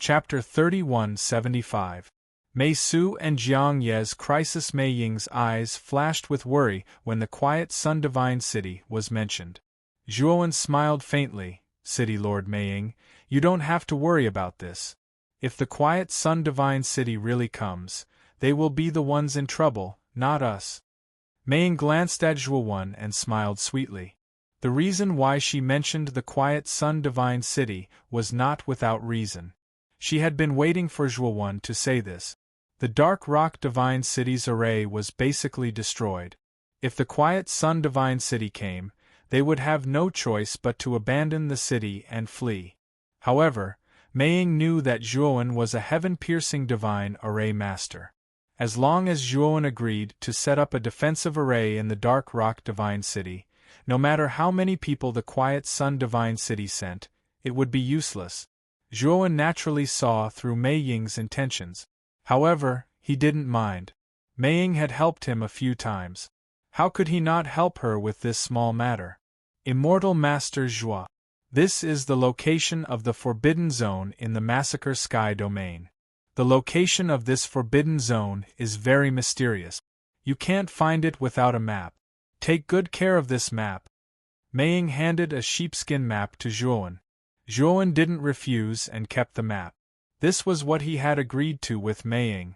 Chapter 3175. Mei Su and Jiang Ye's crisis. Mei Ying's eyes flashed with worry when the quiet Sun Divine City was mentioned. Zhuowen smiled faintly. City Lord Mei Ying, you don't have to worry about this. If the quiet Sun Divine City really comes, they will be the ones in trouble, not us. Mei Ying glanced at Zhuowen and smiled sweetly. The reason why she mentioned the quiet Sun Divine City was not without reason. She had been waiting for Zhuowen to say this. The Dark Rock Divine City's array was basically destroyed. If the quiet Sun Divine City came, they would have no choice but to abandon the city and flee. However, Mei Ying knew that Zhuowen was a heaven-piercing divine array master. As long as Zhuowen agreed to set up a defensive array in the Dark Rock Divine City, no matter how many people the quiet Sun Divine City sent, it would be useless. Zhuowen naturally saw through Mei Ying's intentions. However, he didn't mind. Mei Ying had helped him a few times. How could he not help her with this small matter? Immortal Master Zhua. This is the location of the Forbidden Zone in the Massacre Sky domain. The location of this Forbidden Zone is very mysterious. You can't find it without a map. Take good care of this map. Mei Ying handed a sheepskin map to Zhuowen. Zhuowen didn't refuse and kept the map. This was what he had agreed to with Mei Ying.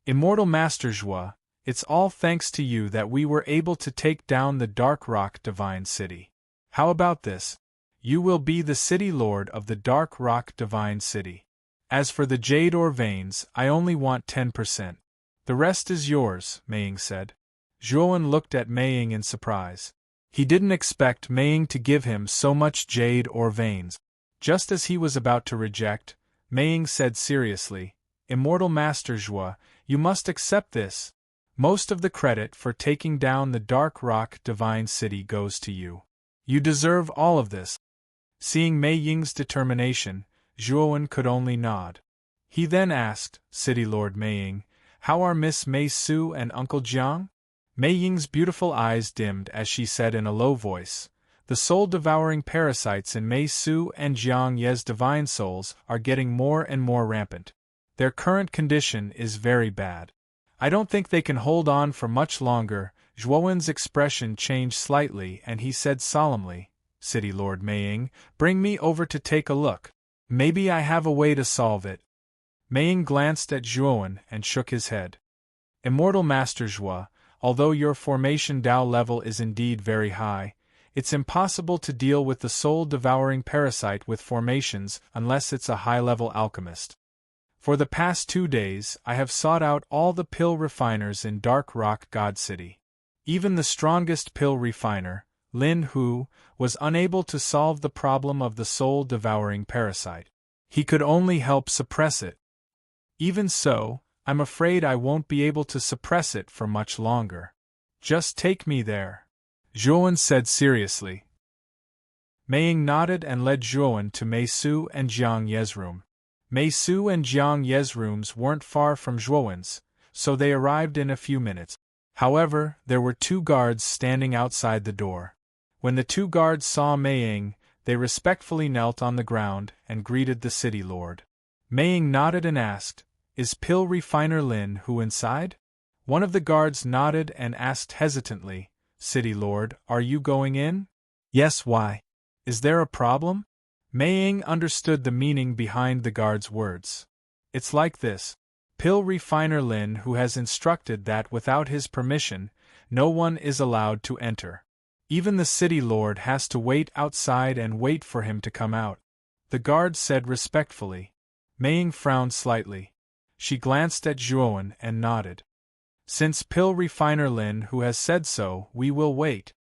Immortal Master Zhua, it's all thanks to you that we were able to take down the Dark Rock Divine City. How about this? You will be the city lord of the Dark Rock Divine City. As for the jade ore veins, I only want 10%. The rest is yours, Mei Ying said. Zhuowen looked at Mei Ying in surprise. He didn't expect Mei Ying to give him so much jade ore veins. Just as he was about to reject, Mei Ying said seriously, Immortal Master Zhua, you must accept this. Most of the credit for taking down the Dark Rock Divine City goes to you. You deserve all of this. Seeing Mei Ying's determination, Zhuowen could only nod. He then asked, City Lord Mei Ying, how are Miss Mei Su and Uncle Jiang? Mei Ying's beautiful eyes dimmed as she said in a low voice, the soul-devouring parasites in Mei Su and Jiang Ye's divine souls are getting more and more rampant. Their current condition is very bad. I don't think they can hold on for much longer. Zhuowen's expression changed slightly and he said solemnly, City Lord Mei Ying, bring me over to take a look. Maybe I have a way to solve it. Mei Ying glanced at Zhuowen and shook his head. Immortal Master Zhua, although your formation Dao level is indeed very high, it's impossible to deal with the soul-devouring parasite with formations unless it's a high-level alchemist. For the past 2 days, I have sought out all the pill refiners in Dark Rock God City. Even the strongest pill refiner, Lin Hu, was unable to solve the problem of the soul-devouring parasite. He could only help suppress it. Even so, I'm afraid I won't be able to suppress it for much longer. Just take me there. Zhuowen said seriously. Mei Ying nodded and led Zhuowen to Mei Su and Jiang Ye's room. Mei Su and Jiang Ye's rooms weren't far from Zhuowen's, so they arrived in a few minutes. However, there were 2 guards standing outside the door. When the 2 guards saw Mei Ying, they respectfully knelt on the ground and greeted the city lord. Mei Ying nodded and asked, Is pill refiner Lin Hu inside? One of the guards nodded and asked hesitantly, City Lord, are you going in? Yes, why? Is there a problem? Mei Ying understood the meaning behind the guard's words. It's like this. Pill refiner Lin Hu has instructed that without his permission, no one is allowed to enter. Even the city lord has to wait outside and wait for him to come out. The guard said respectfully. Mei Ying frowned slightly. She glanced at Zhuowen and nodded. Since pill refiner Lin Hu has said so, we will wait.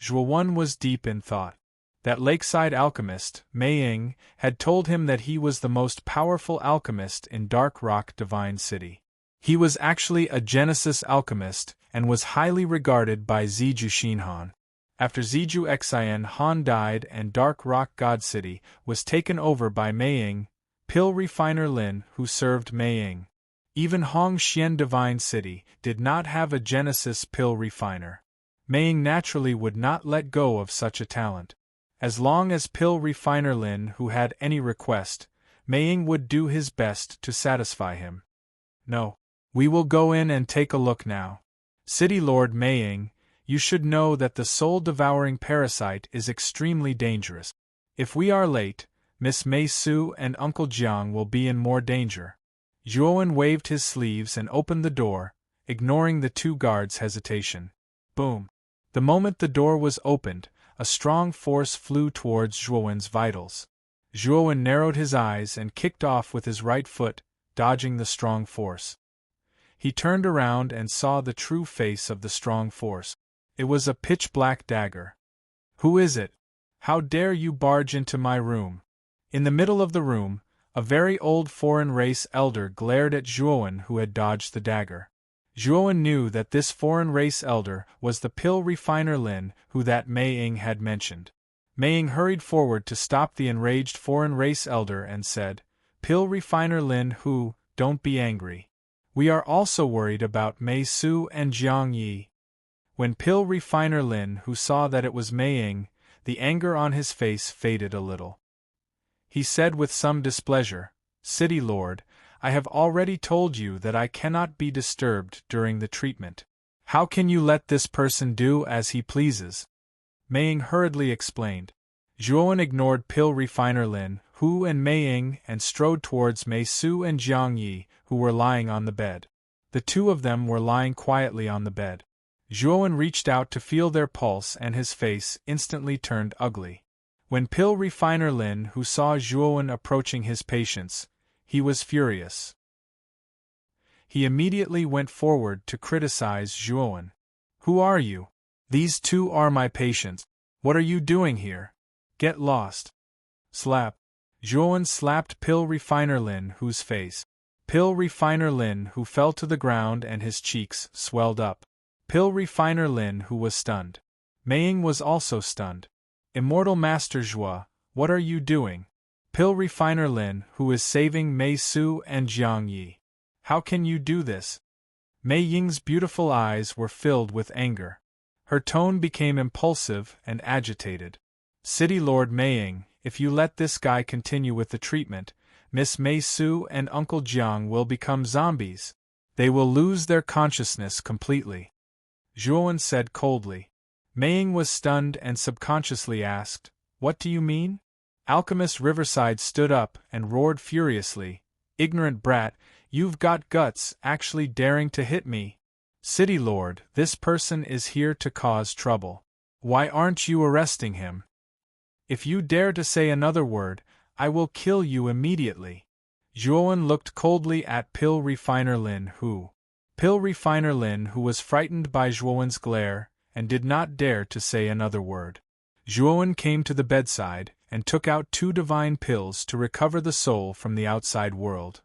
Zhuowen was deep in thought. That lakeside alchemist, Mei Ying, had told him that he was the most powerful alchemist in Dark Rock Divine City. He was actually a Genesis alchemist and was highly regarded by Ziju Xinhan. After Ziju Xian Han died and Dark Rock God City was taken over by Mei Ying, pill refiner Lin Hu served Mei Ying. Even Hongxian Divine City did not have a Genesis pill refiner. Mei Ying naturally would not let go of such a talent. As long as pill refiner Lin Hu had any request, Mei would do his best to satisfy him. No. We will go in and take a look now. City Lord Mei, you should know that the soul-devouring parasite is extremely dangerous. If we are late, Miss Mei Su and Uncle Jiang will be in more danger. Zhuowen waved his sleeves and opened the door, ignoring the two guards' hesitation. Boom! The moment the door was opened, a strong force flew towards Zhuowen's vitals. Zhuowen narrowed his eyes and kicked off with his right foot, dodging the strong force. He turned around and saw the true face of the strong force. It was a pitch-black dagger. Who is it? How dare you barge into my room? In the middle of the room, a very old foreign race elder glared at Zhuowen, who had dodged the dagger. Zhuowen knew that this foreign race elder was the pill refiner Lin who that Mei had mentioned. Mei hurried forward to stop the enraged foreign race elder and said, "Pill refiner Lin Hu, don't be angry. We are also worried about Mei Su and Jiang Yi." When Pill refiner Lin Hu saw that it was Mei, the anger on his face faded a little. He said with some displeasure, "City Lord, I have already told you that I cannot be disturbed during the treatment. How can you let this person do as he pleases?" Mei hurriedly explained. Zhuowen ignored Pill refiner Lin Hu and Mei and strode towards Mei Su and Jiang Yi, who were lying on the bed. The two of them were lying quietly on the bed. Zhuowen reached out to feel their pulse and his face instantly turned ugly. When Pill refiner Lin Hu saw Zhuowen approaching his patients, he was furious. He immediately went forward to criticize Zhuowen. "Who are you? These two are my patients. What are you doing here? Get lost." Slap. Zhuowen slapped Pill refiner Lin Hu's face. Pill refiner Lin Hu fell to the ground and his cheeks swelled up. Pill refiner Lin Hu was stunned. Mei was also stunned. "Immortal Master Zhua, what are you doing? Pill refiner Lin Hu is saving Mei Su and Jiang Yi. How can you do this?" Mei Ying's beautiful eyes were filled with anger. Her tone became impulsive and agitated. "City Lord Mei, if you let this guy continue with the treatment, Miss Mei Su and Uncle Jiang will become zombies. They will lose their consciousness completely," Zhuowen said coldly. Mei was stunned and subconsciously asked, "What do you mean?" Alchemist Riverside stood up and roared furiously, "Ignorant brat, you've got guts, actually daring to hit me. City Lord, this person is here to cause trouble. Why aren't you arresting him? If you dare to say another word, I will kill you immediately." Zhuowen looked coldly at Pill refiner Lin Hu. Pill refiner Lin Hu was frightened by Zhuowen's glare and did not dare to say another word. Zhuowen came to the bedside and took out 2 divine pills to recover the soul from the outside world.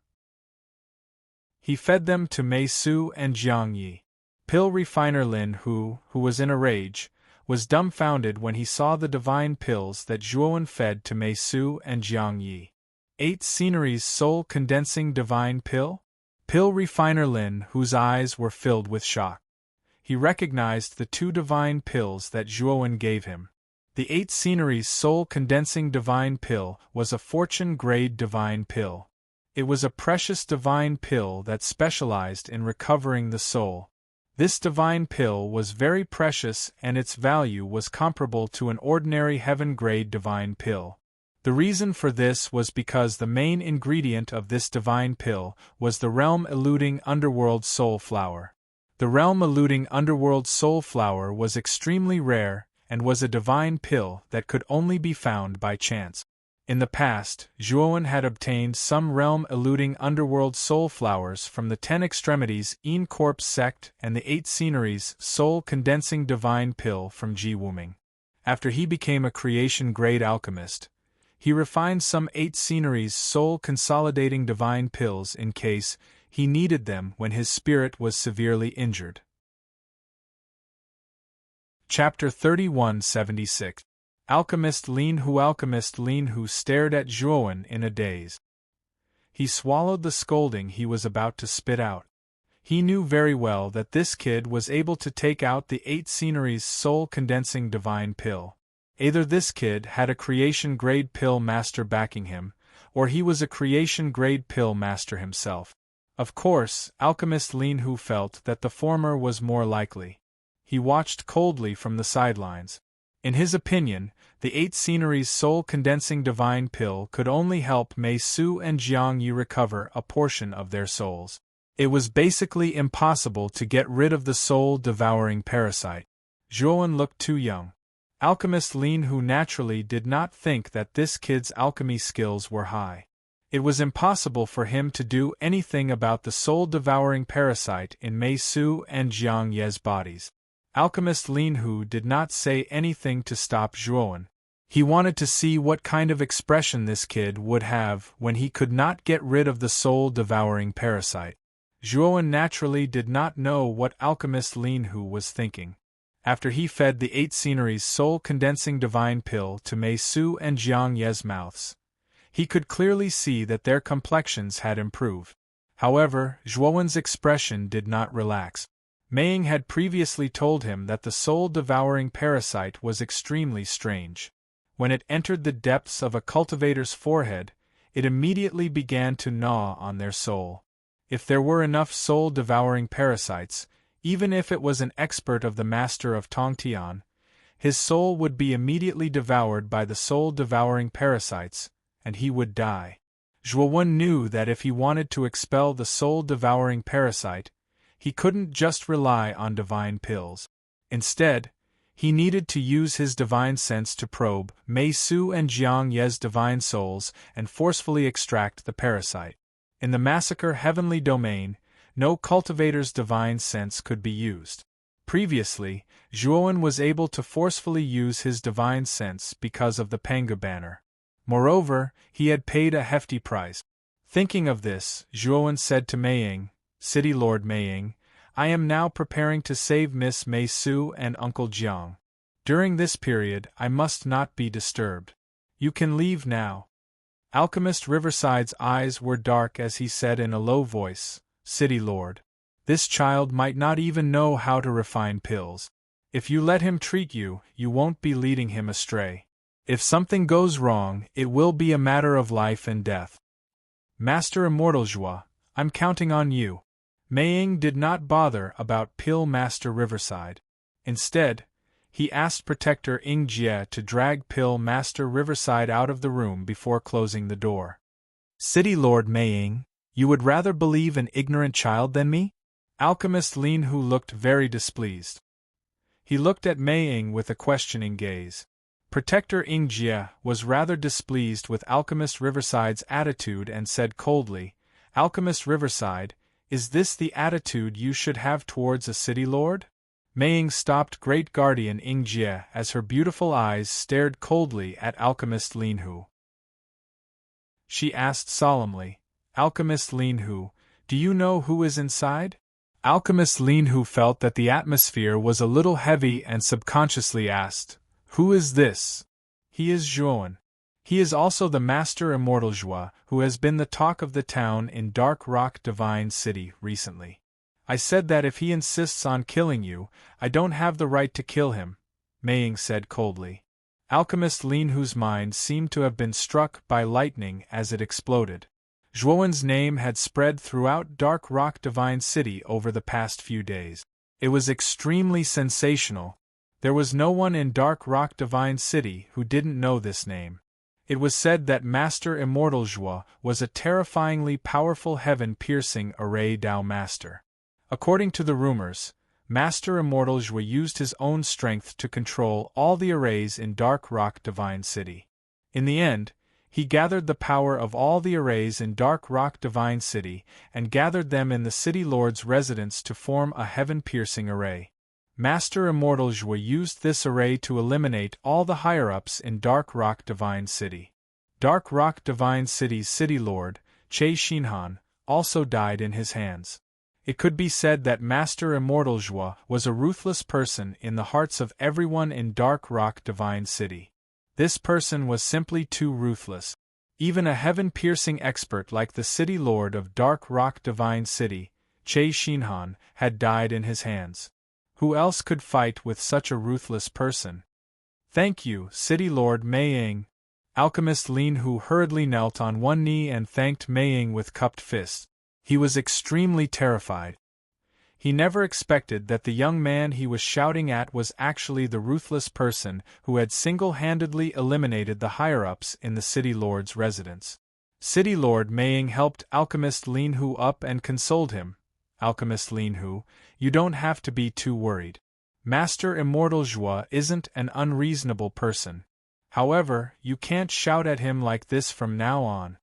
He fed them to Mei Su and Jiang Yi. Pill refiner Lin Hu, who was in a rage, was dumbfounded when he saw the divine pills that Zhuowen fed to Mei Su and Jiang Yi. 8 Scenery's soul-condensing divine pill? Pill refiner Lin Hu's eyes were filled with shock. He recognized the 2 divine pills that Zhuowen gave him. The 8 Scenery's soul-condensing divine pill was a fortune-grade divine pill. It was a precious divine pill that specialized in recovering the soul. This divine pill was very precious and its value was comparable to an ordinary heaven-grade divine pill. The reason for this was because the main ingredient of this divine pill was the realm-eluding underworld soul flower. The realm-eluding underworld soul flower was extremely rare and was a divine pill that could only be found by chance. In the past, Zhuowen had obtained some realm-eluding underworld soul flowers from the 10 Extremities Een Corpse sect and the 8 Sceneries soul-condensing divine pill from Ji Wuming. After he became a creation-grade alchemist, he refined some 8 Sceneries soul-consolidating divine pills in case he needed them when his spirit was severely injured. Chapter 3176. Alchemist Lin Hu stared at Zhuowen in a daze. He swallowed the scolding he was about to spit out. He knew very well that this kid was able to take out the 8 Sceneries soul-condensing divine pill. Either this kid had a creation-grade pill master backing him, or he was a creation-grade pill master himself. Of course, alchemist Lin Hu felt that the former was more likely. He watched coldly from the sidelines. In his opinion, the 8 sceneries soul-condensing divine pill could only help Mei Su and Jiang Yi recover a portion of their souls. It was basically impossible to get rid of the soul-devouring parasite. Zhuowen looked too young. Alchemist Lin Hu naturally did not think that this kid's alchemy skills were high. It was impossible for him to do anything about the soul-devouring parasite in Mei Su and Jiang Ye's bodies. Alchemist Lin Hu did not say anything to stop Zhuowen. He wanted to see what kind of expression this kid would have when he could not get rid of the soul-devouring parasite. Zhuowen naturally did not know what Alchemist Lin Hu was thinking. After he fed the 8 sceneries soul-condensing divine pill to Mei Su and Jiang Ye's mouths, he could clearly see that their complexions had improved. However, Zhuowen's expression did not relax. Meiying had previously told him that the soul-devouring parasite was extremely strange. When it entered the depths of a cultivator's forehead, it immediately began to gnaw on their soul. If there were enough soul-devouring parasites, even if it was an expert of the master of Tongtian, his soul would be immediately devoured by the soul-devouring parasites, and he would die. Zhuowen knew that if he wanted to expel the soul-devouring parasite, he couldn't just rely on divine pills. Instead, he needed to use his divine sense to probe Mei Su and Jiang Ye's divine souls and forcefully extract the parasite. In the massacre heavenly domain, no cultivator's divine sense could be used. Previously, Zhuowen was able to forcefully use his divine sense because of the Panga banner. Moreover, he had paid a hefty price. Thinking of this, Zhuowen said to Meiying, "City Lord Meiying, I am now preparing to save Miss Mei Su and Uncle Jiang. During this period, I must not be disturbed. You can leave now." Alchemist Riverside's eyes were dark as he said in a low voice, "City Lord, this child might not even know how to refine pills. If you let him treat you, you won't be leading him astray. If something goes wrong, it will be a matter of life and death. Master Immortal Zhua, I'm counting on you." Meiying did not bother about Pill Master Riverside. Instead, he asked Protector Ing Jie to drag Pill Master Riverside out of the room before closing the door. "City Lord Meiying, you would rather believe an ignorant child than me?" Alchemist Lin Hu looked very displeased. He looked at Meiying with a questioning gaze. Protector Ing Jie was rather displeased with Alchemist Riverside's attitude and said coldly, "Alchemist Riverside, is this the attitude you should have towards a city lord?" Meiying stopped Great Guardian Ing Jie as her beautiful eyes stared coldly at Alchemist Lin Hu. She asked solemnly, "Alchemist Lin Hu, do you know who is inside?" Alchemist Lin Hu felt that the atmosphere was a little heavy and subconsciously asked, "Who is this?" "He is Zhuowen. He is also the Master Immortal Zhua, who has been the talk of the town in Dark Rock Divine City recently. I said that if he insists on killing you, I don't have the right to kill him," Meiying said coldly. Alchemist Lin Hu's mind seemed to have been struck by lightning as it exploded. Zhuowen's name had spread throughout Dark Rock Divine City over the past few days. It was extremely sensational. There was no one in Dark Rock Divine City who didn't know this name. It was said that Master Immortal Zhua was a terrifyingly powerful heaven-piercing array Dao master. According to the rumors, Master Immortal Zhua used his own strength to control all the arrays in Dark Rock Divine City. In the end, he gathered the power of all the arrays in Dark Rock Divine City and gathered them in the City Lord's residence to form a heaven-piercing array. Master Immortal Zhua used this array to eliminate all the higher-ups in Dark Rock Divine City. Dark Rock Divine City's City Lord, Che Xinhan, also died in his hands. It could be said that Master Immortal Zhua was a ruthless person in the hearts of everyone in Dark Rock Divine City. This person was simply too ruthless. Even a heaven-piercing expert like the City Lord of Dark Rock Divine City, Che Xinhan, had died in his hands. Who else could fight with such a ruthless person? "Thank you, City Lord Meiying." Alchemist Lin Hu hurriedly knelt on one knee and thanked Mei Ying with cupped fists. He was extremely terrified. He never expected that the young man he was shouting at was actually the ruthless person who had single-handedly eliminated the higher-ups in the City Lord's residence. City Lord Mei Ying helped Alchemist Lin Hu up and consoled him. Alchemist Lin Hu, you don't have to be too worried. Master Immortal Zhua isn't an unreasonable person. However, you can't shout at him like this from now on.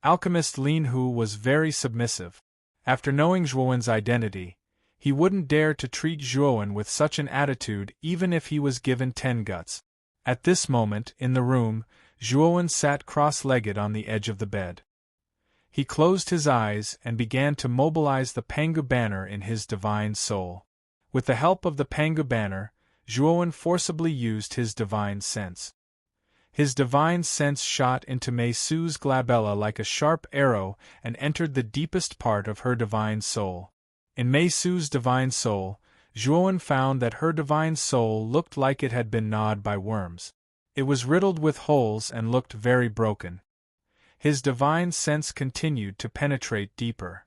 Alchemist Lin Hu was very submissive. After knowing Zhuowen's identity, he wouldn't dare to treat Zhuowen with such an attitude even if he was given 10 guts. At this moment, in the room, Zhuowen sat cross-legged on the edge of the bed. He closed his eyes and began to mobilize the Pangu banner in his divine soul. With the help of the Pangu banner, Zhuowen forcibly used his divine sense. His divine sense shot into Mei Su's glabella like a sharp arrow and entered the deepest part of her divine soul. In Mei Su's divine soul, Zhuowen found that her divine soul looked like it had been gnawed by worms. It was riddled with holes and looked very broken. His divine sense continued to penetrate deeper.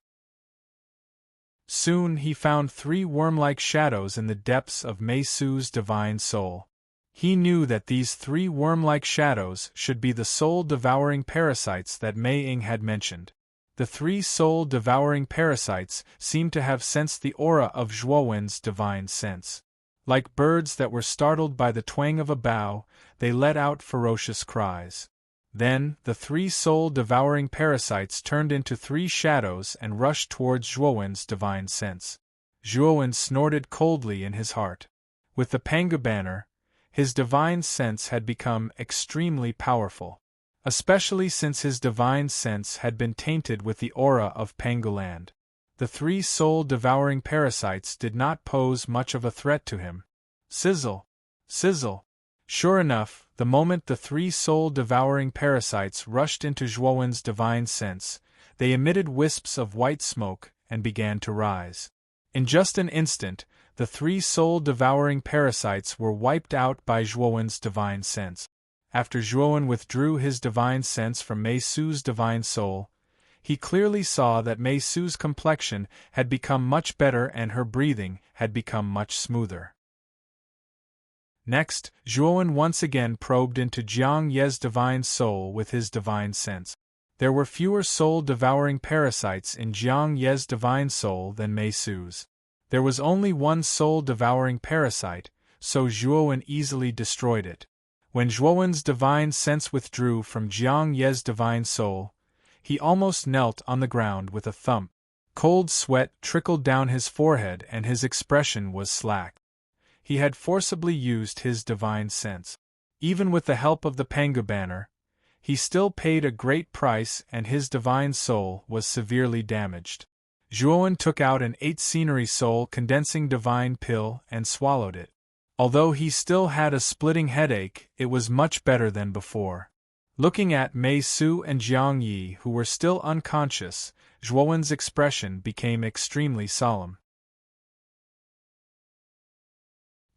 Soon he found 3 worm-like shadows in the depths of Mei Su's divine soul. He knew that these 3 worm-like shadows should be the soul-devouring parasites that Mei Ying had mentioned. The 3 soul-devouring parasites seemed to have sensed the aura of Zhuowen's divine sense. Like birds that were startled by the twang of a bow, they let out ferocious cries. Then, the 3 soul-devouring parasites turned into 3 shadows and rushed towards Zhuowen's divine sense. Zhuowen snorted coldly in his heart. With the Pangu banner, his divine sense had become extremely powerful, especially since his divine sense had been tainted with the aura of Panguland. The 3 soul-devouring parasites did not pose much of a threat to him. Sizzle! Sizzle! Sure enough, the moment the 3 soul-devouring parasites rushed into Zhuowen's divine sense, they emitted wisps of white smoke and began to rise. In just an instant, the 3 soul-devouring parasites were wiped out by Zhuowen's divine sense. After Zhuowen withdrew his divine sense from Mei Su's divine soul, he clearly saw that Mei Su's complexion had become much better and her breathing had become much smoother. Next, Zhuowen once again probed into Jiang Ye's divine soul with his divine sense. There were fewer soul-devouring parasites in Jiang Ye's divine soul than Mei Su's. There was only 1 soul-devouring parasite, so Zhuowen easily destroyed it. When Zhuowen's divine sense withdrew from Jiang Ye's divine soul, he almost knelt on the ground with a thump. Cold sweat trickled down his forehead and his expression was slack. He had forcibly used his divine sense. Even with the help of the Pangu banner, he still paid a great price and his divine soul was severely damaged. Zhuowen took out an 8-scenery soul-condensing divine pill and swallowed it. Although he still had a splitting headache, it was much better than before. Looking at Mei Su and Jiang Yi who were still unconscious, Zhuowen's expression became extremely solemn.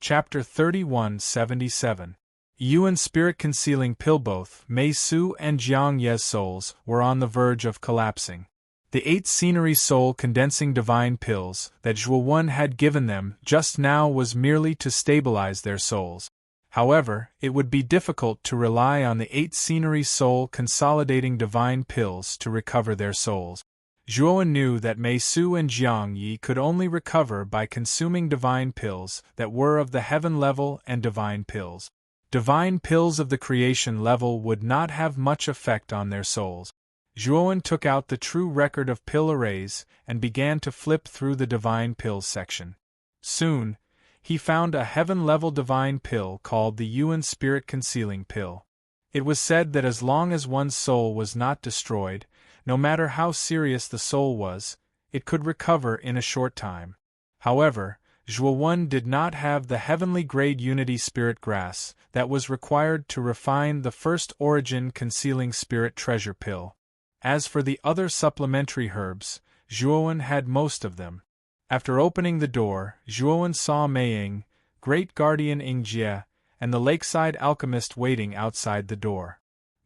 Chapter 31-77 Yuan Spirit Concealing Pill. Both Mei Su and Jiang Ye's souls were on the verge of collapsing. The 8-scenery soul-condensing divine pills that Zhuowen had given them just now was merely to stabilize their souls. However, it would be difficult to rely on the 8-scenery soul-consolidating divine pills to recover their souls. Zhuowen knew that Mei Su and Jiang Yi could only recover by consuming divine pills that were of the heaven level and divine pills. Divine pills of the creation level would not have much effect on their souls. Zhuowen took out the true record of pill arrays and began to flip through the divine pills section. Soon, he found a heaven-level divine pill called the Yuan Spirit Concealing Pill. It was said that as long as one's soul was not destroyed, no matter how serious the soul was, it could recover in a short time. However, Zhuowen did not have the heavenly-grade Unity Spirit Grass that was required to refine the first Origin Concealing Spirit Treasure Pill. As for the other supplementary herbs, Zhuowen had most of them. After opening the door, Zhuowen saw Mei Ying, Great Guardian Ying Jie, and the lakeside alchemist waiting outside the door.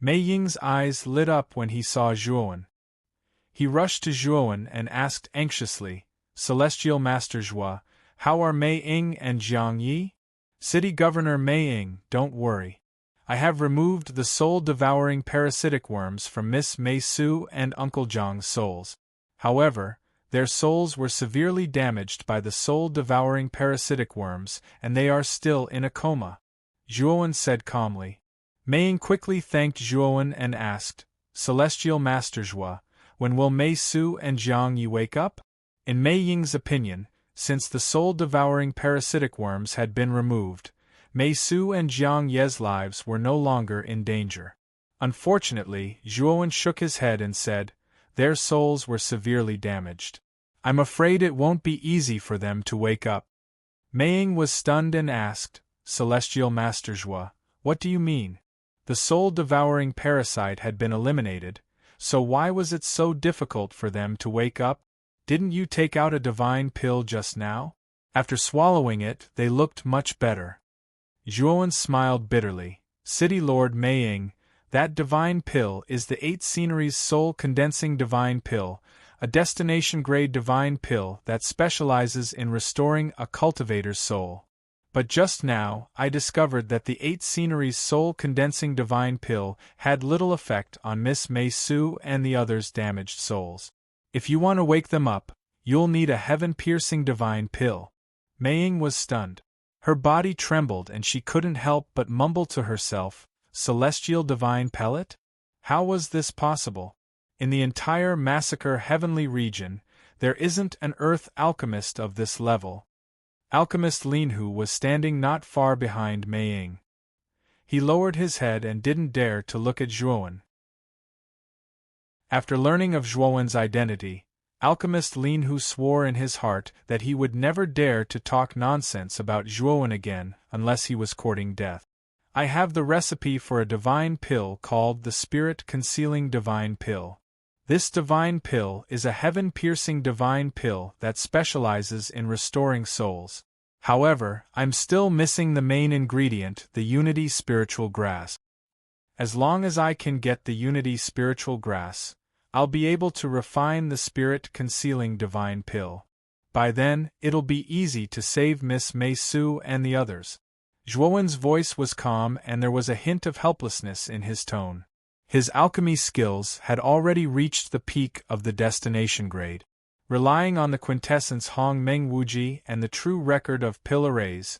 Mei Ying's eyes lit up when he saw Zhuowen. He rushed to Zhuowen and asked anxiously, "Celestial Master Zhua, how are Mei Ying and Jiang Yi?" "City Governor Mei Ying, don't worry. I have removed the soul-devouring parasitic worms from Miss Mei Su and Uncle Zhang's souls. However, their souls were severely damaged by the soul-devouring parasitic worms, and they are still in a coma," Zhuowen said calmly. Mei Ying quickly thanked Zhuowen and asked, "Celestial Master Zhua, when will Mei Su and Jiang Yi wake up?" In Mei Ying's opinion, since the soul-devouring parasitic worms had been removed, Mei Su and Jiang Ye's lives were no longer in danger. Unfortunately, Zhuowen shook his head and said, "Their souls were severely damaged. I'm afraid it won't be easy for them to wake up." Mei Ying was stunned and asked, "Celestial Master Zhua, what do you mean? The soul-devouring parasite had been eliminated, so why was it so difficult for them to wake up? Didn't you take out a divine pill just now? After swallowing it, they looked much better." Zhuowen smiled bitterly. "City Lord Mei Ying, that divine pill is the 8 Sceneries soul-condensing divine pill, a destination-grade divine pill that specializes in restoring a cultivator's soul. But just now, I discovered that the 8 Sceneries soul-condensing divine pill had little effect on Miss Mei Su and the others' damaged souls. If you want to wake them up, you'll need a heaven-piercing divine pill." Mei Ying was stunned. Her body trembled and she couldn't help but mumble to herself, "Celestial divine pellet? How was this possible? In the entire Massacre Heavenly region, there isn't an earth alchemist of this level." Alchemist Linhu was standing not far behind Mei Ying. He lowered his head and didn't dare to look at Zhuowen. After learning of Zhuowen's identity, Alchemist Linhu swore in his heart that he would never dare to talk nonsense about Zhuowen again unless he was courting death. "I have the recipe for a divine pill called the Spirit-Concealing Divine Pill. This divine pill is a heaven-piercing divine pill that specializes in restoring souls. However, I'm still missing the main ingredient, the Unity Spiritual Grass. As long as I can get the Unity Spiritual Grass, I'll be able to refine the Spirit-Concealing Divine Pill. By then, it'll be easy to save Miss Mei Su and the others." Zhuowen's voice was calm and there was a hint of helplessness in his tone. His alchemy skills had already reached the peak of the destination grade. Relying on the quintessence Hong Meng Wuji and the true record of pill arrays,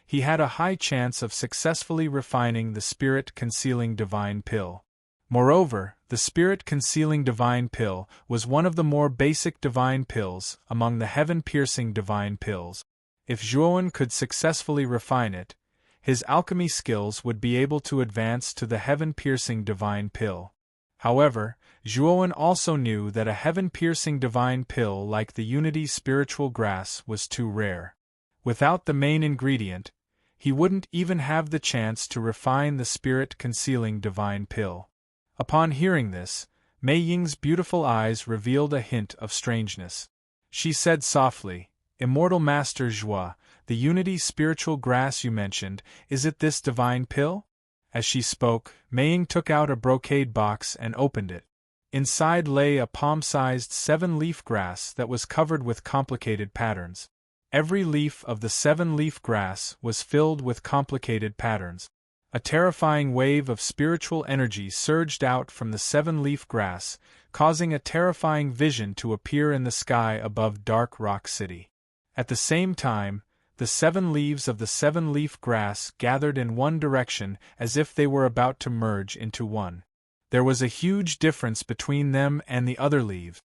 he had a high chance of successfully refining the Spirit-Concealing Divine Pill. Moreover, the Spirit-Concealing Divine Pill was one of the more basic divine pills among the heaven-piercing divine pills. If Zhuowen could successfully refine it, his alchemy skills would be able to advance to the heaven-piercing divine pill. However, Zhuowen also knew that a heaven-piercing divine pill like the Unity Spiritual Grass was too rare. Without the main ingredient, he wouldn't even have the chance to refine the Spirit-Concealing Divine Pill. Upon hearing this, Mei Ying's beautiful eyes revealed a hint of strangeness. She said softly, "Immortal Master Zhua, the Unity Spiritual Grass you mentioned, is it this divine pill?" As she spoke, Mei Ying took out a brocade box and opened it. Inside lay a palm-sized 7-leaf grass that was covered with complicated patterns. Every leaf of the 7-leaf grass was filled with complicated patterns. A terrifying wave of spiritual energy surged out from the 7-leaf grass, causing a terrifying vision to appear in the sky above Dark Rock City. At the same time, the 7 leaves of the 7-leaf grass gathered in one direction as if they were about to merge into one. There was a huge difference between them and the other leaves.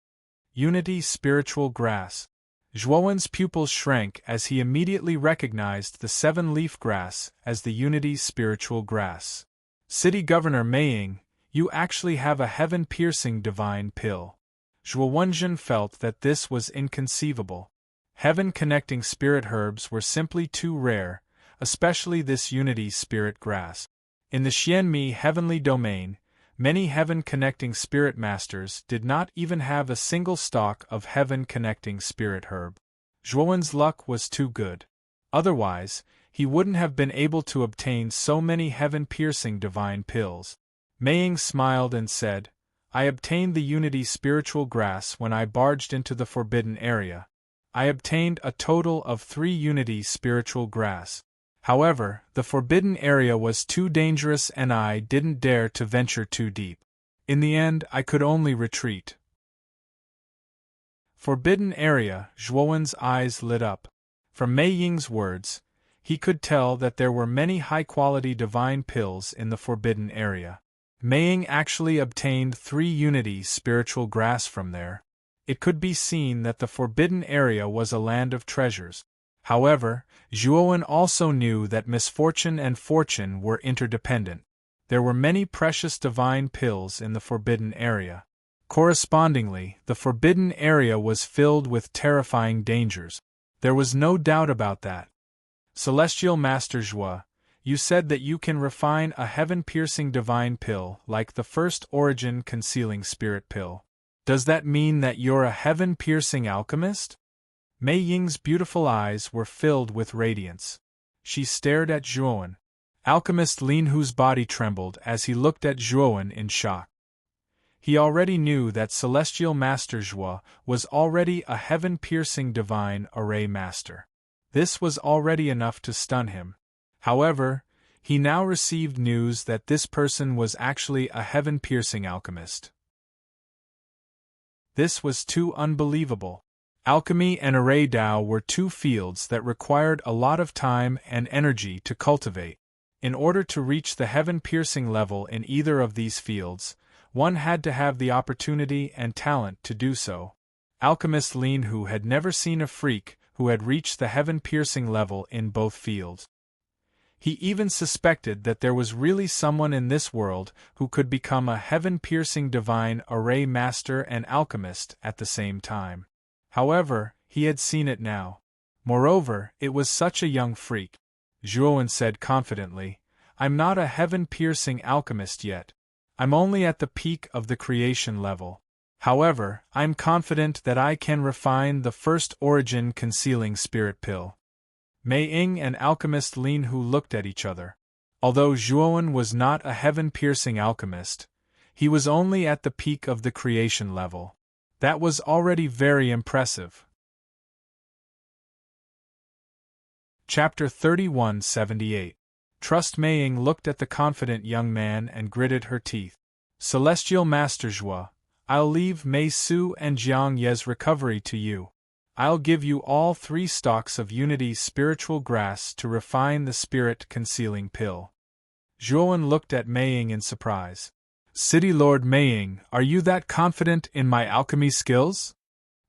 Unity Spiritual Grass. Zhuowen's pupils shrank as he immediately recognized the 7-leaf grass as the Unity Spiritual Grass. "City Governor Mei Ying, you actually have a heaven-piercing divine pill." Zhuowenjun felt that this was inconceivable. Heaven-connecting spirit herbs were simply too rare, especially this Unity Spirit Grass. In the Xianmi heavenly domain, many heaven-connecting spirit masters did not even have a single stalk of heaven-connecting spirit herb. Zhuowen's luck was too good. Otherwise, he wouldn't have been able to obtain so many heaven-piercing divine pills. Mei Ying smiled and said, I obtained the Unity spiritual grass when I barged into the forbidden area. I obtained a total of 3 Unity spiritual grass. However, the forbidden area was too dangerous and I didn't dare to venture too deep. In the end, I could only retreat. Forbidden area, Zhuowen's eyes lit up. From Mei Ying's words, he could tell that there were many high-quality divine pills in the forbidden area. Mei Ying actually obtained 3 Unity spiritual grass from there. It could be seen that the forbidden area was a land of treasures. However, Zhuowen also knew that misfortune and fortune were interdependent. There were many precious divine pills in the forbidden area. Correspondingly, the forbidden area was filled with terrifying dangers. There was no doubt about that. Celestial Master Zhuo, you said that you can refine a heaven-piercing divine pill like the first origin concealing spirit pill. Does that mean that you're a heaven-piercing alchemist? Mei Ying's beautiful eyes were filled with radiance. She stared at Zhuowen. Alchemist Lin Hu's body trembled as he looked at Zhuowen in shock. He already knew that Celestial Master Zhuo was already a heaven-piercing divine array master. This was already enough to stun him. However, he now received news that this person was actually a heaven-piercing alchemist. This was too unbelievable. Alchemy and array Dao were 2 fields that required a lot of time and energy to cultivate. In order to reach the heaven-piercing level in either of these fields, one had to have the opportunity and talent to do so. Alchemist Lin Hu had never seen a freak who had reached the heaven-piercing level in both fields. He even suspected that there was really someone in this world who could become a heaven-piercing divine array master and alchemist at the same time. However, he had seen it now. Moreover, it was such a young freak. Zhuowen said confidently, I'm not a heaven-piercing alchemist yet. I'm only at the peak of the creation level. However, I'm confident that I can refine the first origin concealing spirit pill. Mei Ying and alchemist Lin Hu looked at each other. Although Zhuowen was not a heaven-piercing alchemist, he was only at the peak of the creation level. That was already very impressive. Chapter 3178. Trust Mei Ying looked at the confident young man and gritted her teeth. Celestial Master Zhuo, I'll leave Mei Su and Jiang Ye's recovery to you. I'll give you all 3 stalks of Unity spiritual grass to refine the spirit-concealing pill. Zhuowen looked at Mei Ying in surprise. City Lord Mei Ying, are you that confident in my alchemy skills?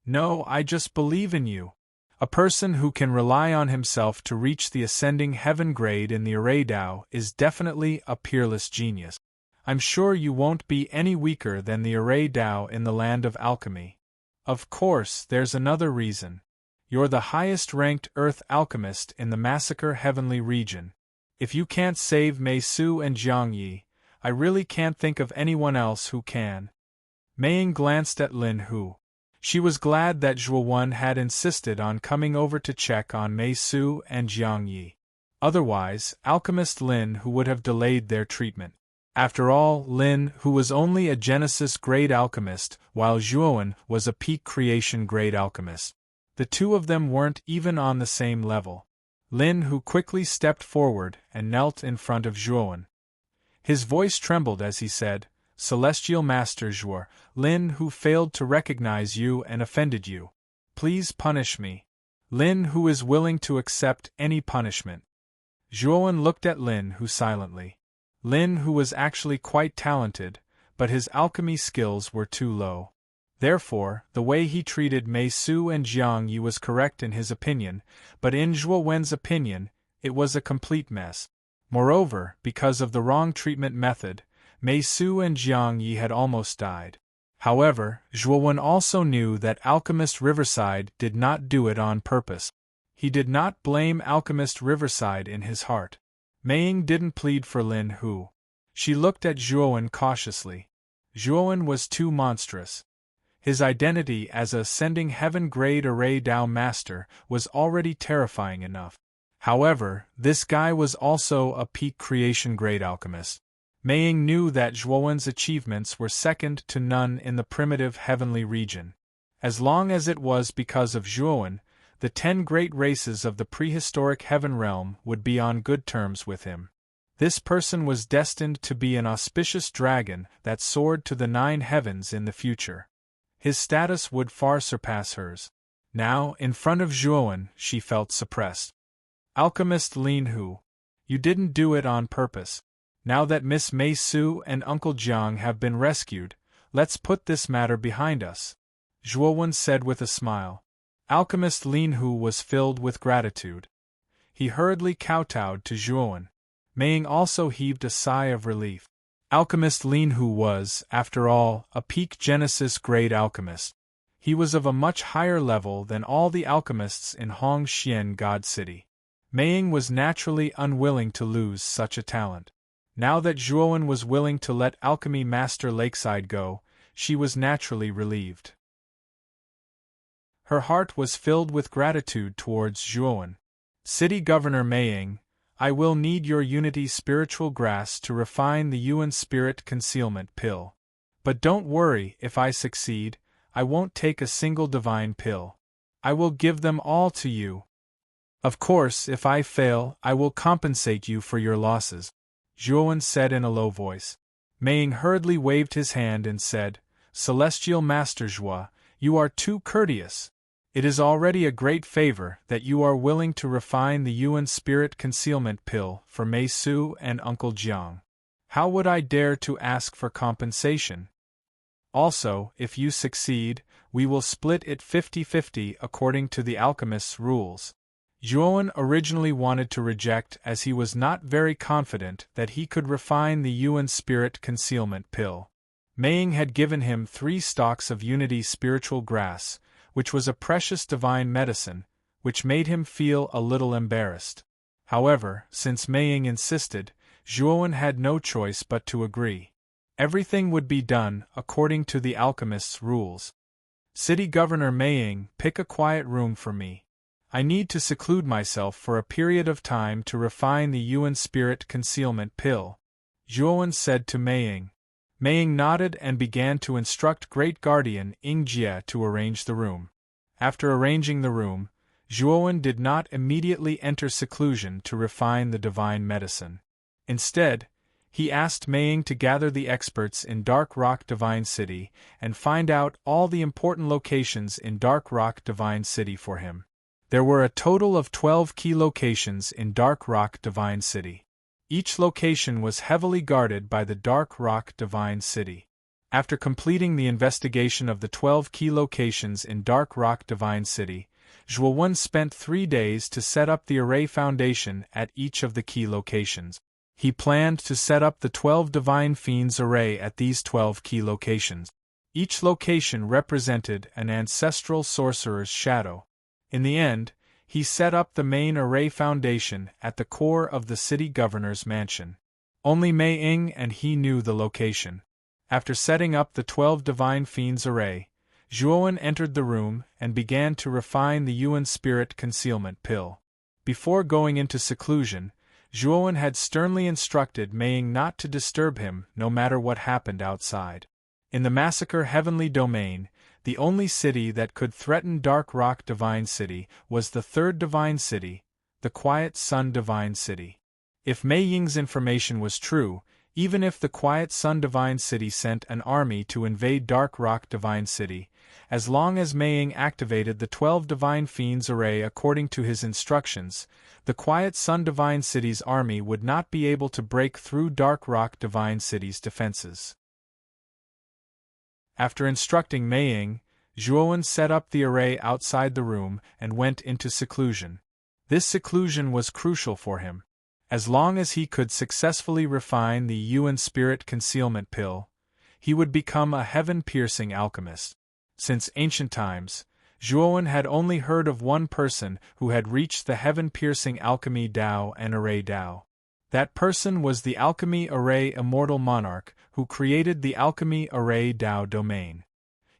No, I just believe in you. A person who can rely on himself to reach the ascending heaven grade in the array Dao is definitely a peerless genius. I'm sure you won't be any weaker than the array Dao in the land of alchemy. Of course, there's another reason. You're the highest-ranked Earth alchemist in the Massacre Heavenly region. If you can't save Mei Su and Jiang Yi, I really can't think of anyone else who can. Mei Ying glanced at Lin Hu. She was glad that Zhuowen had insisted on coming over to check on Mei Su and Jiang Yi. Otherwise, alchemist Lin Hu would have delayed their treatment. After all, Lin Hu was only a Genesis-grade alchemist, while Zhuowen was a peak creation-grade alchemist. The 2 of them weren't even on the same level. Lin Hu quickly stepped forward and knelt in front of Zhuowen. His voice trembled as he said, Celestial Master Zhuo, Lin Hu failed to recognize you and offended you. Please punish me. Lin Hu is willing to accept any punishment. Zhuowen looked at Lin Hu silently. Lin Hu was actually quite talented, but his alchemy skills were too low. Therefore, the way he treated Mei Su and Jiang Yi was correct in his opinion, but in Zhuowen's opinion, it was a complete mess. Moreover, because of the wrong treatment method, Mei Su and Jiang Yi had almost died. However, Zhuowen also knew that Alchemist Riverside did not do it on purpose. He did not blame Alchemist Riverside in his heart. Mei Ying didn't plead for Lin Hu. She looked at Zhuowen cautiously. Zhuowen was too monstrous. His identity as a ascending heaven-grade array Dao master was already terrifying enough. However, this guy was also a peak creation-grade alchemist. Mei knew that Zhuowen's achievements were second to none in the primitive heavenly region. As long as it was because of Zhuowen, the 10 great races of the prehistoric heaven realm would be on good terms with him. This person was destined to be an auspicious dragon that soared to the 9 heavens in the future. His status would far surpass hers. Now, in front of Zhuowen, she felt suppressed. Alchemist Lin Hu, you didn't do it on purpose. Now that Miss Mei Su and Uncle Jiang have been rescued, let's put this matter behind us, Zhuowen said with a smile. Alchemist Lin Hu was filled with gratitude. He hurriedly kowtowed to Zhuowen. Mei also heaved a sigh of relief. Alchemist Lin Hu was, after all, a peak Genesis-grade alchemist. He was of a much higher level than all the alchemists in Hongxian God City. Mei was naturally unwilling to lose such a talent. Now that Zhuowen was willing to let Alchemy Master Lakeside go, she was naturally relieved. Her heart was filled with gratitude towards Zhuowen. City Governor Mei, I will need your Unity Spiritual Grass to refine the Yuan Spirit Concealment Pill. But don't worry, if I succeed, I won't take a single divine pill. I will give them all to you. Of course, if I fail, I will compensate you for your losses, Zhuowen said in a low voice. Mei hurriedly waved his hand and said, Celestial Master Zhua, you are too courteous. It is already a great favor that you are willing to refine the Yuan Spirit Concealment Pill for Mei Su and Uncle Jiang. How would I dare to ask for compensation? Also, if you succeed, we will split it 50-50 according to the alchemist's rules. Zhuowen originally wanted to reject as he was not very confident that he could refine the Yuan Spirit Concealment Pill. Mei had given him 3 stalks of Unity Spiritual Grass, which was a precious divine medicine, which made him feel a little embarrassed. However, since Mei insisted, Zhuowen had no choice but to agree. Everything would be done according to the alchemist's rules. City Governor Mei, pick a quiet room for me. I need to seclude myself for a period of time to refine the Yuan Spirit Concealment Pill, Zhuowen said to Mei. Mei nodded and began to instruct Great Guardian Jie to arrange the room. After arranging the room, Zhuowen did not immediately enter seclusion to refine the divine medicine. Instead, he asked Mei to gather the experts in Dark Rock Divine City and find out all the important locations in Dark Rock Divine City for him. There were a total of 12 key locations in Dark Rock Divine City. Each location was heavily guarded by the Dark Rock Divine City. After completing the investigation of the 12 key locations in Dark Rock Divine City, Zhuowen spent 3 days to set up the array foundation at each of the key locations. He planned to set up the 12 Divine Fiends array at these 12 key locations. Each location represented an ancestral sorcerer's shadow. In the end, he set up the main array foundation at the core of the city governor's mansion. Only Mei and he knew the location. After setting up the 12 Divine Fiends array, Zhuowen entered the room and began to refine the Yuan Spirit Concealment Pill. Before going into seclusion, Zhuowen had sternly instructed Mei not to disturb him no matter what happened outside. In the Massacre Heavenly Domain, the only city that could threaten Dark Rock Divine City was the 3rd Divine City, the Quiet Sun Divine City. If Mei Ying's information was true, even if the Quiet Sun Divine City sent an army to invade Dark Rock Divine City, as long as Mei Ying activated the 12 Divine Fiends array according to his instructions, the Quiet Sun Divine City's army would not be able to break through Dark Rock Divine City's defenses. After instructing Mei Ying, Zhuowen set up the array outside the room and went into seclusion. This seclusion was crucial for him. As long as he could successfully refine the Yuan Spirit Concealment Pill, he would become a heaven-piercing alchemist. Since ancient times, Zhuowen had only heard of one person who had reached the heaven-piercing alchemy Dao and array Dao. That person was the Alchemy Array Immortal Monarch who created the Alchemy Array Dao domain.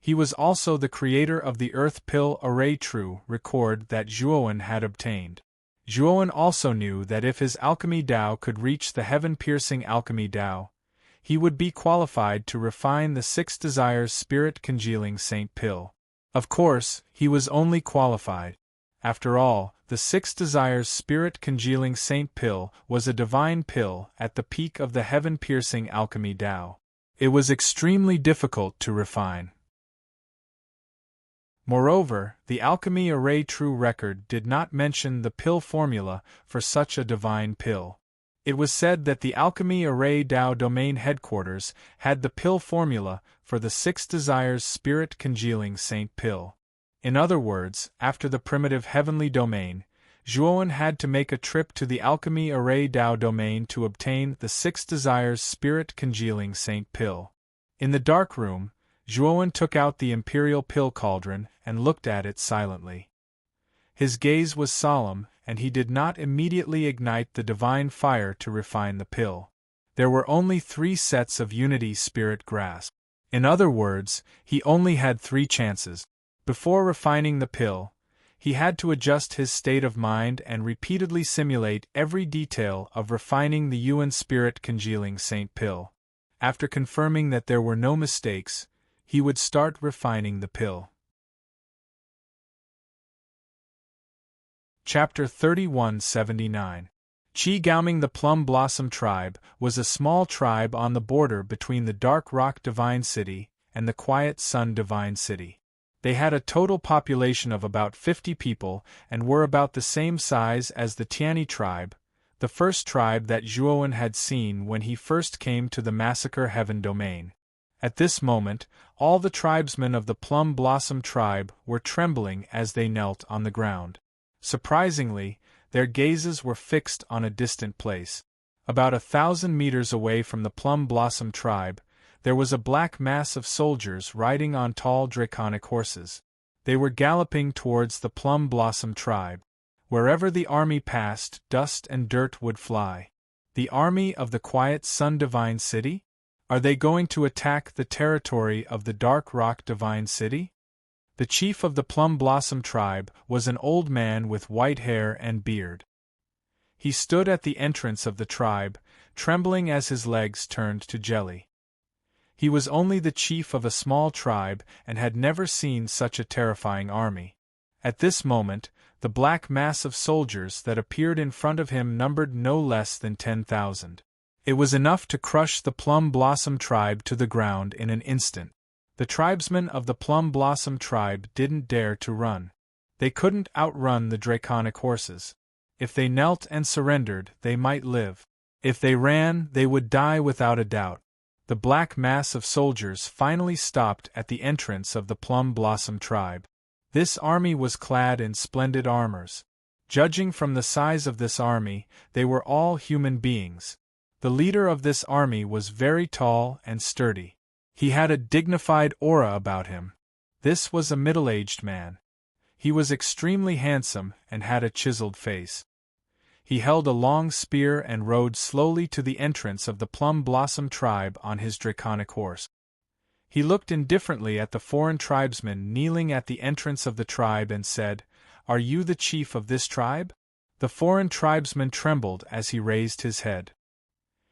He was also the creator of the Earth Pill Array True record that Zhuowen had obtained. Zhuowen also knew that if his Alchemy Dao could reach the heaven-piercing Alchemy Dao, He would be qualified to refine the Six Desires spirit-congealing Saint Pill. Of course, he was only qualified. After all, the Six Desires spirit-congealing Saint Pill was a divine pill at the peak of the heaven-piercing alchemy Tao. It was extremely difficult to refine. Moreover, the Alchemy Array True Record did not mention the pill formula for such a divine pill. It was said that the Alchemy Array Tao domain headquarters had the pill formula for the Six Desires spirit-congealing Saint Pill. In other words, after the primitive heavenly domain, Zhuowen had to make a trip to the Alchemy Array Tao domain to obtain the Six Desires spirit-congealing Saint Pill. In the dark room, Zhuowen took out the imperial pill cauldron and looked at it silently. His gaze was solemn, and he did not immediately ignite the divine fire to refine the pill. There were only 3 sets of unity spirit grasp. In other words, he only had 3 chances. Before refining the pill, he had to adjust his state of mind and repeatedly simulate every detail of refining the Yuan spirit-congealing Saint Pill. After confirming that there were no mistakes, he would start refining the pill. Chapter 3179. Qi Gaoming. The Plum Blossom Tribe was a small tribe on the border between the Dark Rock Divine City and the Quiet Sun Divine City. They had a total population of about 50 people and were about the same size as the Tiani tribe, the first tribe that Zhuowen had seen when he first came to the Massacre Heaven domain. At this moment, all the tribesmen of the Plum Blossom tribe were trembling as they knelt on the ground. Surprisingly, their gazes were fixed on a distant place. About 1,000 meters away from the Plum Blossom tribe, there was a black mass of soldiers riding on tall draconic horses. They were galloping towards the Plum Blossom tribe. Wherever the army passed, dust and dirt would fly. The army of the Quiet Sun Divine City? Are they going to attack the territory of the Dark Rock Divine City? The chief of the Plum Blossom tribe was an old man with white hair and beard. He stood at the entrance of the tribe, trembling as his legs turned to jelly. He was only the chief of a small tribe and had never seen such a terrifying army. At this moment, the black mass of soldiers that appeared in front of him numbered no less than 10,000. It was enough to crush the Plum Blossom tribe to the ground in an instant. The tribesmen of the Plum Blossom tribe didn't dare to run. They couldn't outrun the draconic horses. If they knelt and surrendered, they might live. If they ran, they would die without a doubt. The black mass of soldiers finally stopped at the entrance of the Plum Blossom tribe. This army was clad in splendid armors. Judging from the size of this army, they were all human beings. The leader of this army was very tall and sturdy. He had a dignified aura about him. This was a middle-aged man. He was extremely handsome and had a chiseled face. He held a long spear and rode slowly to the entrance of the Plum Blossom tribe on his draconic horse. He looked indifferently at the foreign tribesmen kneeling at the entrance of the tribe and said, "Are you the chief of this tribe?" The foreign tribesman trembled as he raised his head.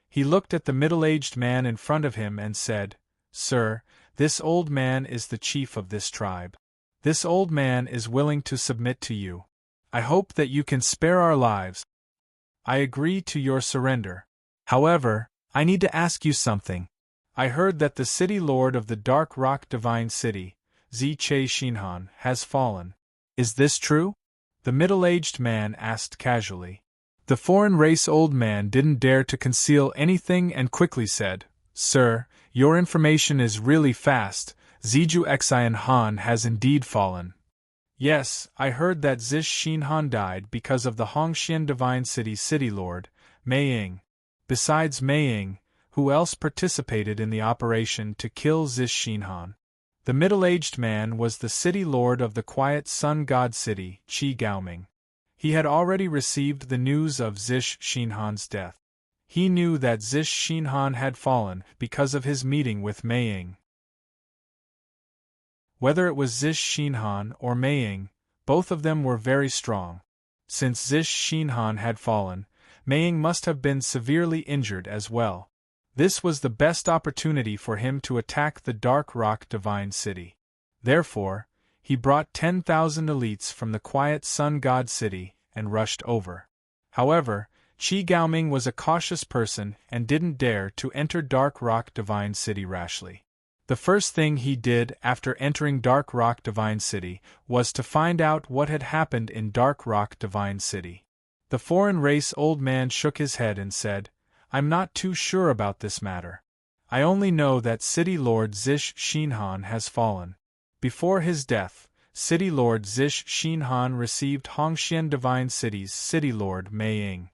He looked at the middle-aged man in front of him and said, "Sir, this old man is the chief of this tribe. This old man is willing to submit to you. I hope that you can spare our lives. I agree to your surrender. However, I need to ask you something. I heard that the city lord of the Dark Rock Divine City, Ziche Shinhan, has fallen. Is this true?" the middle-aged man asked casually. The foreign race old man didn't dare to conceal anything and quickly said, "Sir, your information is really fast. Ziju Xian Han has indeed fallen." "Yes, I heard that Zish Shinhan died because of the Hongxian Divine City's city lord, Mei Ying. Besides Mei Ying, who else participated in the operation to kill Zish Shinhan?" The middle-aged man was the city lord of the Quiet Sun God City, Qi Gaoming. He had already received the news of Zish Shinhan's death. He knew that Zish Shinhan had fallen because of his meeting with Mei Ying. Whether it was Zish Shinhan or Mei Ying, both of them were very strong. Since Zish Shinhan had fallen, Mei Ying must have been severely injured as well. This was the best opportunity for him to attack the Dark Rock Divine City. Therefore, he brought 10,000 elites from the quiet Sun God City and rushed over. However, Qi Gaoming was a cautious person and didn't dare to enter Dark Rock Divine City rashly. The first thing he did after entering Dark Rock Divine City was to find out what had happened in Dark Rock Divine City. The foreign race old man shook his head and said, "I'm not too sure about this matter. I only know that City Lord Zish Xinhan has fallen. Before his death, City Lord Zish Xinhan received Hongxian Divine City's City Lord Mei Ying.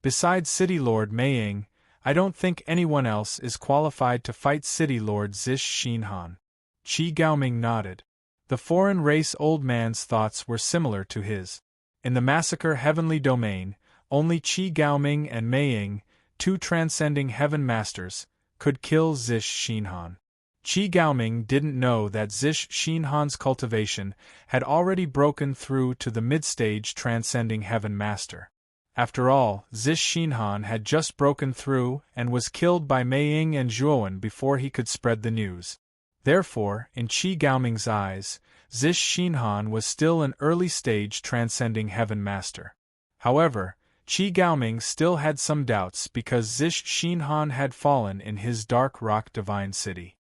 Besides City Lord Mei Ying, I don't think anyone else is qualified to fight City Lord Zish Xinhan." Qi Gaoming nodded. The foreign race old man's thoughts were similar to his. In the massacre Heavenly Domain, only Qi Gaoming and Mei Ying, two transcending heaven masters, could kill Zish Xinhan. Qi Gaoming didn't know that Zish Xinhan's cultivation had already broken through to the mid-stage transcending heaven master. After all, Zish Xinhan had just broken through and was killed by Mei Ying and Zhuowen before he could spread the news. Therefore, in Qi Gaoming's eyes, Zish Xinhan was still an early-stage transcending heaven master. However, Qi Gaoming still had some doubts because Zish Xinhan had fallen in his Dark Rock Divine City.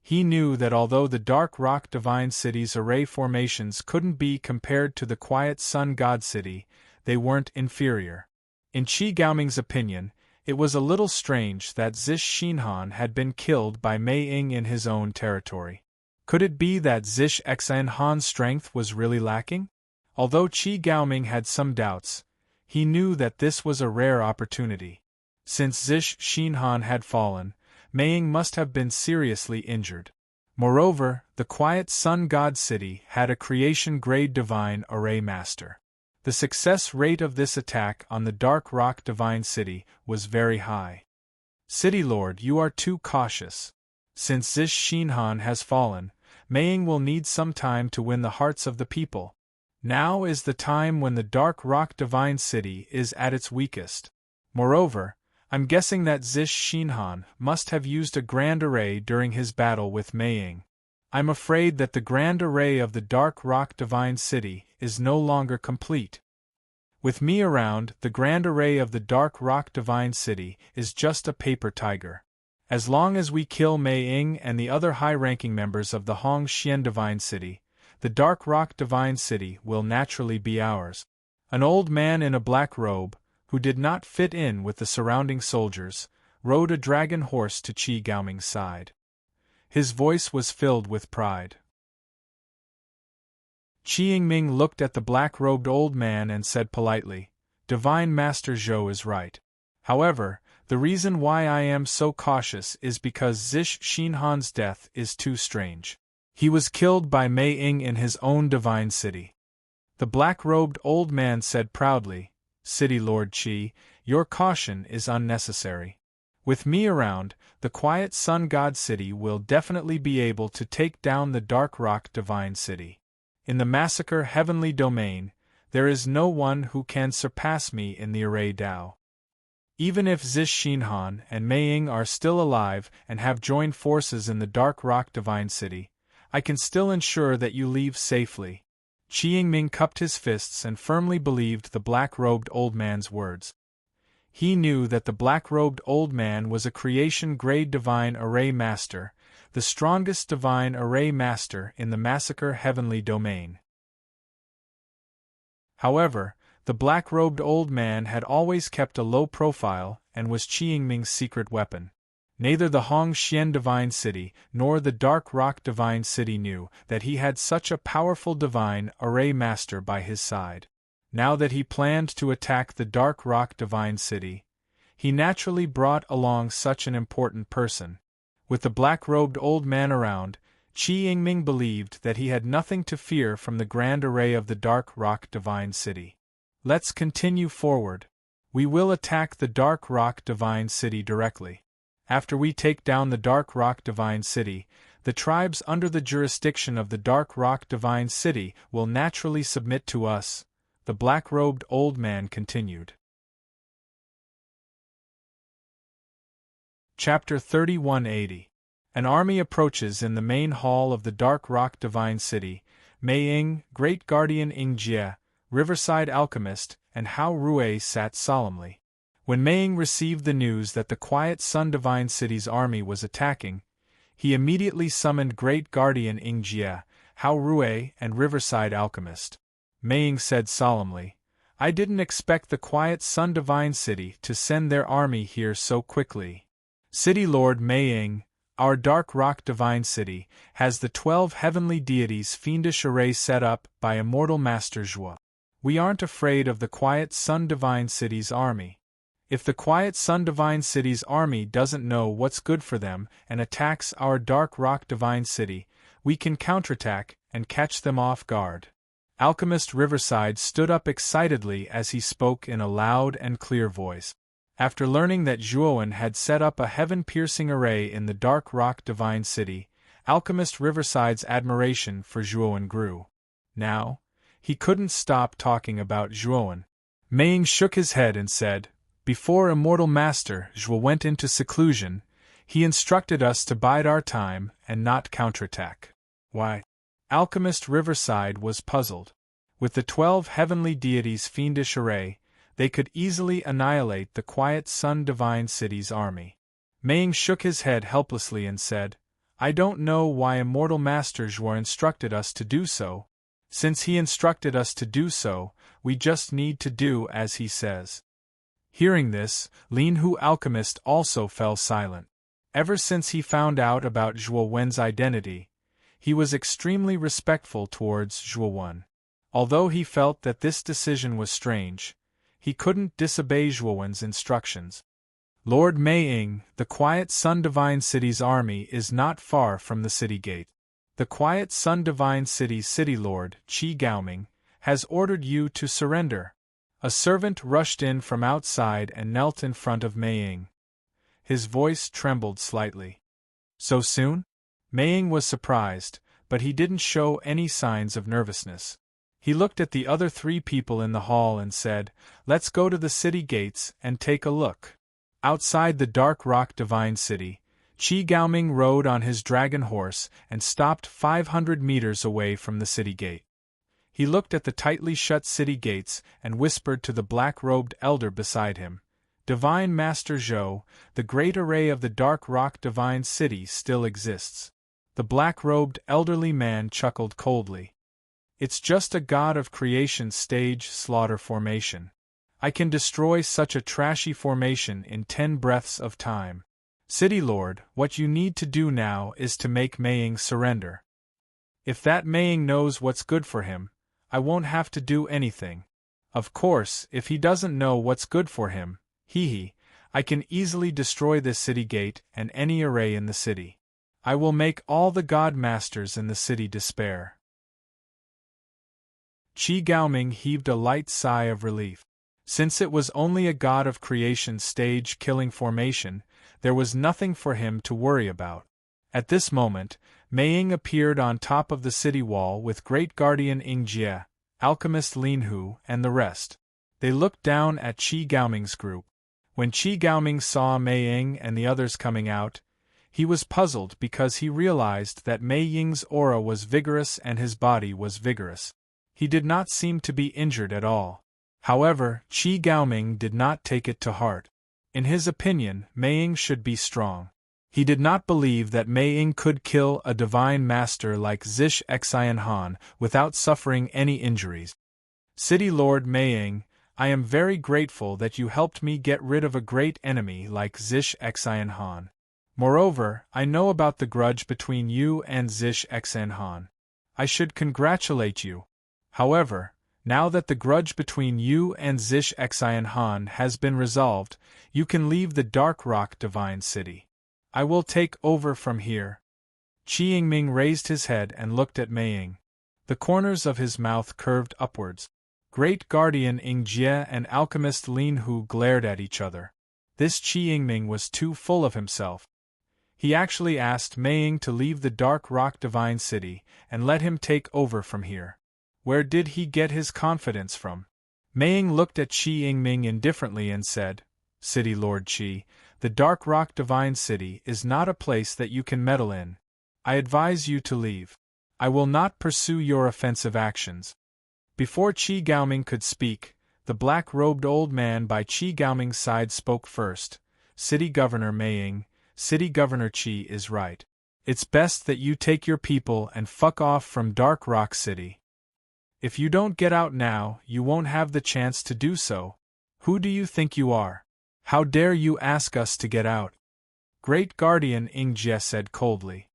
He knew that although the Dark Rock Divine City's array formations couldn't be compared to the quiet Sun God City, they weren't inferior. In Qi Gaoming's opinion, it was a little strange that Zish Xinhan had been killed by Mei Ying in his own territory. Could it be that Zish Xinhan's strength was really lacking? Although Qi Gaoming had some doubts, he knew that this was a rare opportunity. Since Zish Xinhan had fallen, Mei Ying must have been seriously injured. Moreover, the quiet Sun God City had a creation-grade divine array master. The success rate of this attack on the Dark Rock Divine City was very high. "City Lord, you are too cautious. Since Zish Xinhan has fallen, Mei Ying will need some time to win the hearts of the people. Now is the time when the Dark Rock Divine City is at its weakest. Moreover, I'm guessing that Zish Xinhan must have used a grand array during his battle with Mei Ying. I'm afraid that the grand array of the Dark Rock Divine City is no longer complete. With me around, the grand array of the Dark Rock Divine City is just a paper tiger. As long as we kill Mei Ying and the other high-ranking members of the Hongxian Divine City, the Dark Rock Divine City will naturally be ours." An old man in a black robe, who did not fit in with the surrounding soldiers, rode a dragon horse to Qi Gaoming's side. His voice was filled with pride. Qi Yingming looked at the black-robed old man and said politely, "Divine Master Zhou is right. However, the reason why I am so cautious is because Zish Xinhan's death is too strange. He was killed by Mei Ying in his own divine city." The black-robed old man said proudly, "City Lord Qi, your caution is unnecessary. With me around, the quiet Sun God City will definitely be able to take down the Dark Rock Divine City. In the massacre Heavenly Domain, there is no one who can surpass me in the array Dao. Even if Zish Xinhan and Mei Ying are still alive and have joined forces in the Dark Rock Divine City, I can still ensure that you leave safely." Qi Yingming cupped his fists and firmly believed the black-robed old man's words. He knew that the black-robed old man was a creation-grade divine array master, the strongest divine array master in the massacre Heavenly Domain. However, the black-robed old man had always kept a low profile and was Qi Yingming's secret weapon. Neither the Hongxian Divine City nor the Dark Rock Divine City knew that he had such a powerful divine array master by his side. Now that he planned to attack the Dark Rock Divine City, he naturally brought along such an important person. With the black-robed old man around, Qi Yingming believed that he had nothing to fear from the grand array of the Dark Rock Divine City. Let's continue forward. We will attack the Dark Rock Divine City directly. After we take down the Dark Rock Divine City, the tribes under the jurisdiction of the Dark Rock Divine City will naturally submit to us, the black-robed old man continued. Chapter 3180. An army approaches in the main hall of the Dark Rock Divine City. Mei Ying, Great Guardian Ying Jie, Riverside Alchemist, and Hao Rui sat solemnly. When Mei Ying received the news that the Quiet Sun Divine City's army was attacking, he immediately summoned Great Guardian Ying Jie, Hao Rui, and Riverside Alchemist. Mei Ying said solemnly, "I didn't expect the Quiet Sun Divine City to send their army here so quickly. City Lord Mei Ying, our Dark Rock Divine City has the 12 heavenly deities' fiendish array set up by Immortal Master Zhuo. We aren't afraid of the Quiet Sun Divine City's army. If the Quiet Sun Divine City's army doesn't know what's good for them and attacks our Dark Rock Divine City, we can counterattack and catch them off guard." Alchemist Riverside stood up excitedly as he spoke in a loud and clear voice. After learning that Zhuowen had set up a heaven-piercing array in the Dark Rock Divine City, Alchemist Riverside's admiration for Zhuowen grew. Now, he couldn't stop talking about Zhuowen. Mei Ying shook his head and said, "Before Immortal Master Zhuo went into seclusion, he instructed us to bide our time and not counterattack." "Why?" Alchemist Riverside was puzzled. With the 12 heavenly deities' fiendish array, they could easily annihilate the Quiet Sun Divine City's army. Mei Ying shook his head helplessly and said, "I don't know why Immortal Master Zhuo instructed us to do so. Since he instructed us to do so, we just need to do as he says." Hearing this, Lin Hu Alchemist also fell silent. Ever since he found out about Zhuo Wen's identity, he was extremely respectful towards Zhuo Wen. Although he felt that this decision was strange, he couldn't disobey Zhuo Wen's instructions. "Lord Mei Ying, the Quiet Sun Divine City's army is not far from the city gate. The Quiet Sun Divine City's city lord, Qi Gaoming, has ordered you to surrender." A servant rushed in from outside and knelt in front of Mei Ying. His voice trembled slightly. "So soon?" Mei Ying was surprised, but he didn't show any signs of nervousness. He looked at the other 3 people in the hall and said, "Let's go to the city gates and take a look." Outside the Dark Rock Divine City, Qi Gaoming rode on his dragon horse and stopped 500 meters away from the city gate. He looked at the tightly shut city gates and whispered to the black-robed elder beside him, "Divine Master Zhou, the great array of the Dark Rock Divine City still exists." The black-robed elderly man chuckled coldly. "It's just a god of creation stage slaughter formation. I can destroy such a trashy formation in 10 breaths of time. City Lord, what you need to do now is to make Mei Ying surrender. If that Mei Ying knows what's good for him, I won't have to do anything. Of course, if he doesn't know what's good for him, I can easily destroy this city gate and any array in the city. I will make all the god masters in the city despair." Qi Gaoming heaved a light sigh of relief. Since it was only a god of creation stage killing formation, there was nothing for him to worry about. At this moment, Mei Ying appeared on top of the city wall with Great Guardian Ying Jie, Alchemist Lin Hu, and the rest. They looked down at Qi Gaoming's group. When Qi Gaoming saw Mei Ying and the others coming out, he was puzzled because he realized that Mei Ying's aura was vigorous and his body was vigorous. He did not seem to be injured at all. However, Qi Gaoming did not take it to heart. In his opinion, Mei Ying should be strong. He did not believe that Mei Ying could kill a divine master like Zish Xian Han without suffering any injuries. "City Lord Mei Ying, I am very grateful that you helped me get rid of a great enemy like Zish Xian Han. Moreover, I know about the grudge between you and Zish Xian Han. I should congratulate you. However, now that the grudge between you and Zish Xian Han has been resolved, you can leave the Dark Rock Divine City. I will take over from here." Qi Yingming raised his head and looked at Mei Ying. The corners of his mouth curved upwards. Great Guardian Ying Jie and Alchemist Lin Hu glared at each other. This Qi Yingming was too full of himself. He actually asked Mei Ying to leave the Dark Rock Divine City and let him take over from here. Where did he get his confidence from? Mei Ying looked at Qi Yingming indifferently and said, "City Lord Qi, The Dark Rock Divine City is not a place that you can meddle in. I advise you to leave. I will not pursue your offensive actions. Before Qi Gaoming could speak, the black-robed old man by Qi Gaoming's side spoke first. City Governor Meiying, City Governor Qi is right. It's best that you take your people and fuck off from Dark Rock City. If you don't get out now, you won't have the chance to do so. Who do you think you are? How dare you ask us to get out? Great Guardian Ing Jie said coldly.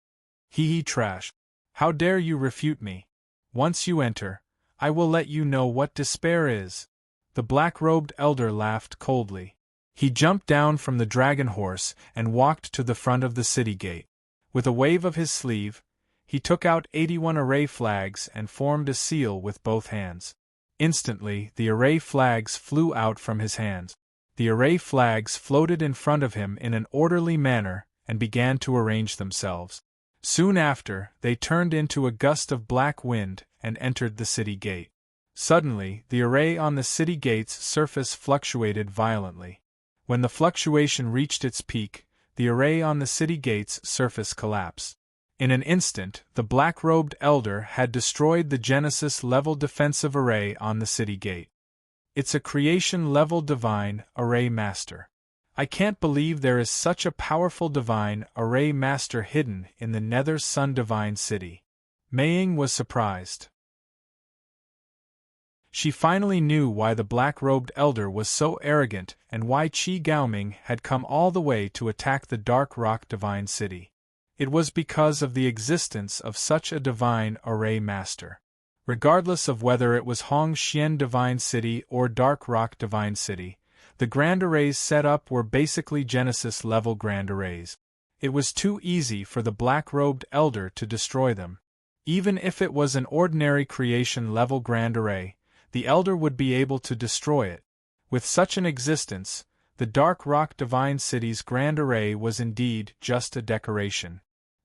Hee trash. How dare you refute me? Once you enter, I will let you know what despair is. The black-robed elder laughed coldly. He jumped down from the dragon horse and walked to the front of the city gate. With a wave of his sleeve, he took out 81 array flags and formed a seal with both hands. Instantly, the array flags flew out from his hands. The array flags floated in front of him in an orderly manner and began to arrange themselves. Soon after, they turned into a gust of black wind and entered the city gate. Suddenly, the array on the city gate's surface fluctuated violently. When the fluctuation reached its peak, the array on the city gate's surface collapsed. In an instant, the black-robed elder had destroyed the Genesis-level defensive array on the city gate. It's a creation-level divine array master. I can't believe there is such a powerful divine array master hidden in the Nether Sun Divine City. Meiying was surprised. She finally knew why the black-robed elder was so arrogant and why Qi Gaoming had come all the way to attack the Dark Rock Divine City. It was because of the existence of such a divine array master. Regardless of whether it was Hongxian Divine City or Dark Rock Divine City, the grand arrays set up were basically Genesis-level grand arrays. It was too easy for the black-robed elder to destroy them. Even if it was an ordinary creation-level grand array, the elder would be able to destroy it. With such an existence, the Dark Rock Divine City's grand array was indeed just a decoration.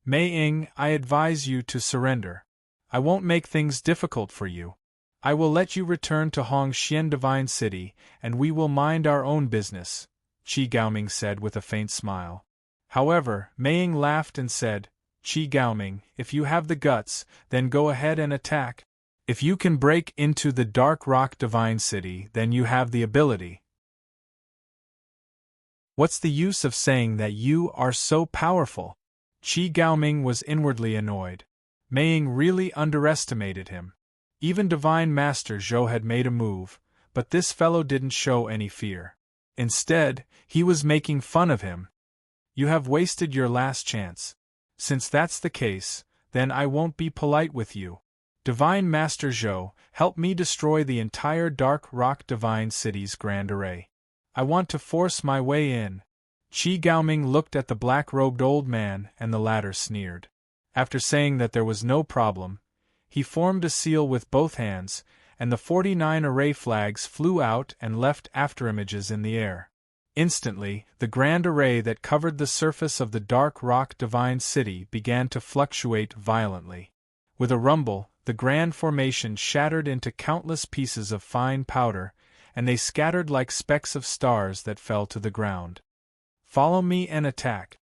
Meiying, I advise you to surrender. I won't make things difficult for you. I will let you return to Hongxian Divine City, and we will mind our own business, Qi Gaoming said with a faint smile. However, Meiying laughed and said, Qi Gaoming, if you have the guts, then go ahead and attack. If you can break into the Dark Rock Divine City, then you have the ability. What's the use of saying that you are so powerful? Qi Gaoming was inwardly annoyed. Meiying really underestimated him. Even Divine Master Zhou had made a move, but this fellow didn't show any fear. Instead, he was making fun of him. You have wasted your last chance. Since that's the case, then I won't be polite with you. Divine Master Zhou, help me destroy the entire Dark Rock Divine City's grand array. I want to force my way in. Qi Gaoming looked at the black-robed old man, and the latter sneered. After saying that there was no problem, he formed a seal with both hands, and the 49 array flags flew out and left afterimages in the air. Instantly, the grand array that covered the surface of the Dark Rock Divine City began to fluctuate violently. With a rumble, the grand formation shattered into countless pieces of fine powder, and they scattered like specks of stars that fell to the ground. Follow me and attack.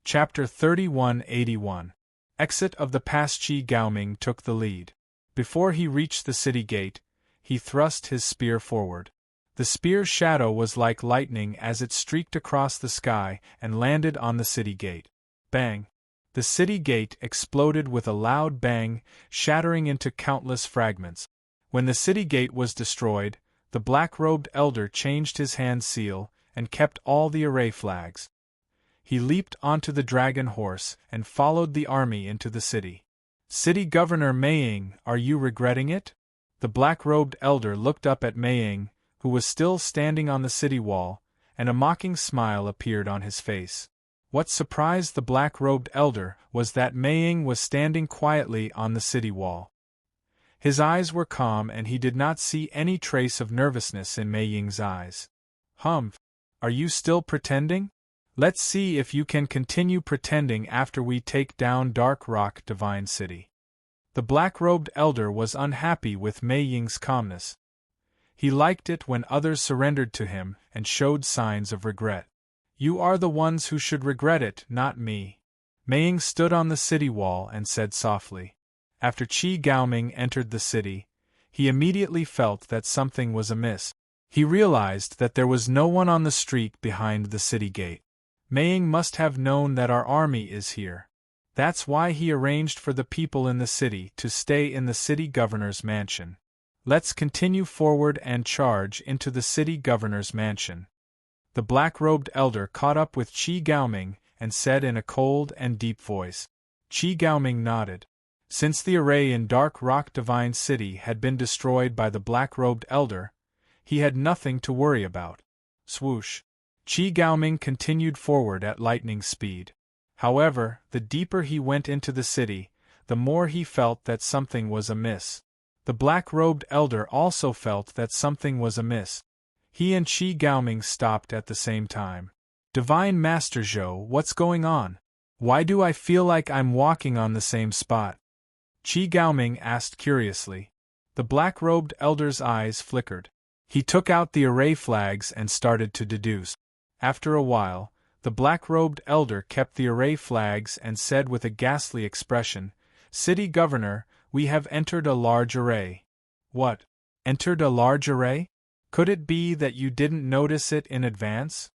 Chapter 3181. Exit of the Pass. Qi Gaoming took the lead. Before he reached the city gate, he thrust his spear forward. The spear's shadow was like lightning as it streaked across the sky and landed on the city gate. Bang! The city gate exploded with a loud bang, shattering into countless fragments. When the city gate was destroyed, the black-robed elder changed his hand seal and kept all the array flags. He leaped onto the dragon horse and followed the army into the city. City Governor Meiying, are you regretting it? The black-robed elder looked up at Meiying, who was still standing on the city wall, and a mocking smile appeared on his face. What surprised the black-robed elder was that Meiying was standing quietly on the city wall. His eyes were calm and he did not see any trace of nervousness in Meiying's eyes. Humph! Are you still pretending? Let's see if you can continue pretending after we take down Dark Rock Divine City. The black-robed elder was unhappy with Meiying's calmness. He liked it when others surrendered to him and showed signs of regret. You are the ones who should regret it, not me. Mei Ying stood on the city wall and said softly. After Qi Gaoming entered the city, he immediately felt that something was amiss. He realized that there was no one on the street behind the city gate. Mei Ying must have known that our army is here. That's why he arranged for the people in the city to stay in the city governor's mansion. Let's continue forward and charge into the city governor's mansion. The black-robed elder caught up with Qi Gaoming and said in a cold and deep voice. Qi Gaoming nodded. Since the array in Dark Rock Divine City had been destroyed by the black-robed elder, he had nothing to worry about. Swoosh! Qi Gaoming continued forward at lightning speed. However, the deeper he went into the city, the more he felt that something was amiss. The black-robed elder also felt that something was amiss. He and Qi Gaoming stopped at the same time. Divine Master Zhou, what's going on? Why do I feel like I'm walking on the same spot? Qi Gaoming asked curiously. The black-robed elder's eyes flickered. He took out the array flags and started to deduce. After a while, the black-robed elder kept the array flags and said with a ghastly expression, City Governor, we have entered a large array. What? Entered a large array? Could it be that you didn't notice it in advance?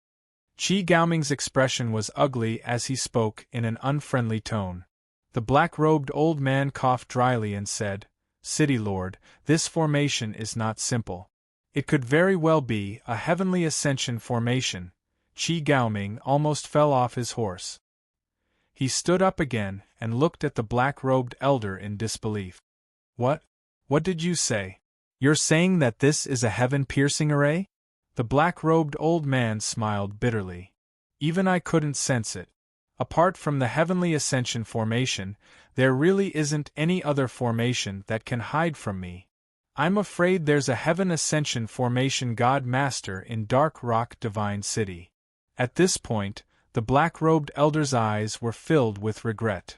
Qi Gaoming's expression was ugly as he spoke in an unfriendly tone. The black-robed old man coughed dryly and said, City Lord, this formation is not simple. It could very well be a heavenly ascension formation. Qi Gaoming almost fell off his horse. He stood up again and looked at the black-robed elder in disbelief. What? What did you say? You're saying that this is a heaven-piercing array? The black-robed old man smiled bitterly. Even I couldn't sense it. Apart from the heavenly ascension formation, there really isn't any other formation that can hide from me. I'm afraid there's a heaven ascension formation God Master in Dark Rock Divine City. At this point, the black-robed elder's eyes were filled with regret.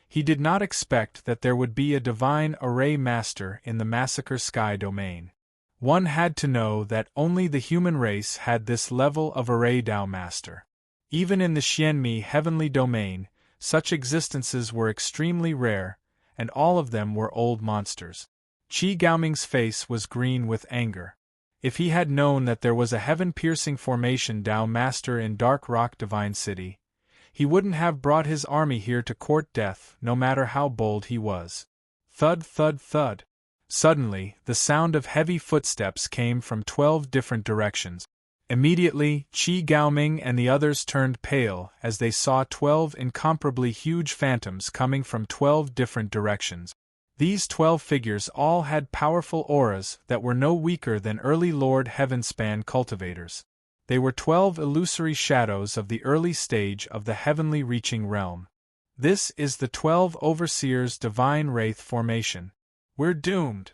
He did not expect that there would be a divine array master in the Massacre Sky domain. One had to know that only the human race had this level of array Dao master. Even in the Xianmi heavenly domain, such existences were extremely rare, and all of them were old monsters. Qi Gaoming's face was green with anger. If he had known that there was a heaven-piercing formation Dao master in Dark Rock Divine City, he wouldn't have brought his army here to court death, no matter how bold he was. Thud, thud, thud. Suddenly, the sound of heavy footsteps came from 12 different directions. Immediately, Qi Gaoming and the others turned pale as they saw 12 incomparably huge phantoms coming from 12 different directions. These 12 figures all had powerful auras that were no weaker than early Lord Heavenspan cultivators. They were 12 illusory shadows of the early stage of the heavenly reaching realm. This is the 12 Overseers' Divine Wraith formation. We're doomed.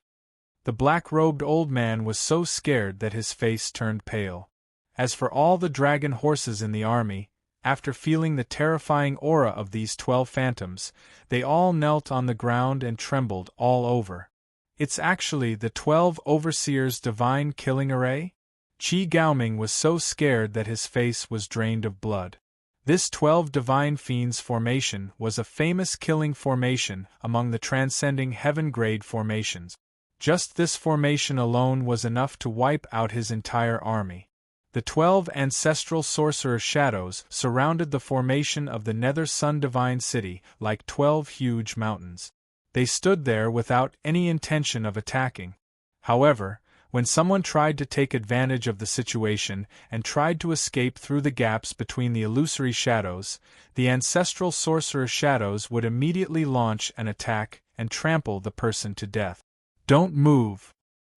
The black-robed old man was so scared that his face turned pale. As for all the dragon horses in the army, after feeling the terrifying aura of these 12 phantoms, they all knelt on the ground and trembled all over. It's actually the 12 Overseers' Divine Killing Array? Qi Gaoming was so scared that his face was drained of blood. This 12 Divine Fiends formation was a famous killing formation among the transcending heaven-grade formations. Just this formation alone was enough to wipe out his entire army. The 12 ancestral sorcerer shadows surrounded the formation of the Nether Sun Divine City like 12 huge mountains. They stood there without any intention of attacking. However, when someone tried to take advantage of the situation and tried to escape through the gaps between the illusory shadows, the ancestral sorcerer shadows would immediately launch an attack and trample the person to death. Don't move!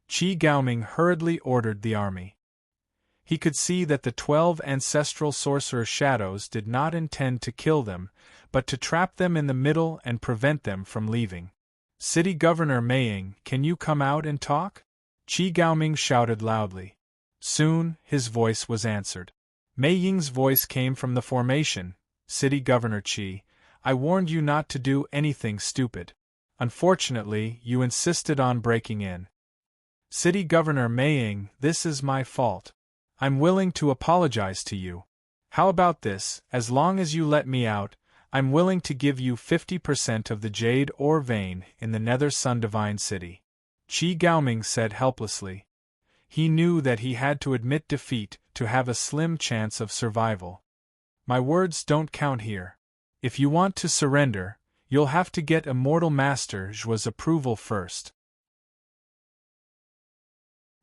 Qi Gaoming hurriedly ordered the army. He could see that the 12 ancestral sorcerer shadows did not intend to kill them, but to trap them in the middle and prevent them from leaving. City Governor Mei Ying, can you come out and talk? Qi Gaoming shouted loudly. Soon, his voice was answered. Mei Ying's voice came from the formation. City Governor Qi, I warned you not to do anything stupid. Unfortunately, you insisted on breaking in. City Governor Maying, this is my fault. I'm willing to apologize to you. How about this, as long as you let me out, I'm willing to give you 50% of the jade ore vein in the Nether Sun Divine City. Qi Gaoming said helplessly. He knew that he had to admit defeat to have a slim chance of survival. My words don't count here. If you want to surrender, you'll have to get Immortal Master Zhuo's approval first.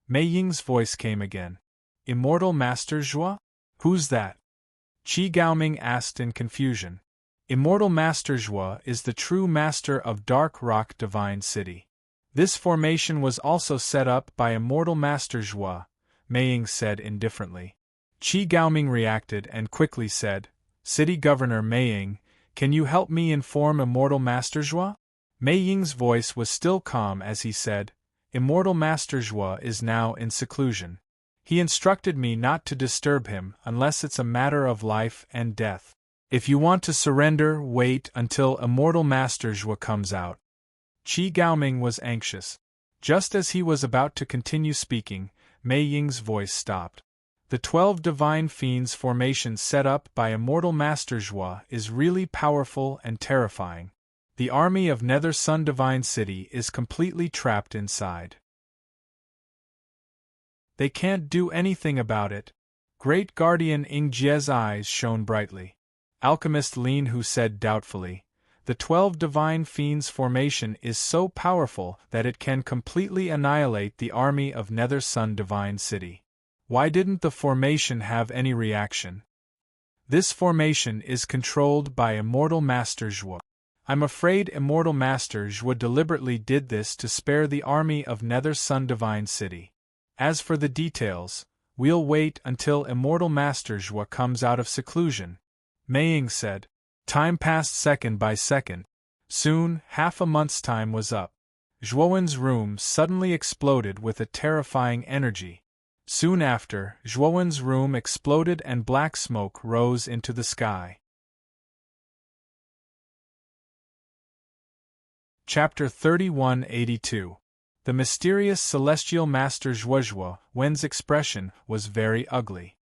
Mei Ying's voice came again. Immortal Master Zhuo? Who's that? Qi Gaoming asked in confusion. Immortal Master Zhuo is the true master of Dark Rock Divine City. This formation was also set up by Immortal Master Zhuo, Mei Ying said indifferently. Qi Gaoming reacted and quickly said, City Governor Mei Ying, can you help me inform Immortal Master Zhuo? Mei Ying's voice was still calm as he said, Immortal Master Zhuo is now in seclusion. He instructed me not to disturb him unless it's a matter of life and death. If you want to surrender, wait until Immortal Master Zhuo comes out. Qi Gaoming was anxious. Just as he was about to continue speaking, Mei Ying's voice stopped. The 12 Divine Fiends formation set up by Immortal Master Zhuo is really powerful and terrifying. The army of Nether Sun Divine City is completely trapped inside. They can't do anything about it. Great Guardian Ing Jie's eyes shone brightly. Alchemist Lin Hu said doubtfully, the 12 Divine Fiends formation is so powerful that it can completely annihilate the army of Nether Sun Divine City. Why didn't the formation have any reaction? This formation is controlled by Immortal Master Zhuo. I'm afraid Immortal Master Zhuo deliberately did this to spare the army of Nether Sun Divine City. As for the details, we'll wait until Immortal Master Zhuo comes out of seclusion. Mei Ying said. Time passed second by second. Soon, half a month's time was up. Zhuowen's room suddenly exploded with a terrifying energy. Soon after, Zhuowen's room exploded and black smoke rose into the sky. Chapter 3182. The mysterious celestial master Zhuo Wen's expression was very ugly.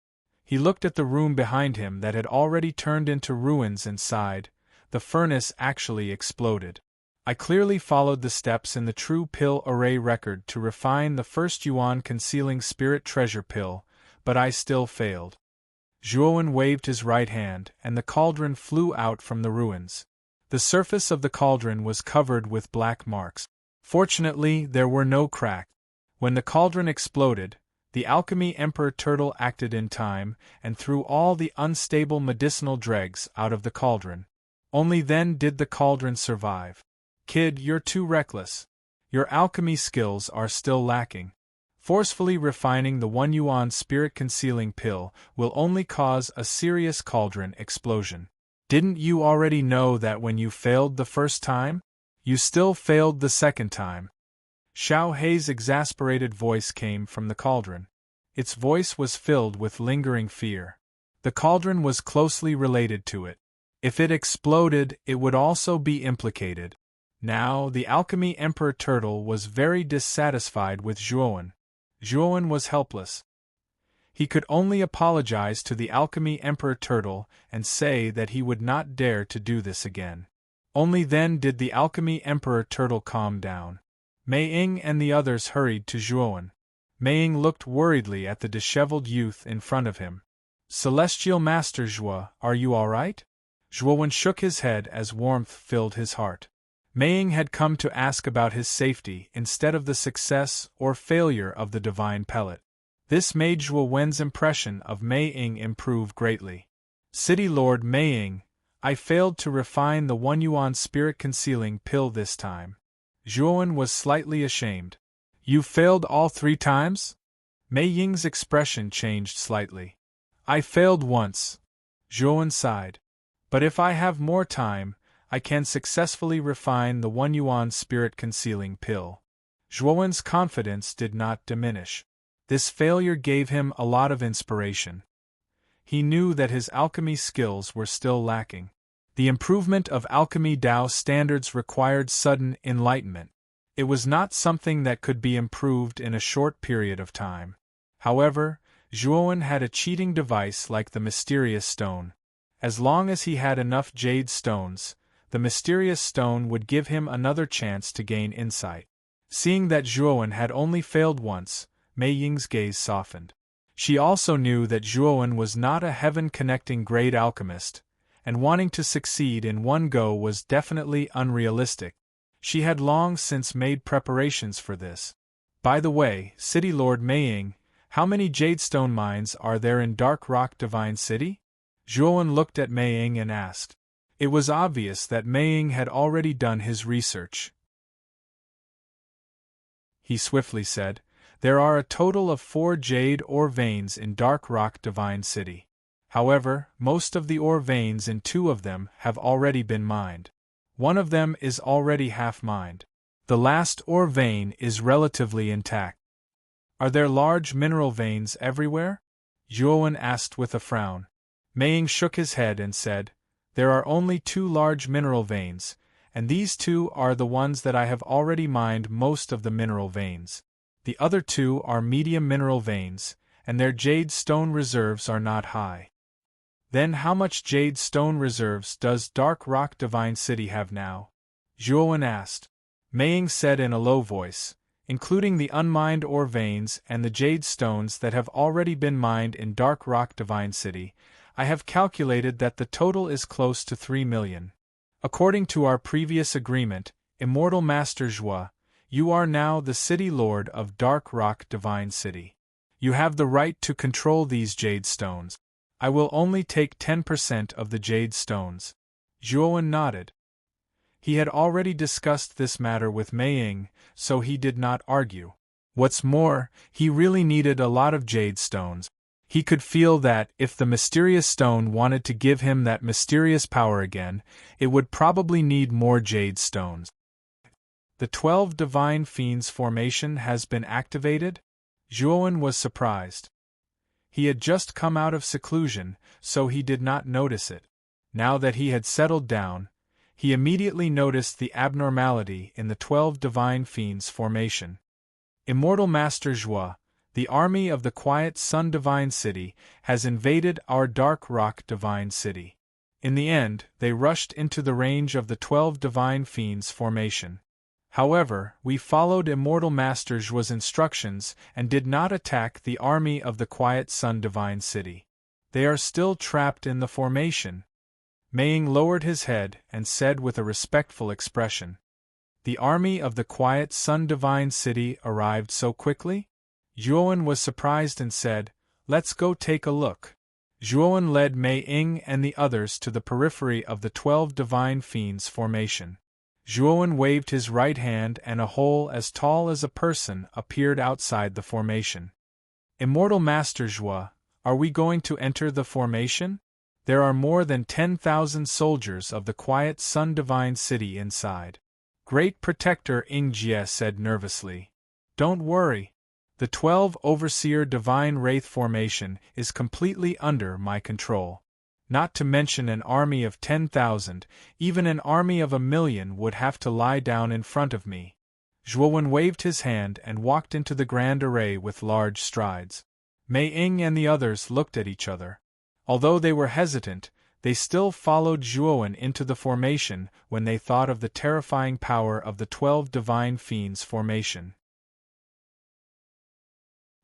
He looked at the room behind him that had already turned into ruins and sighed, the furnace actually exploded. I clearly followed the steps in the True Pill Array record to refine the first Yuan concealing spirit treasure pill, but I still failed. Zhuowen waved his right hand, and the cauldron flew out from the ruins. The surface of the cauldron was covered with black marks. Fortunately, there were no cracks. When the cauldron exploded, the Alchemy Emperor Turtle acted in time and threw all the unstable medicinal dregs out of the cauldron. Only then did the cauldron survive. Kid, you're too reckless. Your alchemy skills are still lacking. Forcefully refining the 1 Yuan spirit concealing pill will only cause a serious cauldron explosion. Didn't you already know that when you failed the first time? You still failed the second time. Xiao Hei's exasperated voice came from the cauldron. Its voice was filled with lingering fear. The cauldron was closely related to it. If it exploded, it would also be implicated. Now, the Alchemy Emperor Turtle was very dissatisfied with Zhuowen. Zhuowen was helpless. He could only apologize to the Alchemy Emperor Turtle and say that he would not dare to do this again. Only then did the Alchemy Emperor Turtle calm down. Mei Ying and the others hurried to Zhuowen. Mei Ying looked worriedly at the disheveled youth in front of him. Celestial Master Zhuo, are you all right? Zhuowen shook his head as warmth filled his heart. Mei Ying had come to ask about his safety instead of the success or failure of the divine pellet. This made Zhuo Wen's impression of Mei Ying improve greatly. City Lord Mei Ying, I failed to refine the 1 Yuan spirit concealing pill this time. Zhuowen was slightly ashamed. You failed all 3 times? Mei Ying's expression changed slightly. I failed once. Zhuowen sighed. But if I have more time, I can successfully refine the 1 Yuan spirit concealing pill. Zhuowen's confidence did not diminish. This failure gave him a lot of inspiration. He knew that his alchemy skills were still lacking. The improvement of alchemy Dao standards required sudden enlightenment. It was not something that could be improved in a short period of time. However, Zhuowen had a cheating device like the mysterious stone. As long as he had enough jade stones, the mysterious stone would give him another chance to gain insight. Seeing that Zhuowen had only failed once, Mei Ying's gaze softened. She also knew that Zhuowen was not a heaven-connecting great alchemist, and wanting to succeed in one go was definitely unrealistic. She had long since made preparations for this. By the way, City Lord Mei Ying, how many jadestone mines are there in Dark Rock Divine City? Zhuowen looked at Mei Ying and asked. It was obvious that Mei Ying had already done his research. He swiftly said, there are a total of 4 jade ore veins in Dark Rock Divine City. However, most of the ore veins in 2 of them have already been mined. One of them is already half mined. The last ore vein is relatively intact. Are there large mineral veins everywhere? Zhuowen asked with a frown. Mei Ying shook his head and said, there are only 2 large mineral veins, and these 2 are the ones that I have already mined most of the mineral veins. The other 2 are medium mineral veins, and their jade stone reserves are not high. Then how much jade stone reserves does Dark Rock Divine City have now? Zhuowen asked. Mei Ying said in a low voice, including the unmined ore veins and the jade stones that have already been mined in Dark Rock Divine City, I have calculated that the total is close to 3 million. According to our previous agreement, Immortal Master Zhua, you are now the City Lord of Dark Rock Divine City. You have the right to control these jade stones. I will only take 10% of the jade stones. Zhuowen nodded. He had already discussed this matter with Mei Ying, so he did not argue. What's more, he really needed a lot of jade stones. He could feel that, if the mysterious stone wanted to give him that mysterious power again, it would probably need more jade stones. The 12 Divine Fiends formation has been activated? Zhuowen was surprised. He had just come out of seclusion, so he did not notice it. Now that he had settled down, he immediately noticed the abnormality in the 12 Divine Fiends formation. Immortal Master Zhua, the army of the Quiet Sun Divine City has invaded our Dark Rock Divine City. In the end, they rushed into the range of the 12 Divine Fiends formation. However, we followed Immortal Master Zhua's instructions and did not attack the army of the Quiet Sun Divine City. They are still trapped in the formation. Mei Ying lowered his head and said with a respectful expression. The army of the Quiet Sun Divine City arrived so quickly? Zhuowen was surprised and said, let's go take a look. Zhuowen led Mei Ying and the others to the periphery of the 12 Divine Fiends formation. Zhuowen waved his right hand and a hole as tall as a person appeared outside the formation. Immortal Master Zhua, are we going to enter the formation? There are more than 10,000 soldiers of the Quiet Sun Divine City inside. Great Protector Ying Jie said nervously. Don't worry. The 12 Overseer Divine Wraith formation is completely under my control. Not to mention an army of 10,000, even an army of 1,000,000 would have to lie down in front of me. Zhuowen waved his hand and walked into the grand array with large strides. Mei Ying and the others looked at each other. Although they were hesitant, they still followed Zhuowen into the formation when they thought of the terrifying power of the 12 Divine Fiends formation.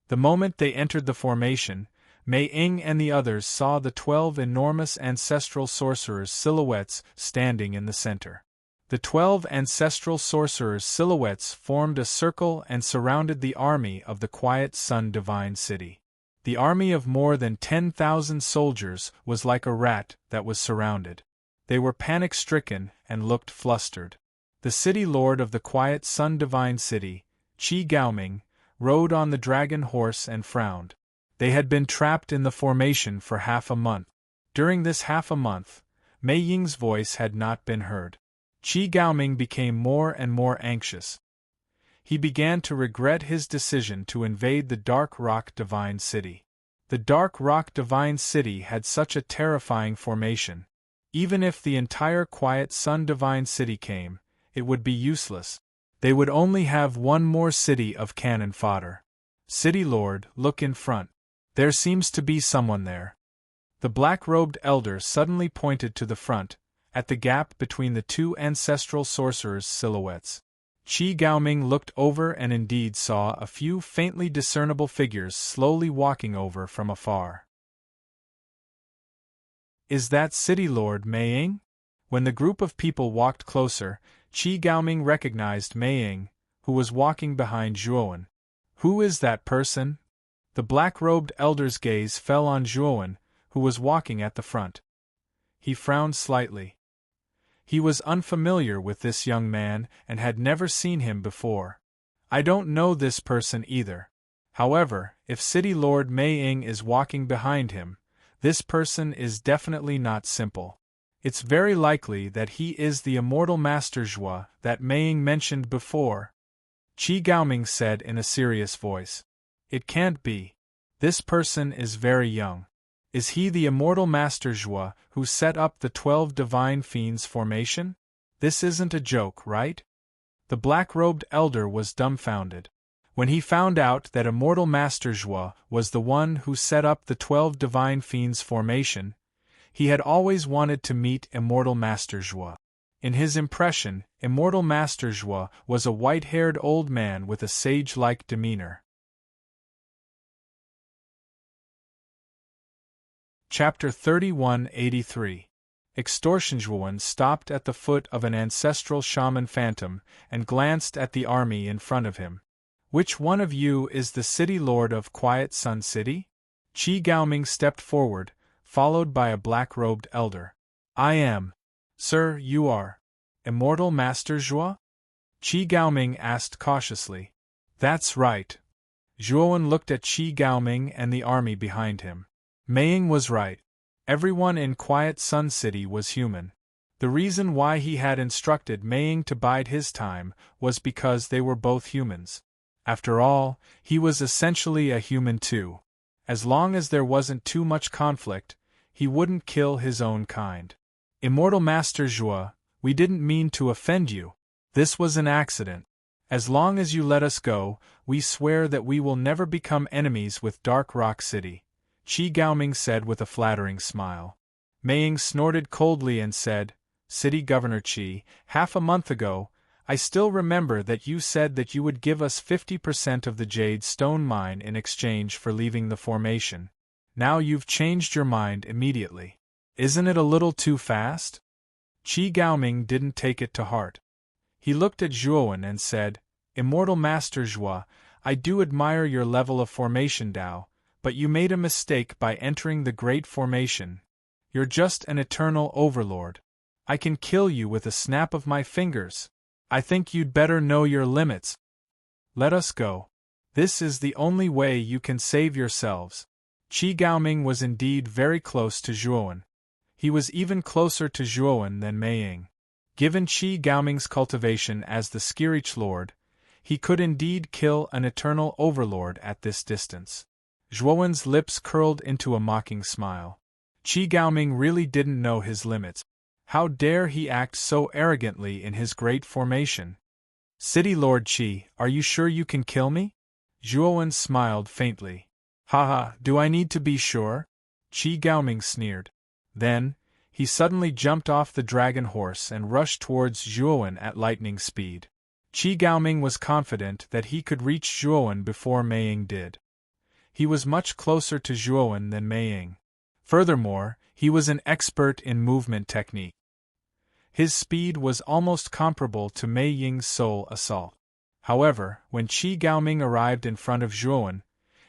The moment they entered the formation, Mei Ying and the others saw the 12 enormous ancestral sorcerers' silhouettes standing in the center. The 12 ancestral sorcerers' silhouettes formed a circle and surrounded the army of the Quiet Sun Divine City. The army of more than 10,000 soldiers was like a rat that was surrounded. They were panic-stricken and looked flustered. The city lord of the Quiet Sun Divine City, Qi Gaoming, rode on the dragon horse and frowned. They had been trapped in the formation for half a month. During this half a month, Mei Ying's voice had not been heard. Qi Gaoming became more and more anxious. He began to regret his decision to invade the Dark Rock Divine City. The Dark Rock Divine City had such a terrifying formation. Even if the entire Quiet Sun Divine City came, it would be useless. They would only have one more city of cannon fodder. City Lord, look in front. There seems to be someone there. The black-robed elder suddenly pointed to the front, at the gap between the two ancestral sorcerers' silhouettes. Qi Gaoming looked over and indeed saw a few faintly discernible figures slowly walking over from afar. Is that City Lord Mei Ying? When the group of people walked closer, Qi Gaoming recognized Mei Ying, who was walking behind Zhuowen. Who is that person? The black-robed elder's gaze fell on Zhuowen, who was walking at the front. He frowned slightly. He was unfamiliar with this young man and had never seen him before. I don't know this person either. However, if City Lord Mei Ying is walking behind him, this person is definitely not simple. It's very likely that he is the immortal Master Zhua that Mei Ying mentioned before. Qi Gaoming said in a serious voice. It can't be. This person is very young. Is he the immortal Master Zhua who set up the 12 Divine Fiends formation? This isn't a joke, right? The black-robed elder was dumbfounded. When he found out that immortal Master Zhua was the one who set up the 12 Divine Fiends formation, he had always wanted to meet immortal Master Zhua. In his impression, immortal Master Zhua was a white-haired old man with a sage-like demeanor. Chapter 3183. Extortion. Zhuowen stopped at the foot of an ancestral shaman phantom and glanced at the army in front of him. Which one of you is the City Lord of Quiet Sun City? Qi Gaoming stepped forward, followed by a black-robed elder. I am. Sir, you are. Immortal Master Zhua? Qi Gaoming asked cautiously. That's right. Zhuowen looked at Qi Gaoming and the army behind him. Mei Ying was right. Everyone in Quiet Sun City was human. The reason why he had instructed Mei Ying to bide his time was because they were both humans. After all, he was essentially a human too. As long as there wasn't too much conflict, he wouldn't kill his own kind. Immortal Master Zhua, we didn't mean to offend you. This was an accident. As long as you let us go, we swear that we will never become enemies with Dark Rock City. Qi Gaoming said with a flattering smile. Mei Ying snorted coldly and said, City Governor Qi, half a month ago, I still remember that you said that you would give us 50% of the Jade Stone Mine in exchange for leaving the formation. Now you've changed your mind immediately. Isn't it a little too fast? Qi Gaoming didn't take it to heart. He looked at Zhuowen and said, Immortal Master Zhua, I do admire your level of formation Dao, but you made a mistake by entering the Great Formation. You're just an eternal overlord. I can kill you with a snap of my fingers. I think you'd better know your limits. Let us go. This is the only way you can save yourselves. Qi Gaoming was indeed very close to Zhuowen. He was even closer to Zhuowen than Mei Ying. Given Qi Gaoming's cultivation as the Skirich Lord, he could indeed kill an eternal overlord at this distance. Zhuowen's lips curled into a mocking smile. Qi Gaoming really didn't know his limits. How dare he act so arrogantly in his great formation? City Lord Qi, are you sure you can kill me? Zhuowen smiled faintly. Haha, do I need to be sure? Qi Gaoming sneered. Then, he suddenly jumped off the dragon horse and rushed towards Zhuowen at lightning speed. Qi Gaoming was confident that he could reach Zhuowen before Mei Ying did. He was much closer to Zhuowen than Mei Ying. Furthermore, he was an expert in movement technique. His speed was almost comparable to Mei Ying's soul assault. However, when Qi Gaoming arrived in front of Zhuowen,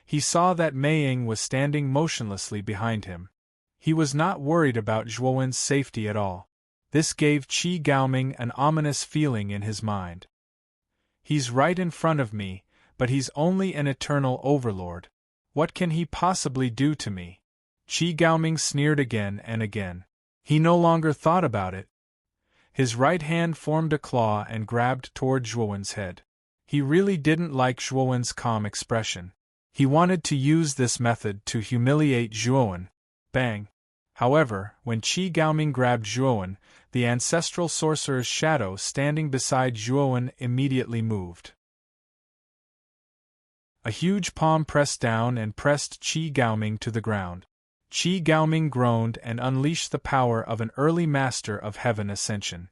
he saw that Mei Ying was standing motionlessly behind him. He was not worried about Zhuowen's safety at all. This gave Qi Gaoming an ominous feeling in his mind. He's right in front of me, but he's only an eternal overlord. What can he possibly do to me? Qi Gaoming sneered again and again. He no longer thought about it. His right hand formed a claw and grabbed toward Zhuowen's head. He really didn't like Zhuowen's calm expression. He wanted to use this method to humiliate Zhuowen. Bang! However, when Qi Gaoming grabbed Zhuowen, the ancestral sorcerer's shadow standing beside Zhuowen immediately moved. A huge palm pressed down and pressed Qi Gaoming to the ground. Qi Gaoming groaned and unleashed the power of an early master of heaven ascension.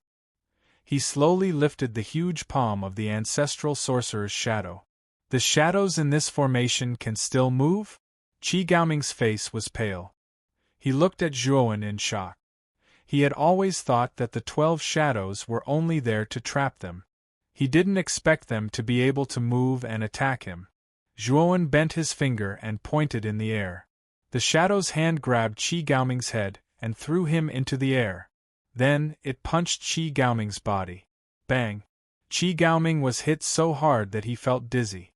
He slowly lifted the huge palm of the ancestral sorcerer's shadow. The shadows in this formation can still move? Qi Gaoming's face was pale. He looked at Zhuowen in shock. He had always thought that the 12 shadows were only there to trap them. He didn't expect them to be able to move and attack him. Zhuowen bent his finger and pointed in the air. The shadow's hand grabbed Qi Gaoming's head and threw him into the air. Then, it punched Qi Gaoming's body. Bang! Qi Gaoming was hit so hard that he felt dizzy.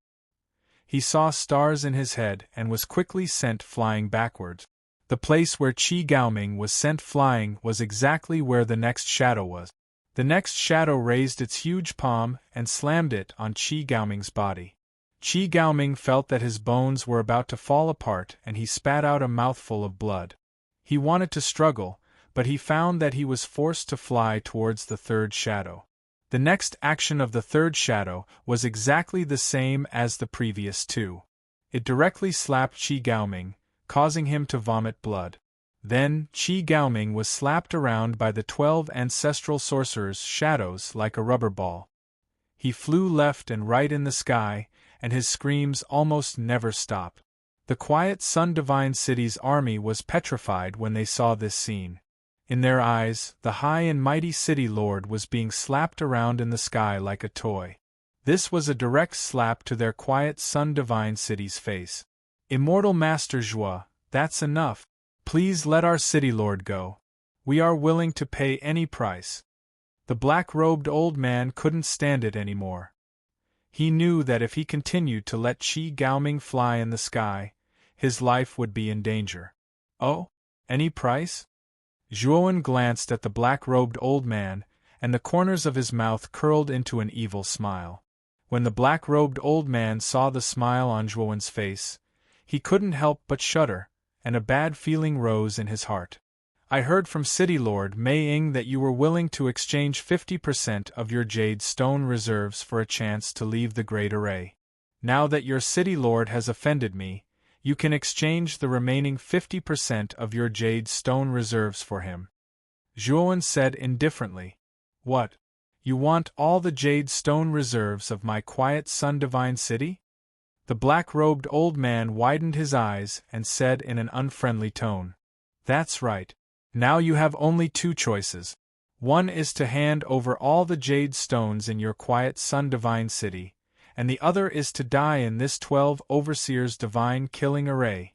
He saw stars in his head and was quickly sent flying backwards. The place where Qi Gaoming was sent flying was exactly where the next shadow was. The next shadow raised its huge palm and slammed it on Qi Gaoming's body. Qi Gaoming felt that his bones were about to fall apart and he spat out a mouthful of blood. He wanted to struggle, but he found that he was forced to fly towards the third shadow. The next action of the third shadow was exactly the same as the previous two. It directly slapped Qi Gaoming, causing him to vomit blood. Then, Qi Gaoming was slapped around by the 12 ancestral sorcerers' shadows like a rubber ball. He flew left and right in the sky, and his screams almost never stopped. The quiet Sun Divine City's army was petrified when they saw this scene. In their eyes, the high and mighty city lord was being slapped around in the sky like a toy. This was a direct slap to their quiet Sun Divine City's face. Immortal Master Zhuo, that's enough. Please let our city lord go. We are willing to pay any price. The black-robed old man couldn't stand it anymore. He knew that if he continued to let Qi Gaoming fly in the sky, his life would be in danger. Oh? Any price? Zhuowen glanced at the black-robed old man, and the corners of his mouth curled into an evil smile. When the black-robed old man saw the smile on Zhuowen's face, he couldn't help but shudder, and a bad feeling rose in his heart. I heard from City Lord Mei Ying that you were willing to exchange 50% of your jade stone reserves for a chance to leave the Great Array. Now that your City Lord has offended me, you can exchange the remaining 50% of your jade stone reserves for him. Zhuowen said indifferently. What? You want all the jade stone reserves of my quiet Sun Divine City? The black-robed old man widened his eyes and said in an unfriendly tone. That's right. Now you have only two choices. One is to hand over all the jade stones in your quiet Sun Divine City, and the other is to die in this 12 Overseers Divine Killing Array.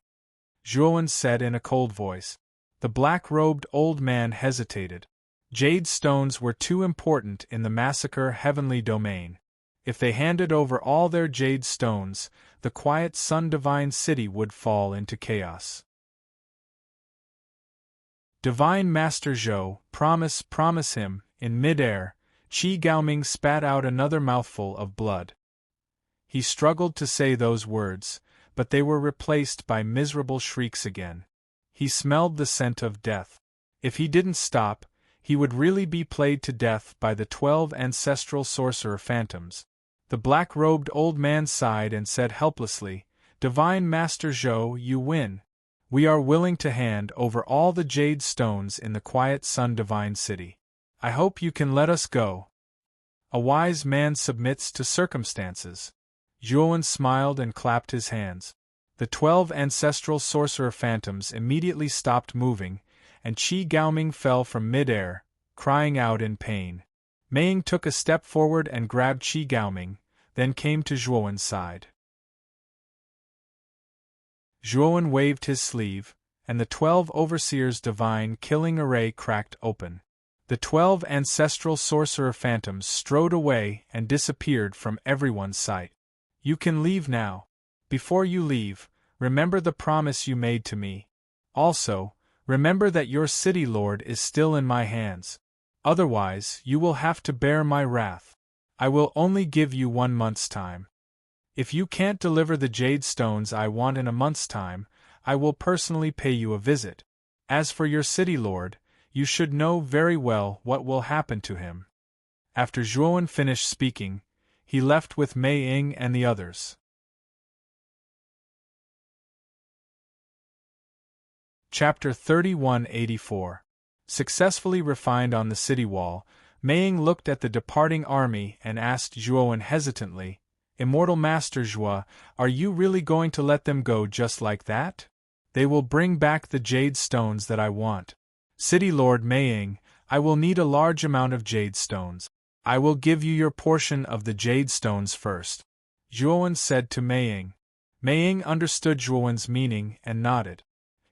Zhuowen said in a cold voice. The black-robed old man hesitated. Jade stones were too important in the massacre heavenly domain. If they handed over all their jade stones, the quiet Sun Divine City would fall into chaos. Divine Master Zhou, promise him. In mid-air, Qi Gaoming spat out another mouthful of blood. He struggled to say those words, but they were replaced by miserable shrieks again. He smelled the scent of death. If he didn't stop, he would really be played to death by the 12 ancestral sorcerer phantoms. The black-robed old man sighed and said helplessly, Divine Master Zhou, you win. We are willing to hand over all the jade stones in the quiet Sun Divine City. I hope you can let us go. A wise man submits to circumstances. Zhuowen smiled and clapped his hands. The 12 ancestral sorcerer phantoms immediately stopped moving, and Qi Gaoming fell from mid-air, crying out in pain. Mei Ying took a step forward and grabbed Qi Gaoming, then came to Zhuowen's side. Zhuowen waved his sleeve, and the 12 Overseers Divine Killing Array cracked open. The 12 ancestral sorcerer phantoms strode away and disappeared from everyone's sight. You can leave now. Before you leave, remember the promise you made to me. Also, remember that your city lord is still in my hands. Otherwise, you will have to bear my wrath. I will only give you 1 month's time. If you can't deliver the jade stones I want in a month's time, I will personally pay you a visit. As for your city lord, you should know very well what will happen to him. After Zhuowen finished speaking, he left with Mei Ying and the others. Chapter 3184. Successfully refined on the city wall, Mei Ying looked at the departing army and asked Zhuowen hesitantly, "Immortal Master Zhuo, are you really going to let them go just like that? They will bring back the jade stones that I want. City Lord Mei Ying, I will need a large amount of jade stones. I will give you your portion of the jade stones first," Zhuowen said to Mei Ying. Mei Ying understood Zhuowen's meaning and nodded.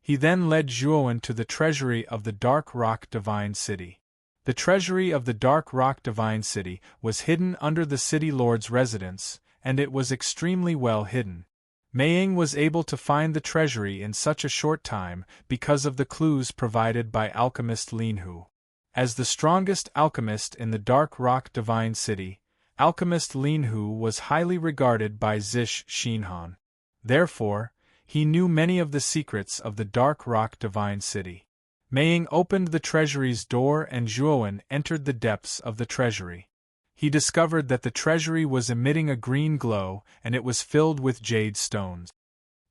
He then led Zhuowen to the treasury of the Dark Rock Divine City. The treasury of the Dark Rock Divine City was hidden under the city lord's residence, and it was extremely well hidden. Mei Ying was able to find the treasury in such a short time because of the clues provided by alchemist Lin Hu. As the strongest alchemist in the Dark Rock Divine City, alchemist Lin Hu was highly regarded by Zish Xinhan. Therefore, he knew many of the secrets of the Dark Rock Divine City. Mei Ying opened the treasury's door and Zhuowen entered the depths of the treasury. He discovered that the treasury was emitting a green glow and it was filled with jade stones.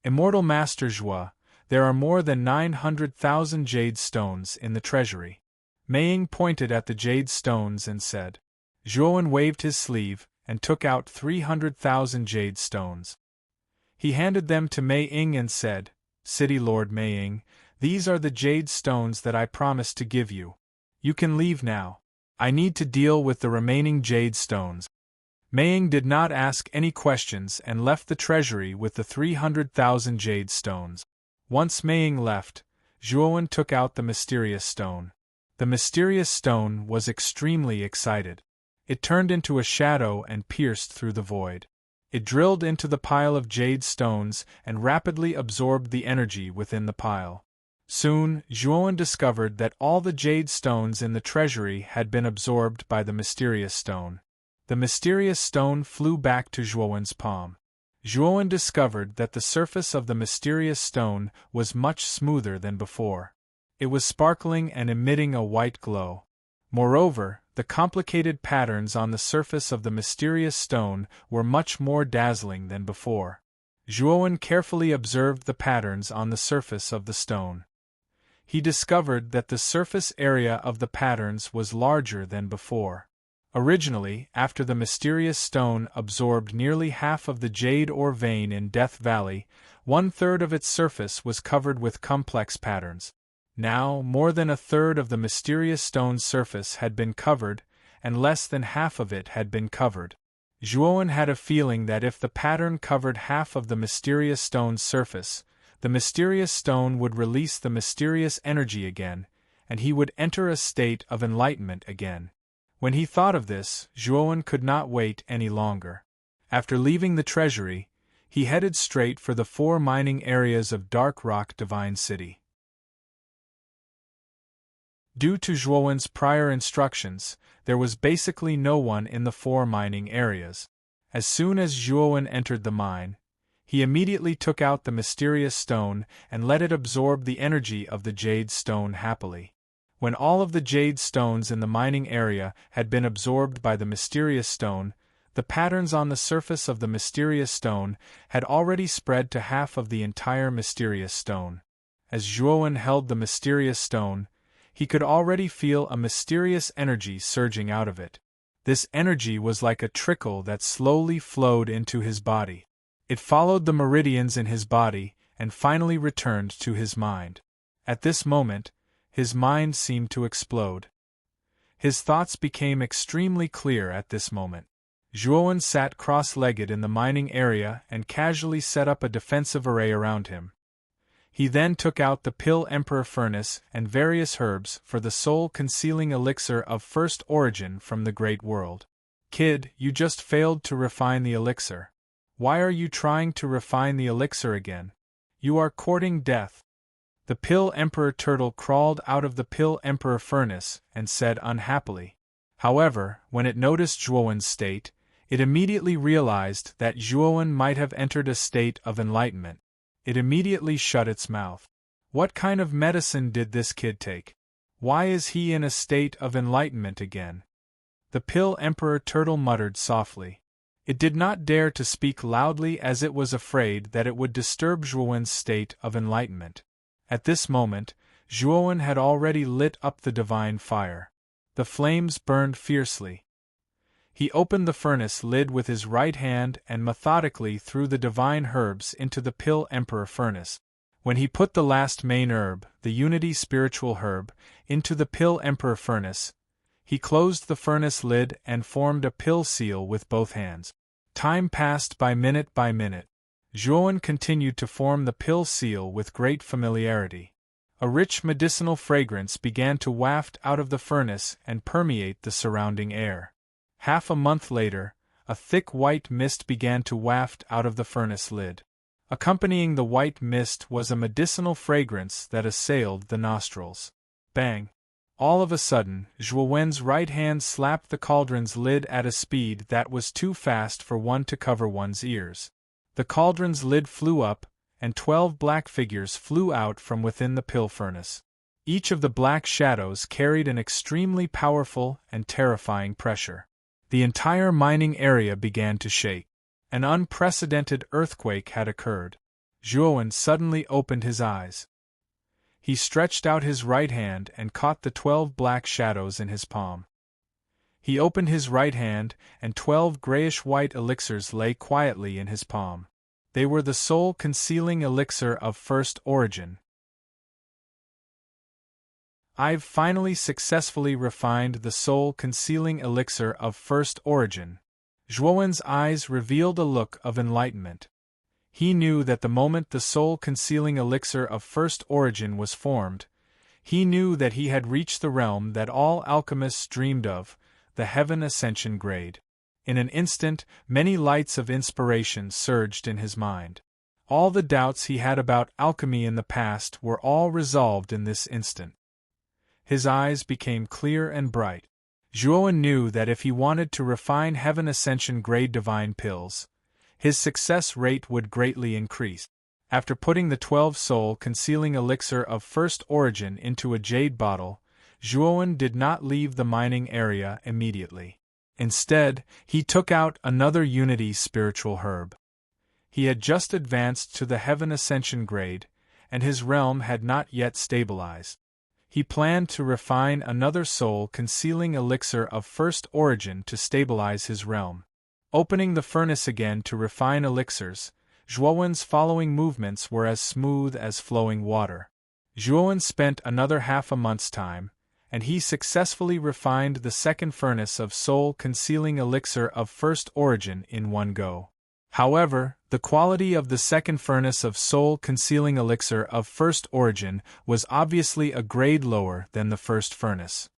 Immortal Master Zhuo, there are more than 900,000 jade stones in the treasury. Mei Ying pointed at the jade stones and said. Zhuowen waved his sleeve and took out 300,000 jade stones. He handed them to Mei Ying and said, "City Lord Mei Ying, these are the jade stones that I promised to give you. You can leave now. I need to deal with the remaining jade stones." Mei Ying did not ask any questions and left the treasury with the 300,000 jade stones. Once Mei Ying left, Zhuowen took out the mysterious stone. The mysterious stone was extremely excited. It turned into a shadow and pierced through the void. It drilled into the pile of jade stones and rapidly absorbed the energy within the pile. Soon, Zhuowen discovered that all the jade stones in the treasury had been absorbed by the mysterious stone. The mysterious stone flew back to Zhuowen's palm. Zhuowen discovered that the surface of the mysterious stone was much smoother than before. It was sparkling and emitting a white glow. Moreover, the complicated patterns on the surface of the mysterious stone were much more dazzling than before. Zhuowen carefully observed the patterns on the surface of the stone. He discovered that the surface area of the patterns was larger than before. Originally, after the mysterious stone absorbed nearly half of the jade ore vein in Death Valley, 1/3 of its surface was covered with complex patterns. Now, more than 1/3 of the mysterious stone's surface had been covered, and less than half of it had been covered. Zhuowen had a feeling that if the pattern covered half of the mysterious stone's surface, the mysterious stone would release the mysterious energy again, and he would enter a state of enlightenment again. When he thought of this, Zhuowen could not wait any longer. After leaving the treasury, he headed straight for the 4 mining areas of Dark Rock Divine City. Due to Zhuowen's prior instructions, there was basically no one in the 4 mining areas. As soon as Zhuowen entered the mine, he immediately took out the mysterious stone and let it absorb the energy of the jade stone happily. When all of the jade stones in the mining area had been absorbed by the mysterious stone, the patterns on the surface of the mysterious stone had already spread to half of the entire mysterious stone. As Zhuowen held the mysterious stone, he could already feel a mysterious energy surging out of it. This energy was like a trickle that slowly flowed into his body. It followed the meridians in his body and finally returned to his mind. At this moment, his mind seemed to explode. His thoughts became extremely clear at this moment. Zhuowen sat cross-legged in the mining area and casually set up a defensive array around him. He then took out the Pill Emperor Furnace and various herbs for the soul-concealing elixir of first origin from the Great World. "Kid, you just failed to refine the elixir. Why are you trying to refine the elixir again? You are courting death." The Pill Emperor Turtle crawled out of the Pill Emperor Furnace and said unhappily. However, when it noticed Zhuowen's state, it immediately realized that Zhuowen might have entered a state of enlightenment. It immediately shut its mouth. What kind of medicine did this kid take? Why is he in a state of enlightenment again? The Pill Emperor Turtle muttered softly. It did not dare to speak loudly as it was afraid that it would disturb Zhuowen's state of enlightenment. At this moment, Zhuowen had already lit up the divine fire. The flames burned fiercely. He opened the furnace lid with his right hand and methodically threw the divine herbs into the Pill Emperor furnace. When he put the last main herb, the unity spiritual herb, into the Pill Emperor furnace, he closed the furnace lid and formed a pill seal with both hands. Time passed by minute. Zhuowen continued to form the pill seal with great familiarity. A rich medicinal fragrance began to waft out of the furnace and permeate the surrounding air. Half a month later, a thick white mist began to waft out of the furnace lid. Accompanying the white mist was a medicinal fragrance that assailed the nostrils. Bang! All of a sudden, Zhuowen's right hand slapped the cauldron's lid at a speed that was too fast for one to cover one's ears. The cauldron's lid flew up, and 12 black figures flew out from within the pill furnace. Each of the black shadows carried an extremely powerful and terrifying pressure. The entire mining area began to shake. An unprecedented earthquake had occurred. Zhuowen suddenly opened his eyes. He stretched out his right hand and caught the 12 black shadows in his palm. He opened his right hand, and 12 grayish-white elixirs lay quietly in his palm. They were the soul-concealing elixir of first origin. I've finally successfully refined the soul-concealing elixir of first origin. Zhuowen's eyes revealed a look of enlightenment. He knew that the moment the soul-concealing elixir of first origin was formed, he knew that he had reached the realm that all alchemists dreamed of, the heaven ascension grade. In an instant, many lights of inspiration surged in his mind. All the doubts he had about alchemy in the past were all resolved in this instant. His eyes became clear and bright. Zhuowen knew that if he wanted to refine heaven ascension grade divine pills, his success rate would greatly increase. After putting the 12 soul-concealing elixir of first origin into a jade bottle, Zhuowen did not leave the mining area immediately. Instead, he took out another unity spiritual herb. He had just advanced to the heaven ascension grade, and his realm had not yet stabilized. He planned to refine another soul-concealing elixir of first origin to stabilize his realm. Opening the furnace again to refine elixirs, Zhuowen's following movements were as smooth as flowing water. Zhuowen spent another half a month's time, and he successfully refined the second furnace of soul-concealing elixir of first origin in one go. However, the quality of the second furnace of soul-concealing elixir of first origin was obviously a grade lower than the first furnace.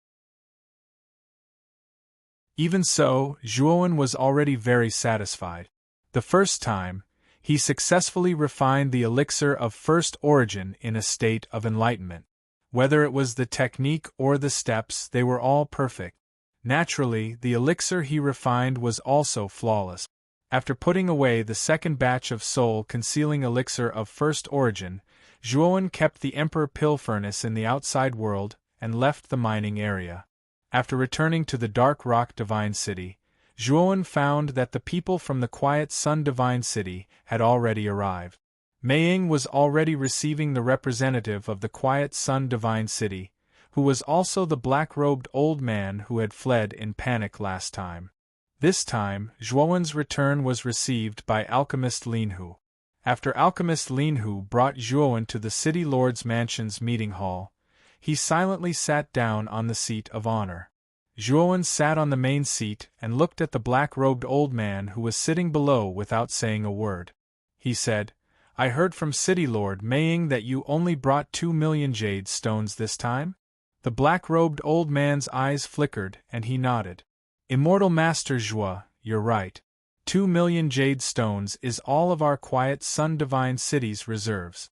Even so, Zhuowen was already very satisfied. The first time, he successfully refined the elixir of first origin in a state of enlightenment. Whether it was the technique or the steps, they were all perfect. Naturally, the elixir he refined was also flawless. After putting away the second batch of soul-concealing elixir of first origin, Zhuowen kept the Emperor Pill Furnace in the outside world and left the mining area. After returning to the Dark Rock Divine City, Zhuowen found that the people from the Quiet Sun Divine City had already arrived. Mei Ying was already receiving the representative of the Quiet Sun Divine City, who was also the black-robed old man who had fled in panic last time. This time, Zhuowen's return was received by Alchemist Linhu. After Alchemist Linhu brought Zhuowen to the City Lord's Mansion's meeting hall, he silently sat down on the seat of honor. Zhuowen sat on the main seat and looked at the black-robed old man who was sitting below without saying a word. He said, "I heard from City Lord Mei Ying that you only brought 2 million jade stones this time?" The black-robed old man's eyes flickered and he nodded. "Immortal Master Zhuo, you're right. 2 million jade stones is all of our Quiet Sun Divine City's reserves.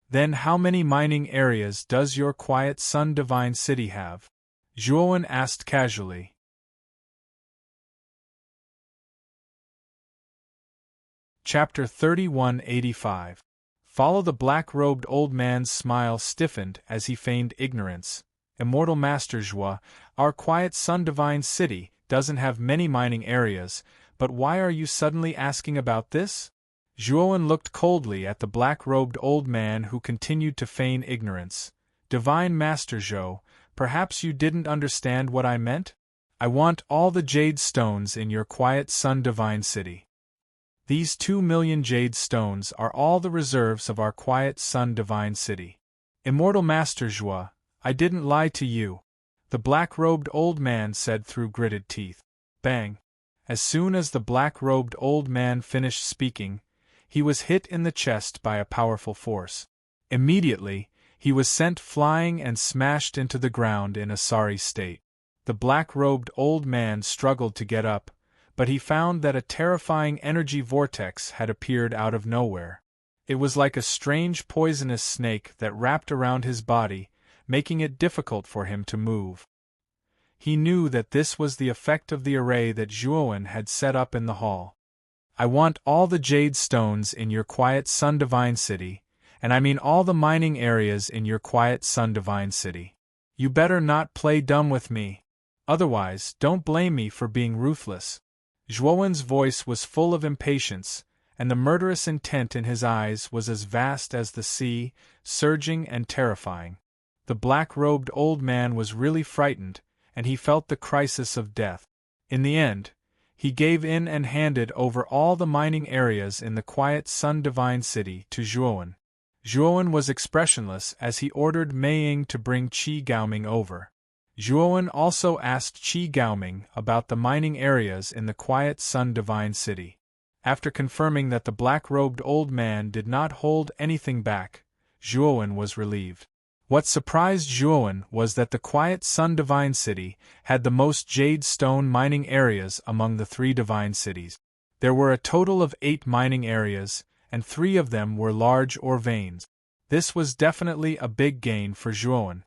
Then how many mining areas does your Quiet Sun Divine City have?" Zhuowen asked casually. Chapter 3185. Follow the black-robed old man's smile stiffened as he feigned ignorance. Immortal Master Zhua, our quiet sun-divine city doesn't have many mining areas, but why are you suddenly asking about this? Zhuowen looked coldly at the black-robed old man who continued to feign ignorance. Divine Master Zhou, perhaps you didn't understand what I meant? I want all the jade stones in your quiet sun-divine city. These 2,000,000 jade stones are all the reserves of our quiet sun-divine city. Immortal Master Zhua, I didn't lie to you, the black-robed old man said through gritted teeth. Bang! As soon as the black-robed old man finished speaking, he was hit in the chest by a powerful force. Immediately, he was sent flying and smashed into the ground in a sorry state. The black-robed old man struggled to get up, but he found that a terrifying energy vortex had appeared out of nowhere. It was like a strange poisonous snake that wrapped around his body, making it difficult for him to move. He knew that this was the effect of the array that Zhuowen had set up in the hall. I want all the jade stones in your quiet sun-divine city, and I mean all the mining areas in your quiet sun-divine city. You better not play dumb with me. Otherwise, don't blame me for being ruthless. Zhuowen's voice was full of impatience, and the murderous intent in his eyes was as vast as the sea, surging and terrifying. The black-robed old man was really frightened, and he felt the crisis of death. In the end, he gave in and handed over all the mining areas in the quiet sun-divine city to Zhuowen. Zhuowen was expressionless as he ordered Mei Ying to bring Qi Gaoming over. Zhuowen also asked Qi Gaoming about the mining areas in the quiet sun-divine city. After confirming that the black-robed old man did not hold anything back, Zhuowen was relieved. What surprised Zhuowen was that the quiet sun-divine city had the most jade stone mining areas among the 3 divine cities. There were a total of 8 mining areas, and 3 of them were large ore veins. This was definitely a big gain for Zhuowen.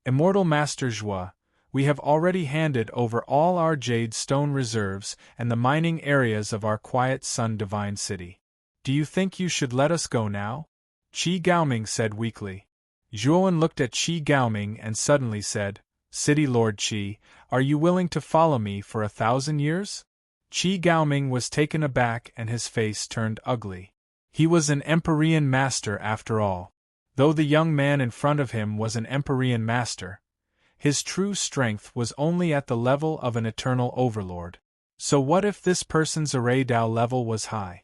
Immortal Master Zhua, we have already handed over all our jade stone reserves and the mining areas of our quiet sun-divine city. Do you think you should let us go now? Qi Gaoming said weakly. Zhuowen looked at Qi Gaoming and suddenly said, City Lord Qi, are you willing to follow me for 1,000 years? Qi Gaoming was taken aback and his face turned ugly. He was an Empyrean master after all. Though the young man in front of him was an Empyrean master, his true strength was only at the level of an eternal overlord. So what if this person's array Dao level was high?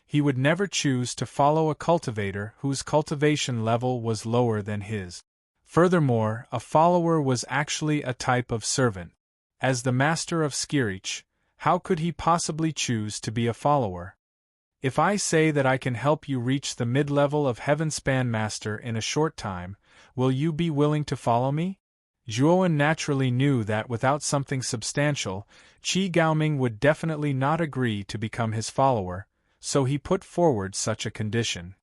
He would never choose to follow a cultivator whose cultivation level was lower than his. Furthermore, a follower was actually a type of servant. As the master of Skirich, how could he possibly choose to be a follower? If I say that I can help you reach the mid-level of Heavenspan Master in a short time, will you be willing to follow me? Zhuowen naturally knew that without something substantial, Qi Gaoming would definitely not agree to become his follower, so he put forward such a condition.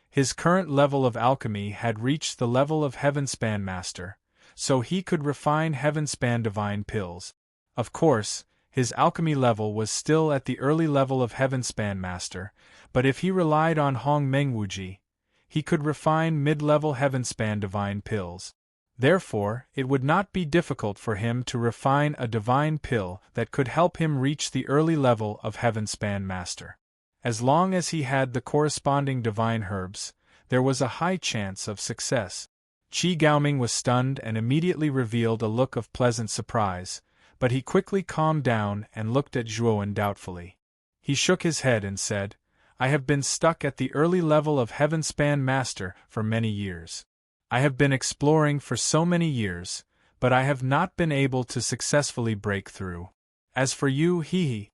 His current level of alchemy had reached the level of Heavenspan Master, so he could refine Heavenspan Divine Pills. Of course, his alchemy level was still at the early level of Heavenspan Master, but if he relied on Hong Mengwuji, he could refine mid-level Heavenspan Divine Pills. Therefore, it would not be difficult for him to refine a divine pill that could help him reach the early level of Heavenspan Master. As long as he had the corresponding divine herbs, there was a high chance of success. Qi Gaoming was stunned and immediately revealed a look of pleasant surprise, but he quickly calmed down and looked at Zhuowen doubtfully. He shook his head and said, I have been stuck at the early level of Heavenspan Master for many years. I have been exploring for so many years, but I have not been able to successfully break through. As for you, Qi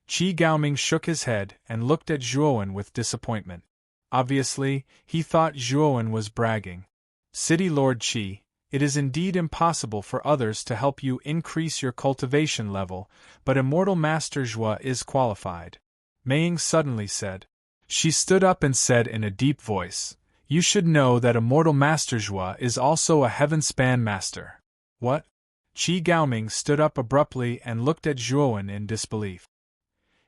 Gaoming shook his head and looked at Zhuowen with disappointment. Obviously, he thought Zhuowen was bragging. City Lord Qi, it is indeed impossible for others to help you increase your cultivation level, but Immortal Master Zhua is qualified. Mei Ying suddenly said. She stood up and said in a deep voice, You should know that Immortal Master Zhua is also a Heavenspan Master. What? Qi Gaoming stood up abruptly and looked at Zhuowen in disbelief.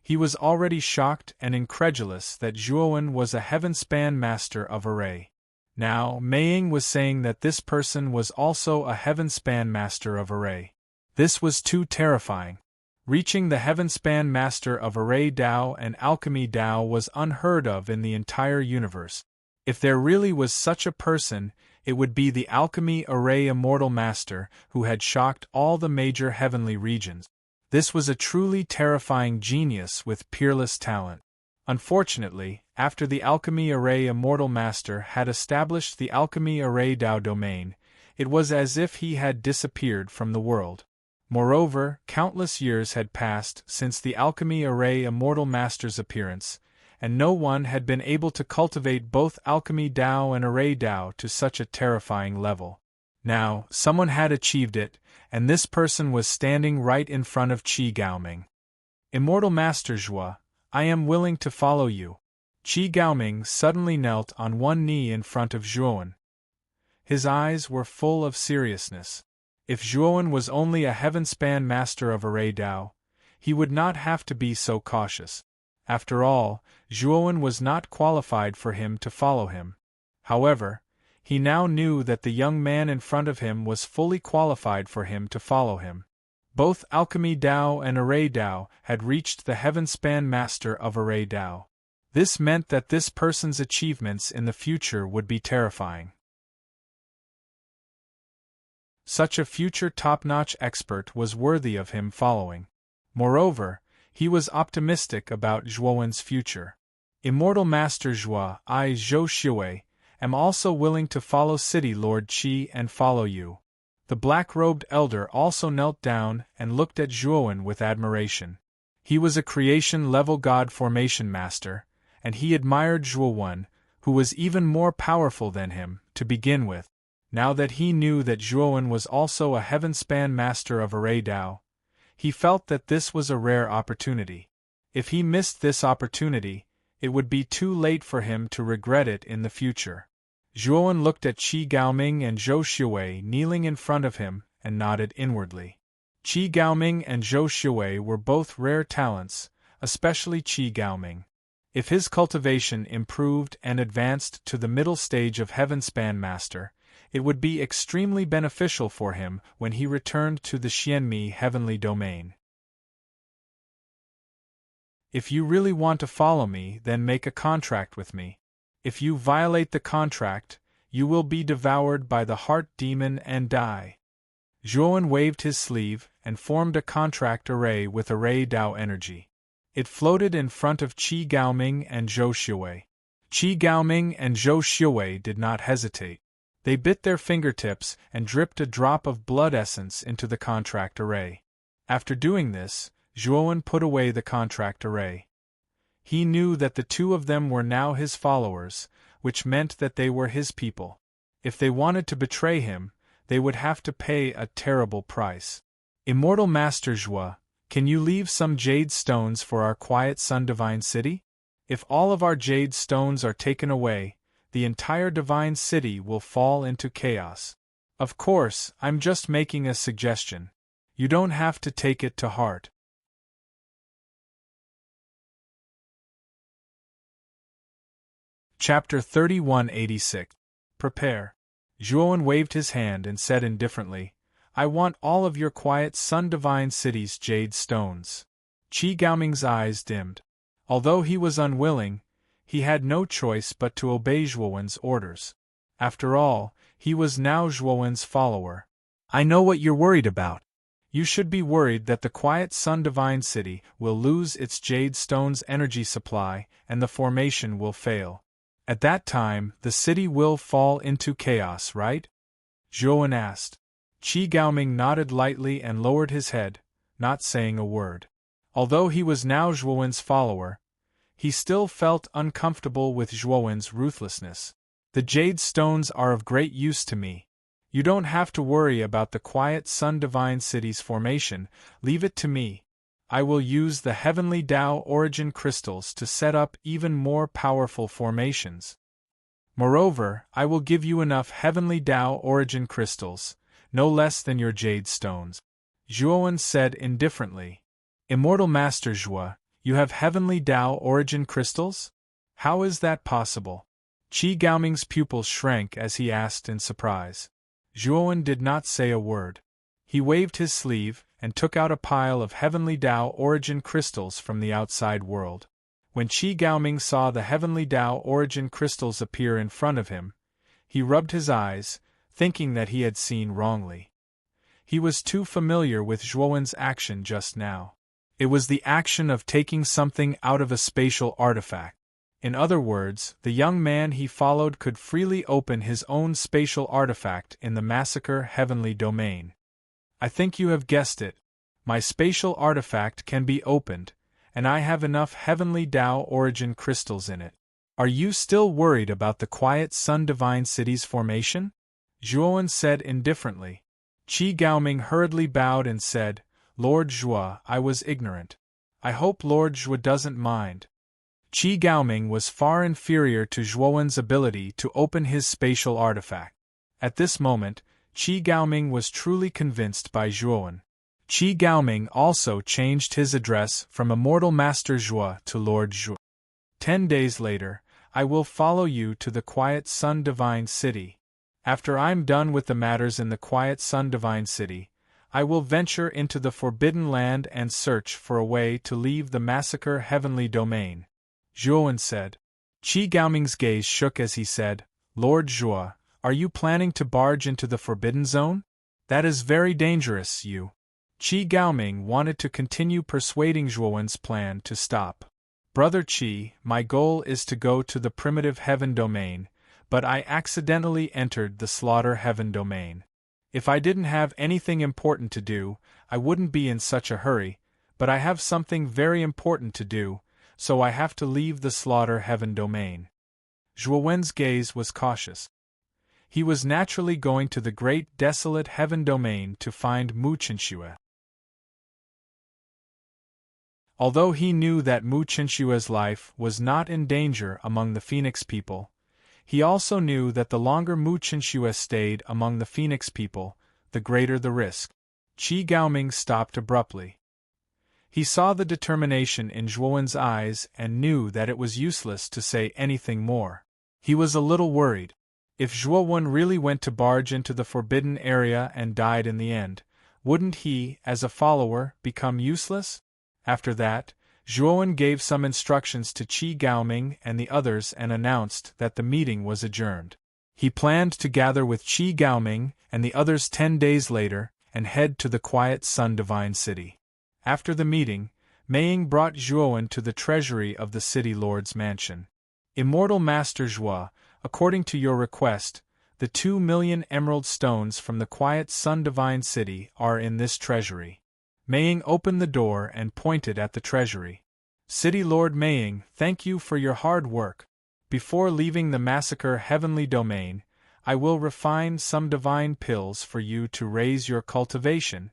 He was already shocked and incredulous that Zhuowen was a heaven-span master of array. Now, Meiying was saying that this person was also a heaven-span master of array. This was too terrifying. Reaching the heaven-span master of array Dao and alchemy Dao was unheard of in the entire universe. If there really was such a person, it would be the alchemy array immortal master who had shocked all the major heavenly regions. This was a truly terrifying genius with peerless talent. Unfortunately, after the alchemy array immortal master had established the alchemy array Dao domain, it was as if he had disappeared from the world. Moreover, countless years had passed since the alchemy array immortal master's appearance, and no one had been able to cultivate both alchemy Dao and array Dao to such a terrifying level. Now, someone had achieved it, and this person was standing right in front of Qi Gaoming. Immortal Master Zhua, I am willing to follow you. Qi Gaoming suddenly knelt on one knee in front of Zhuowen. His eyes were full of seriousness. If Zhuowen was only a heaven-span master of array Dao, he would not have to be so cautious. After all, Zhuowen was not qualified for him to follow him. However, he now knew that the young man in front of him was fully qualified for him to follow him. Both alchemy Dao and array Dao had reached the heaven-span master of array Dao. This meant that this person's achievements in the future would be terrifying. Such a future top-notch expert was worthy of him following. Moreover, he was optimistic about Zhuowen's future. Immortal Master Zhua, I Zhou Xue, am also willing to follow City Lord Qi and follow you. The black-robed elder also knelt down and looked at Zhuowen with admiration. He was a creation-level god formation master, and he admired Zhuowen, who was even more powerful than him, to begin with. Now that he knew that Zhuowen was also a heaven-span master of array Dao, he felt that this was a rare opportunity. If he missed this opportunity, it would be too late for him to regret it in the future. Zhuowen looked at Qi Gaoming and Zhou Xue kneeling in front of him and nodded inwardly. Qi Gaoming and Zhou Xue were both rare talents, especially Qi Gaoming. If his cultivation improved and advanced to the middle stage of heaven-span master, it would be extremely beneficial for him when he returned to the Xianmi heavenly domain. If you really want to follow me, then make a contract with me. If you violate the contract, you will be devoured by the heart demon and die. Zhuowen waved his sleeve and formed a contract array with array Dao energy. It floated in front of Qi Gaoming and Zhou Xue. Qi Gaoming and Zhou Xue did not hesitate. They bit their fingertips and dripped a drop of blood essence into the contract array. After doing this, Zhuowen put away the contract array. He knew that the two of them were now his followers, which meant that they were his people. If they wanted to betray him, they would have to pay a terrible price. Immortal Master Zhua, can you leave some jade stones for our quiet Sun Divine City? If all of our jade stones are taken away, the entire Divine City will fall into chaos. Of course, I'm just making a suggestion. You don't have to take it to heart. Chapter 3186. Prepare. Zhuowen waved his hand and said indifferently, I want all of your quiet Sun Divine City's jade stones. Qi Gaoming's eyes dimmed. Although he was unwilling, he had no choice but to obey Zhuowen's orders. After all, he was now Zhuowen's follower. I know what you're worried about. You should be worried that the quiet Sun Divine City will lose its jade stone's energy supply and the formation will fail. At that time, the city will fall into chaos, right? Zhuowen asked. Qi Gaoming nodded lightly and lowered his head, not saying a word. Although he was now Zhuowen's follower, he still felt uncomfortable with Zhuowen's ruthlessness. The jade stones are of great use to me. You don't have to worry about the quiet Sun Divine City's formation, leave it to me. I will use the heavenly Dao origin crystals to set up even more powerful formations. Moreover, I will give you enough heavenly Dao origin crystals, no less than your jade stones. Zhuowen said indifferently. Immortal Master Zhua, You have heavenly Tao origin crystals? How is that possible? Qi Gaoming's pupils shrank as he asked in surprise. Zhuowen did not say a word. He waved his sleeve and took out a pile of heavenly Tao origin crystals from the outside world. When Qi Gaoming saw the heavenly Tao origin crystals appear in front of him, he rubbed his eyes, thinking that he had seen wrongly. He was too familiar with Zhuowen's action just now. It was the action of taking something out of a spatial artifact. In other words, the young man he followed could freely open his own spatial artifact in the massacre heavenly domain. I think you have guessed it. My spatial artifact can be opened, and I have enough heavenly Tao origin crystals in it. Are you still worried about the quiet Sun Divine City's formation? Zhuowen said indifferently. Qi Gaoming hurriedly bowed and said, Lord Zhuo, I was ignorant. I hope Lord Zhuo doesn't mind. Qi Gaoming was far inferior to Zhuowen's ability to open his spatial artifact. At this moment, Qi Gaoming was truly convinced by Zhuowen. Qi Gaoming also changed his address from Immortal Master Zhuo to Lord Zhuo. 10 days later, I will follow you to the quiet Sun Divine City. After I'm done with the matters in the quiet Sun Divine City, I will venture into the Forbidden Land and search for a way to leave the massacre heavenly domain. Zhuowen said. Qi Gaoming's gaze shook as he said, Lord Zhuo, are you planning to barge into the Forbidden Zone? That is very dangerous, you. Qi Gaoming wanted to continue persuading Zhuowen's plan to stop. Brother Qi, my goal is to go to the primitive heaven domain, but I accidentally entered the slaughter heaven domain. If I didn't have anything important to do, I wouldn't be in such a hurry, but I have something very important to do, so I have to leave the slaughter heaven domain. Zhuowen's gaze was cautious. He was naturally going to the great desolate heaven domain to find Mu Qinshui. Although he knew that Mu Qinshui's life was not in danger among the Phoenix people, he also knew that the longer Mu Qinshui stayed among the Phoenix people, the greater the risk. Qi Gaoming stopped abruptly. He saw the determination in Zhuowen's eyes and knew that it was useless to say anything more. He was a little worried. If Zhuowen really went to barge into the forbidden area and died in the end, wouldn't he, as a follower, become useless? After that, Zhuowen gave some instructions to Qi Gaoming and the others and announced that the meeting was adjourned. He planned to gather with Qi Gaoming and the others 10 days later and head to the quiet Sun Divine City. After the meeting, Meiying brought Zhuowen to the treasury of the city lord's mansion. Immortal Master Zhuo, according to your request, the 2 million emerald stones from the quiet Sun Divine City are in this treasury. Meiying opened the door and pointed at the treasury. City Lord Meiying, thank you for your hard work. Before leaving the massacre heavenly domain, I will refine some divine pills for you to raise your cultivation,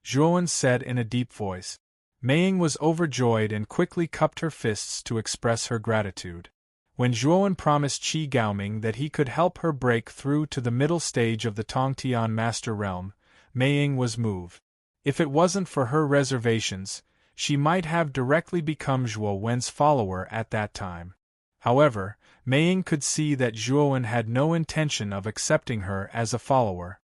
Zhuowen said in a deep voice. Meiying was overjoyed and quickly cupped her fists to express her gratitude. When Zhuowen promised Qi Gaoming that he could help her break through to the middle stage of the Tongtian Master Realm, Meiying was moved. If it wasn't for her reservations, she might have directly become Zhuowen's follower at that time. However, Meiying could see that Zhuowen had no intention of accepting her as a follower.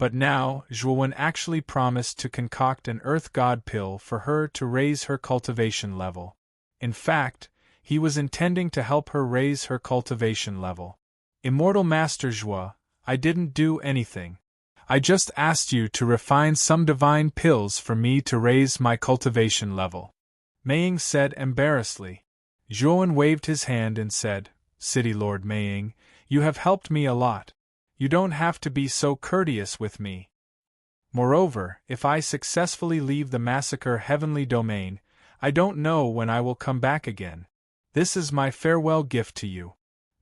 But now, Zhuowen actually promised to concoct an Earth God pill for her to raise her cultivation level. In fact, he was intending to help her raise her cultivation level. Immortal Master Zhuo, I didn't do anything. I just asked you to refine some divine pills for me to raise my cultivation level. Meiying said embarrassedly. Zhuowen waved his hand and said, City Lord Meiying, you have helped me a lot. You don't have to be so courteous with me. Moreover, if I successfully leave the massacre heavenly domain, I don't know when I will come back again. This is my farewell gift to you.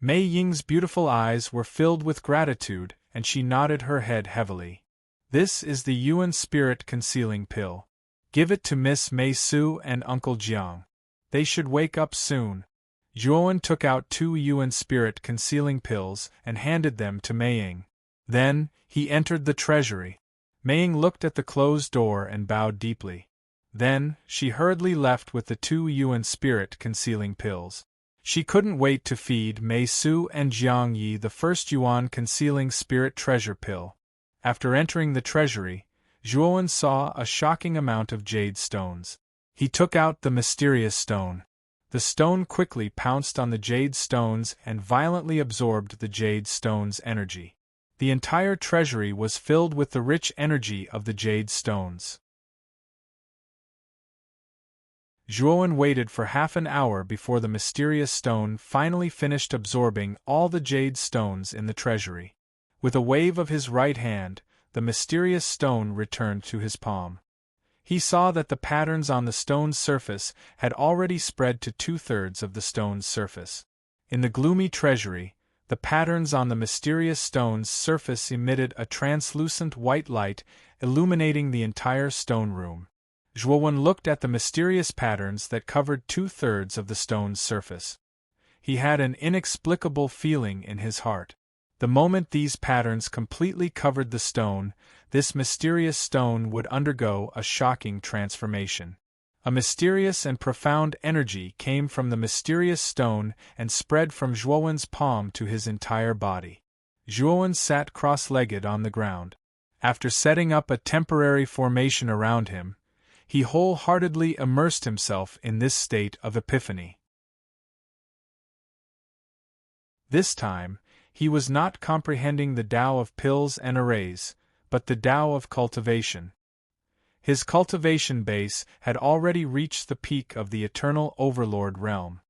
Meiying's beautiful eyes were filled with gratitude, and she nodded her head heavily. This is the Yuan Spirit Concealing Pill. Give it to Miss Mei Su and Uncle Jiang. They should wake up soon. Zhuowen took out 2 Yuan Spirit Concealing Pills and handed them to Meiying. Then, he entered the treasury. Meiying looked at the closed door and bowed deeply. Then, she hurriedly left with the 2 yuan spirit-concealing pills. She couldn't wait to feed Mei Su and Jiang Yi the first yuan-concealing spirit treasure pill. After entering the treasury, Zhuowen saw a shocking amount of jade stones. He took out the mysterious stone. The stone quickly pounced on the jade stones and violently absorbed the jade stone's energy. The entire treasury was filled with the rich energy of the jade stones. Zhuowen waited for half an hour before the mysterious stone finally finished absorbing all the jade stones in the treasury. With a wave of his right hand, the mysterious stone returned to his palm. He saw that the patterns on the stone's surface had already spread to 2/3 of the stone's surface. In the gloomy treasury, the patterns on the mysterious stone's surface emitted a translucent white light, illuminating the entire stone room. Zhuowen looked at the mysterious patterns that covered 2/3 of the stone's surface. He had an inexplicable feeling in his heart. The moment these patterns completely covered the stone, this mysterious stone would undergo a shocking transformation. A mysterious and profound energy came from the mysterious stone and spread from Zhuowen's palm to his entire body. Zhuowen sat cross-legged on the ground. After setting up a temporary formation around him, he wholeheartedly immersed himself in this state of epiphany. This time, he was not comprehending the Tao of pills and arrays, but the Tao of cultivation. His cultivation base had already reached the peak of the eternal overlord realm.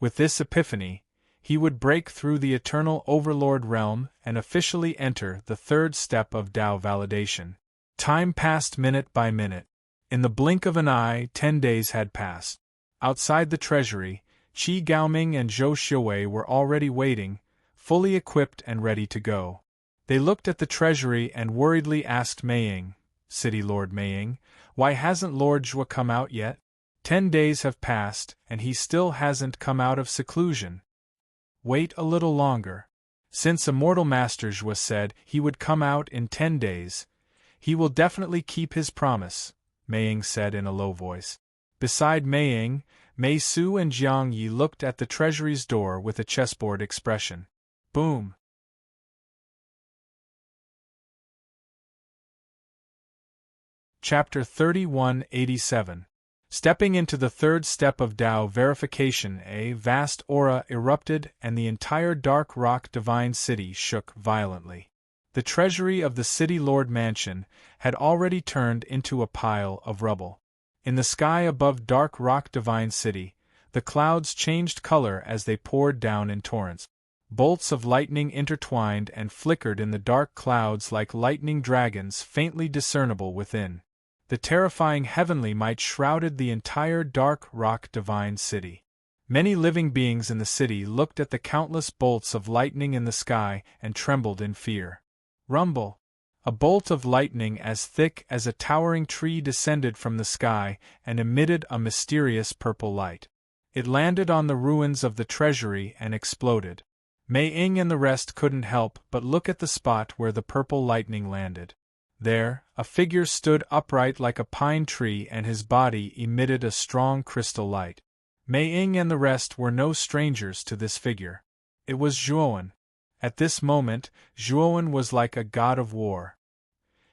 With this epiphany, he would break through the eternal overlord realm and officially enter the 3rd step of Tao validation. Time passed minute by minute. In the blink of an eye, 10 days had passed. Outside the treasury, Qi Gaoming and Zhou Xiuwei were already waiting, fully equipped and ready to go. They looked at the treasury and worriedly asked Meiying, City Lord Meiying, why hasn't Lord Zhuo come out yet? 10 days have passed, and he still hasn't come out of seclusion. Wait a little longer. Since Immortal Master Zhuo said he would come out in 10 days, he will definitely keep his promise, Meiying said in a low voice. Beside Meiying, Mei Su and Jiang Yi looked at the treasury's door with a chessboard expression. Boom! Chapter 3187. Stepping into the 3rd step of Tao verification, a vast aura erupted and the entire Dark Rock Divine City shook violently. The treasury of the City Lord Mansion had already turned into a pile of rubble. In the sky above Dark Rock Divine City, the clouds changed color as they poured down in torrents. Bolts of lightning intertwined and flickered in the dark clouds like lightning dragons faintly discernible within. The terrifying heavenly might shrouded the entire Dark Rock Divine City. Many living beings in the city looked at the countless bolts of lightning in the sky and trembled in fear. Rumble! A bolt of lightning as thick as a towering tree descended from the sky and emitted a mysterious purple light. It landed on the ruins of the treasury and exploded. Mei Ying and the rest couldn't help but look at the spot where the purple lightning landed. There, a figure stood upright like a pine tree and his body emitted a strong crystal light. Mei Ying and the rest were no strangers to this figure. It was Zhuowen. At this moment, Zhuowen was like a god of war.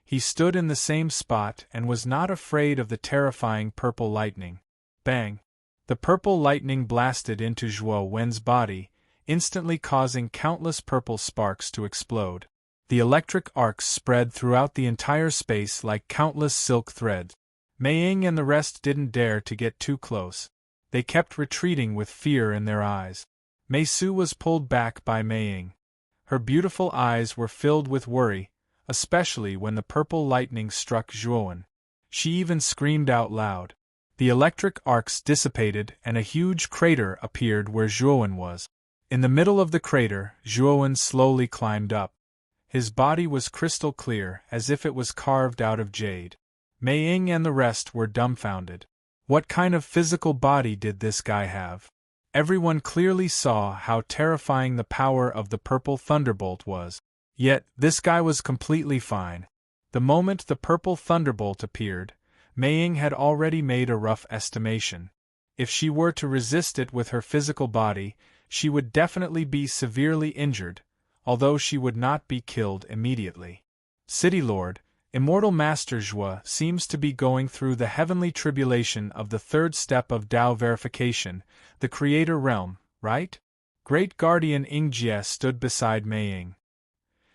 He stood in the same spot and was not afraid of the terrifying purple lightning. Bang! The purple lightning blasted into Zhuowen's body, instantly causing countless purple sparks to explode. The electric arcs spread throughout the entire space like countless silk threads. Mei Ying and the rest didn't dare to get too close. They kept retreating with fear in their eyes. Mei Su was pulled back by Mei Ying. Her beautiful eyes were filled with worry, especially when the purple lightning struck Zhuowen. She even screamed out loud. The electric arcs dissipated and a huge crater appeared where Zhuowen was. In the middle of the crater, Zhuowen slowly climbed up. His body was crystal clear, as if it was carved out of jade. Mei Ying and the rest were dumbfounded. What kind of physical body did this guy have? Everyone clearly saw how terrifying the power of the purple thunderbolt was. Yet, this guy was completely fine. The moment the purple thunderbolt appeared, Mei Ying had already made a rough estimation. If she were to resist it with her physical body, she would definitely be severely injured, although she would not be killed immediately. City Lord, Immortal Master Zhua seems to be going through the heavenly tribulation of the third step of Tao verification, the Creator Realm, right? Great Guardian Yingjie stood beside Mei Ying.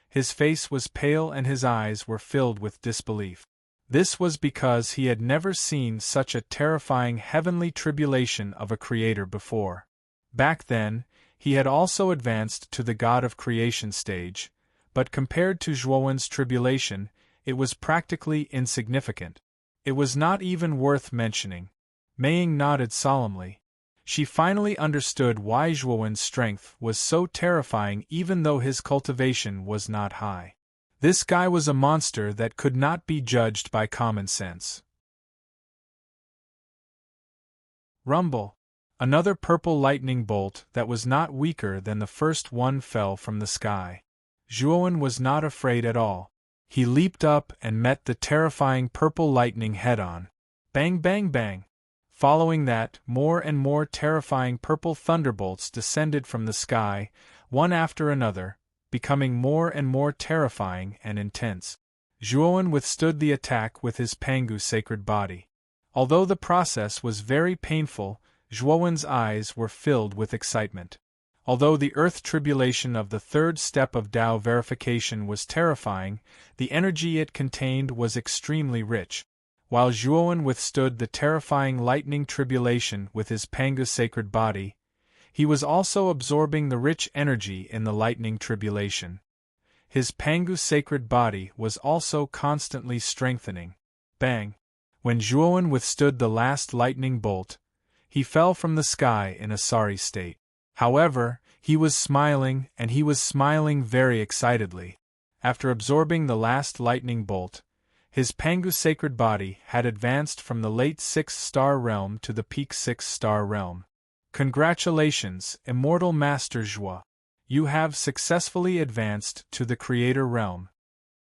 His face was pale and his eyes were filled with disbelief. This was because he had never seen such a terrifying heavenly tribulation of a creator before. Back then, he had also advanced to the God of Creation stage, but compared to Zhuowen's tribulation, it was practically insignificant. It was not even worth mentioning. Mei Ying nodded solemnly. She finally understood why Zhuowen's strength was so terrifying even though his cultivation was not high. This guy was a monster that could not be judged by common sense. Rumble. Another purple lightning bolt that was not weaker than the first one fell from the sky. Zhuowen was not afraid at all. He leaped up and met the terrifying purple lightning head-on. Bang bang bang! Following that, more and more terrifying purple thunderbolts descended from the sky, one after another, becoming more and more terrifying and intense. Zhuowen withstood the attack with his Pangu sacred body. Although the process was very painful, Zhuowen's eyes were filled with excitement. Although the earth tribulation of the third step of Tao verification was terrifying, the energy it contained was extremely rich. While Zhuowen withstood the terrifying lightning tribulation with his Pangu sacred body, he was also absorbing the rich energy in the lightning tribulation. His Pangu sacred body was also constantly strengthening. Bang! When Zhuowen withstood the last lightning bolt, he fell from the sky in a sorry state. However, he was smiling, and he was smiling very excitedly. After absorbing the last lightning bolt, his Pangu sacred body had advanced from the late 6-star realm to the peak 6-star realm. Congratulations, Immortal Master Zhua! You have successfully advanced to the Creator Realm.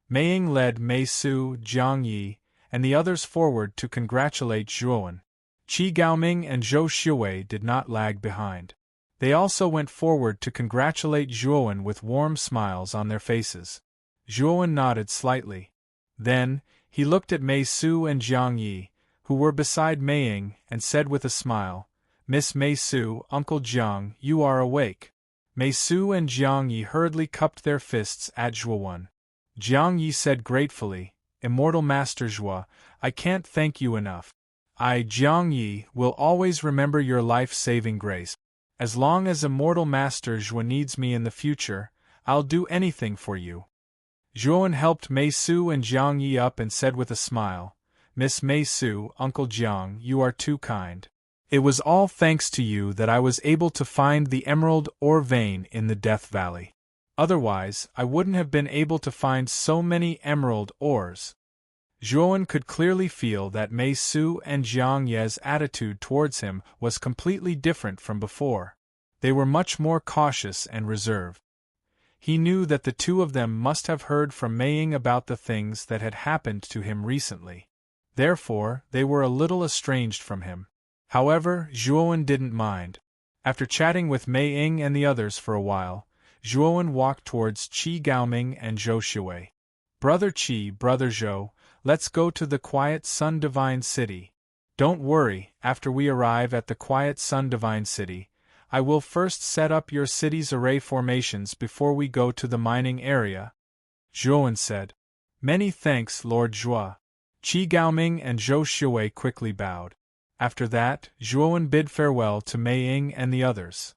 Mei Ying led Mei Su, Jiang Yi, and the others forward to congratulate Zhuowen. Qi Gaoming and Zhou Xuwei did not lag behind. They also went forward to congratulate Zhuowen with warm smiles on their faces. Zhuowen nodded slightly. Then, he looked at Mei Su and Jiang Yi, who were beside Mei Ying, and said with a smile, "Miss Mei Su, Uncle Jiang, you are awake." Mei Su and Jiang Yi hurriedly cupped their fists at Zhuowen. Jiang Yi said gratefully, "Immortal Master Zhua, I can't thank you enough. I, Jiang Yi, will always remember your life-saving grace. As long as Immortal Master Zhua needs me in the future, I'll do anything for you." Zhuowen helped Mei Su and Jiang Yi up and said with a smile, "Miss Mei Su, Uncle Jiang, you are too kind. It was all thanks to you that I was able to find the emerald ore vein in the Death Valley. Otherwise, I wouldn't have been able to find so many emerald ores." Zhuowen could clearly feel that Mei Su and Jiang Yi's attitude towards him was completely different from before. They were much more cautious and reserved. He knew that the two of them must have heard from Mei Ying about the things that had happened to him recently. Therefore, they were a little estranged from him. However, Zhuowen didn't mind. After chatting with Mei Ying and the others for a while, Zhuowen walked towards Qi Gaoming and Zhou Xuwei. "Brother Qi, Brother Zhou, let's go to the Quiet Sun Divine City. Don't worry, after we arrive at the Quiet Sun Divine City, I will first set up your city's array formations before we go to the mining area," Zhuowen said. "Many thanks, Lord Zhua." Qi Gaoming and Zhou Xuwei quickly bowed. After that, Zhuowen bid farewell to Mei Ying and the others.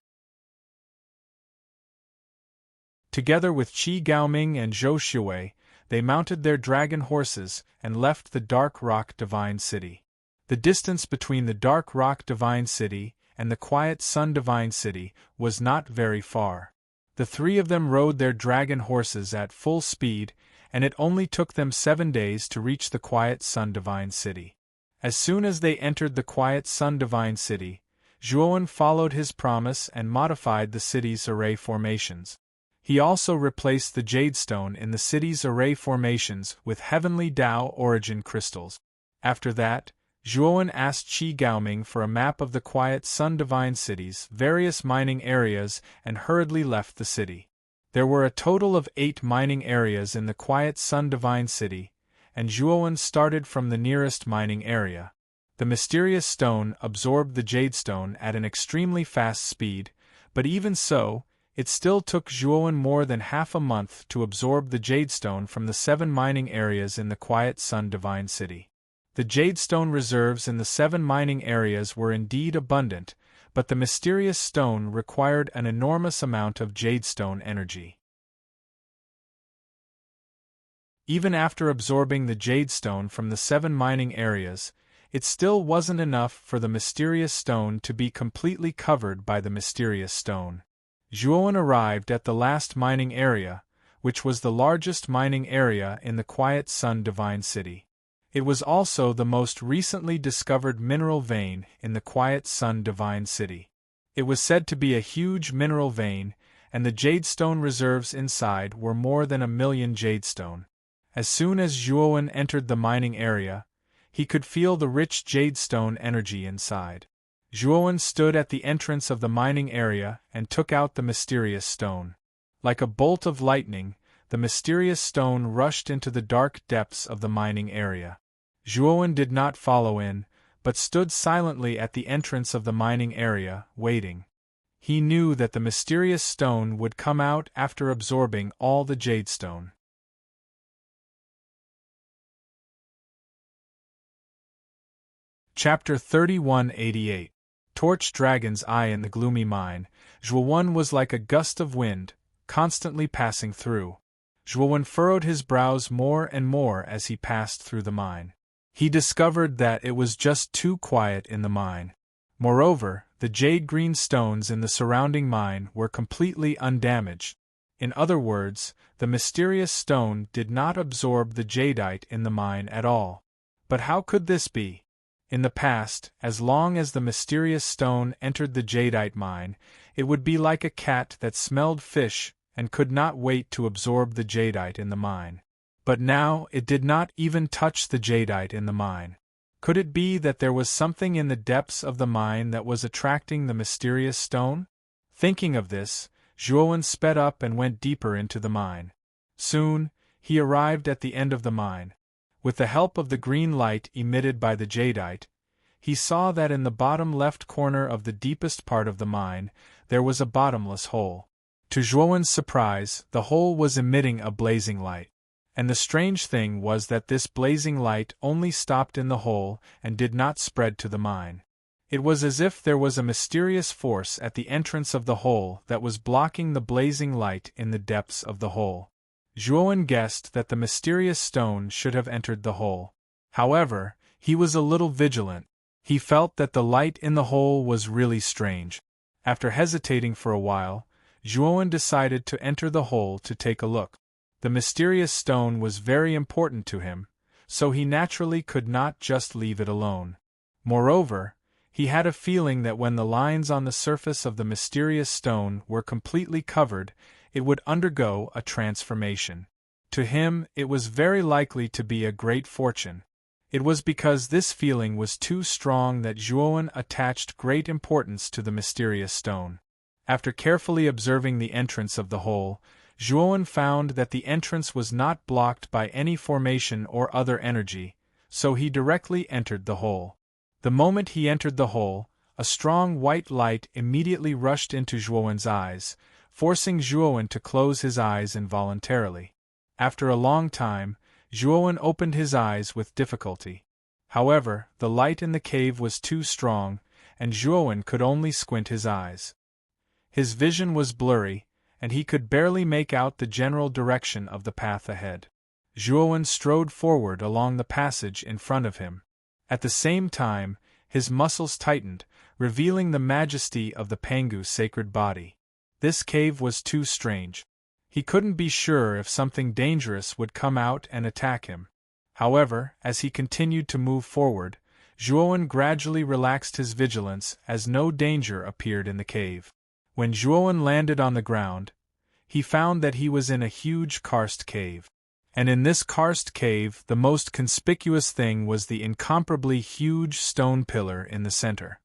Together with Qi Gaoming and Zhou Xuwei, they mounted their dragon horses and left the Dark Rock Divine City. The distance between the Dark Rock Divine City and the Quiet Sun Divine City was not very far. The three of them rode their dragon horses at full speed, and it only took them 7 days to reach the Quiet Sun Divine City. As soon as they entered the Quiet Sun Divine City, Zhuowen followed his promise and modified the city's array formations. He also replaced the Jade Stone in the city's array formations with Heavenly Tao origin crystals. After that, Zhuowen asked Qi Gaoming for a map of the quiet Sun Divine City's various mining areas and hurriedly left the city. There were a total of 8 mining areas in the quiet Sun Divine City, and Zhuowen started from the nearest mining area. The mysterious stone absorbed the jadestone at an extremely fast speed, but even so, it still took Zhuowen more than half a month to absorb the jadestone from the 7 mining areas in the quiet Sun Divine City. The jadestone reserves in the 7 mining areas were indeed abundant, but the mysterious stone required an enormous amount of jadestone energy. Even after absorbing the jadestone from the 7 mining areas, it still wasn't enough for the mysterious stone to be completely covered by the mysterious stone. Zhuowen arrived at the last mining area, which was the largest mining area in the quiet Sun Divine City. It was also the most recently discovered mineral vein in the quiet Sun Divine City. It was said to be a huge mineral vein, and the jadestone reserves inside were more than 1 million jadestone. As soon as Zhuowen entered the mining area, he could feel the rich jadestone energy inside. Zhuowen stood at the entrance of the mining area and took out the mysterious stone. Like a bolt of lightning, the mysterious stone rushed into the dark depths of the mining area. Zhuowen did not follow in, but stood silently at the entrance of the mining area, waiting. He knew that the mysterious stone would come out after absorbing all the jadestone. Chapter 3188. Torch Dragon's Eye in the gloomy mine. Zhuowen was like a gust of wind, constantly passing through. Zhuowen furrowed his brows more and more as he passed through the mine. He discovered that it was just too quiet in the mine. Moreover, the jade-green stones in the surrounding mine were completely undamaged. In other words, the mysterious stone did not absorb the jadeite in the mine at all. But how could this be? In the past, as long as the mysterious stone entered the jadeite mine, it would be like a cat that smelled fish and could not wait to absorb the jadeite in the mine. But now it did not even touch the jadeite in the mine. Could it be that there was something in the depths of the mine that was attracting the mysterious stone? Thinking of this, Zhuowen sped up and went deeper into the mine. Soon, he arrived at the end of the mine. With the help of the green light emitted by the jadeite, he saw that in the bottom left corner of the deepest part of the mine, there was a bottomless hole. To Zhuowen's surprise, the hole was emitting a blazing light. And the strange thing was that this blazing light only stopped in the hole and did not spread to the mine. It was as if there was a mysterious force at the entrance of the hole that was blocking the blazing light in the depths of the hole. Zhuowen guessed that the mysterious stone should have entered the hole. However, he was a little vigilant. He felt that the light in the hole was really strange. After hesitating for a while, Zhuowen decided to enter the hole to take a look. The mysterious stone was very important to him, so he naturally could not just leave it alone. Moreover, he had a feeling that when the lines on the surface of the mysterious stone were completely covered, it would undergo a transformation. To him, it was very likely to be a great fortune. It was because this feeling was too strong that Zhuowen attached great importance to the mysterious stone. After carefully observing the entrance of the hole, Zhuowen found that the entrance was not blocked by any formation or other energy, so he directly entered the hole. The moment he entered the hole, a strong white light immediately rushed into Zhuowen's eyes, forcing Zhuowen to close his eyes involuntarily. After a long time, Zhuowen opened his eyes with difficulty. However, the light in the cave was too strong, and Zhuowen could only squint his eyes. His vision was blurry, and he could barely make out the general direction of the path ahead. Zhuowen strode forward along the passage in front of him. At the same time, his muscles tightened, revealing the majesty of the Pangu's sacred body. This cave was too strange. He couldn't be sure if something dangerous would come out and attack him. However, as he continued to move forward, Zhuowen gradually relaxed his vigilance as no danger appeared in the cave. When Zhuowen landed on the ground, he found that he was in a huge karst cave. And in this karst cave the most conspicuous thing was the incomparably huge stone pillar in the center.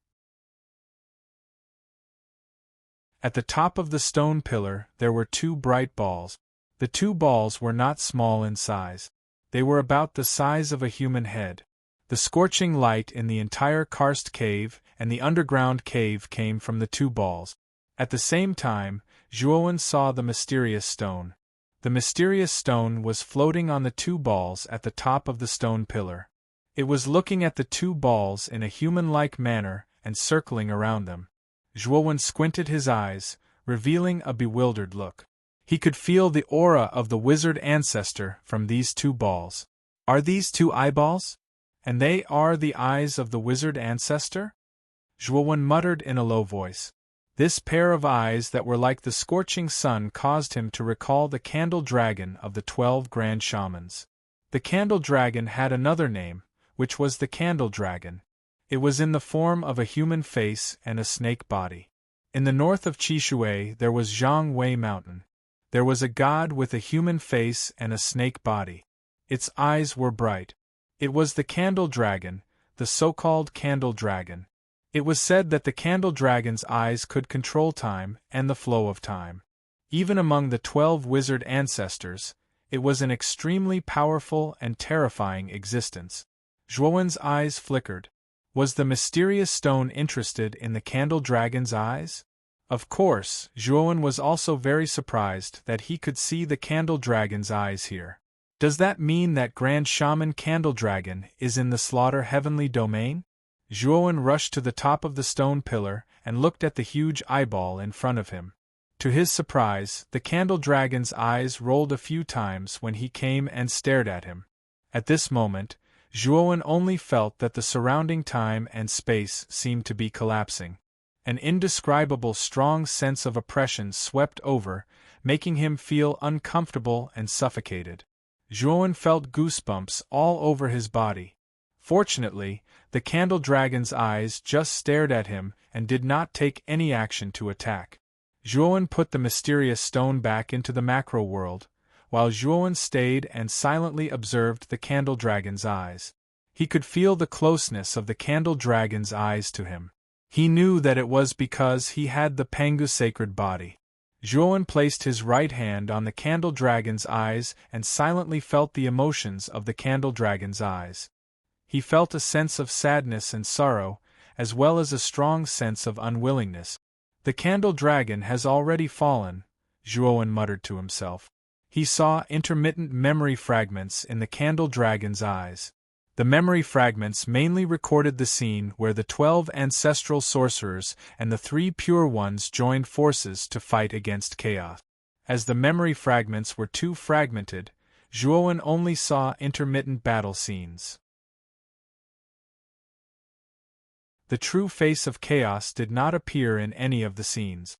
At the top of the stone pillar there were two bright balls. The two balls were not small in size. They were about the size of a human head. The scorching light in the entire karst cave and the underground cave came from the two balls. At the same time, Zhuowen saw the mysterious stone. The mysterious stone was floating on the two balls at the top of the stone pillar. It was looking at the two balls in a human-like manner and circling around them. Zhuowen squinted his eyes, revealing a bewildered look. He could feel the aura of the wizard ancestor from these two balls. Are these two eyeballs? And they are the eyes of the wizard ancestor? Zhuowen muttered in a low voice. This pair of eyes that were like the scorching sun caused him to recall the candle dragon of the 12 grand shamans. The candle dragon had another name, which was the candle dragon. It was in the form of a human face and a snake body. In the north of Qishui there was Zhangwei Mountain. There was a god with a human face and a snake body. Its eyes were bright. It was the candle dragon, the so-called candle dragon. It was said that the candle dragon's eyes could control time and the flow of time. Even among the 12 wizard ancestors, it was an extremely powerful and terrifying existence. Zhuowen's eyes flickered. Was the mysterious stone interested in the candle dragon's eyes? Of course, Zhuowen was also very surprised that he could see the candle dragon's eyes here. Does that mean that Grand Shaman Candle Dragon is in the Slaughter Heavenly Domain? Zhuowen rushed to the top of the stone pillar and looked at the huge eyeball in front of him. To his surprise, the candle dragon's eyes rolled a few times when he came and stared at him. At this moment, Zhuowen only felt that the surrounding time and space seemed to be collapsing. An indescribable strong sense of oppression swept over, making him feel uncomfortable and suffocated. Zhuowen felt goosebumps all over his body. Fortunately, the candle dragon's eyes just stared at him and did not take any action to attack. Zhuowen put the mysterious stone back into the macro world, while Zhuowen stayed and silently observed the candle dragon's eyes. He could feel the closeness of the candle dragon's eyes to him. He knew that it was because he had the Pangu sacred body. Zhuowen placed his right hand on the candle dragon's eyes and silently felt the emotions of the candle dragon's eyes. He felt a sense of sadness and sorrow, as well as a strong sense of unwillingness. The candle dragon has already fallen, Zhuowen muttered to himself. He saw intermittent memory fragments in the candle dragon's eyes. The memory fragments mainly recorded the scene where the 12 ancestral sorcerers and the 3 pure ones joined forces to fight against chaos. As the memory fragments were too fragmented, Zhuowen only saw intermittent battle scenes. The true face of chaos did not appear in any of the scenes.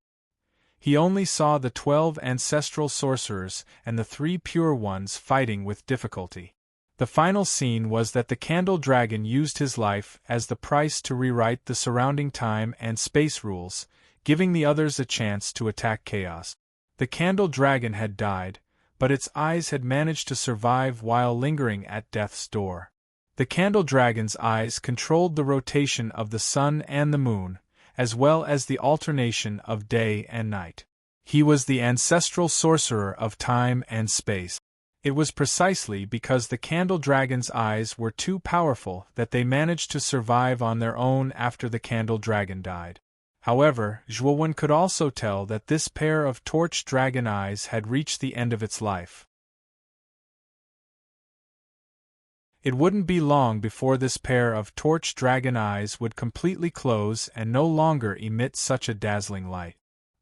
He only saw the 12 ancestral sorcerers and the 3 pure ones fighting with difficulty. The final scene was that the candle dragon used his life as the price to rewrite the surrounding time and space rules, giving the others a chance to attack chaos. The candle dragon had died, but its eyes had managed to survive while lingering at death's door. The candle dragon's eyes controlled the rotation of the sun and the moon, as well as the alternation of day and night. He was the ancestral sorcerer of time and space. It was precisely because the candle dragon's eyes were too powerful that they managed to survive on their own after the candle dragon died. However, Zhuowen could also tell that this pair of torch dragon eyes had reached the end of its life. It wouldn't be long before this pair of torch dragon eyes would completely close and no longer emit such a dazzling light.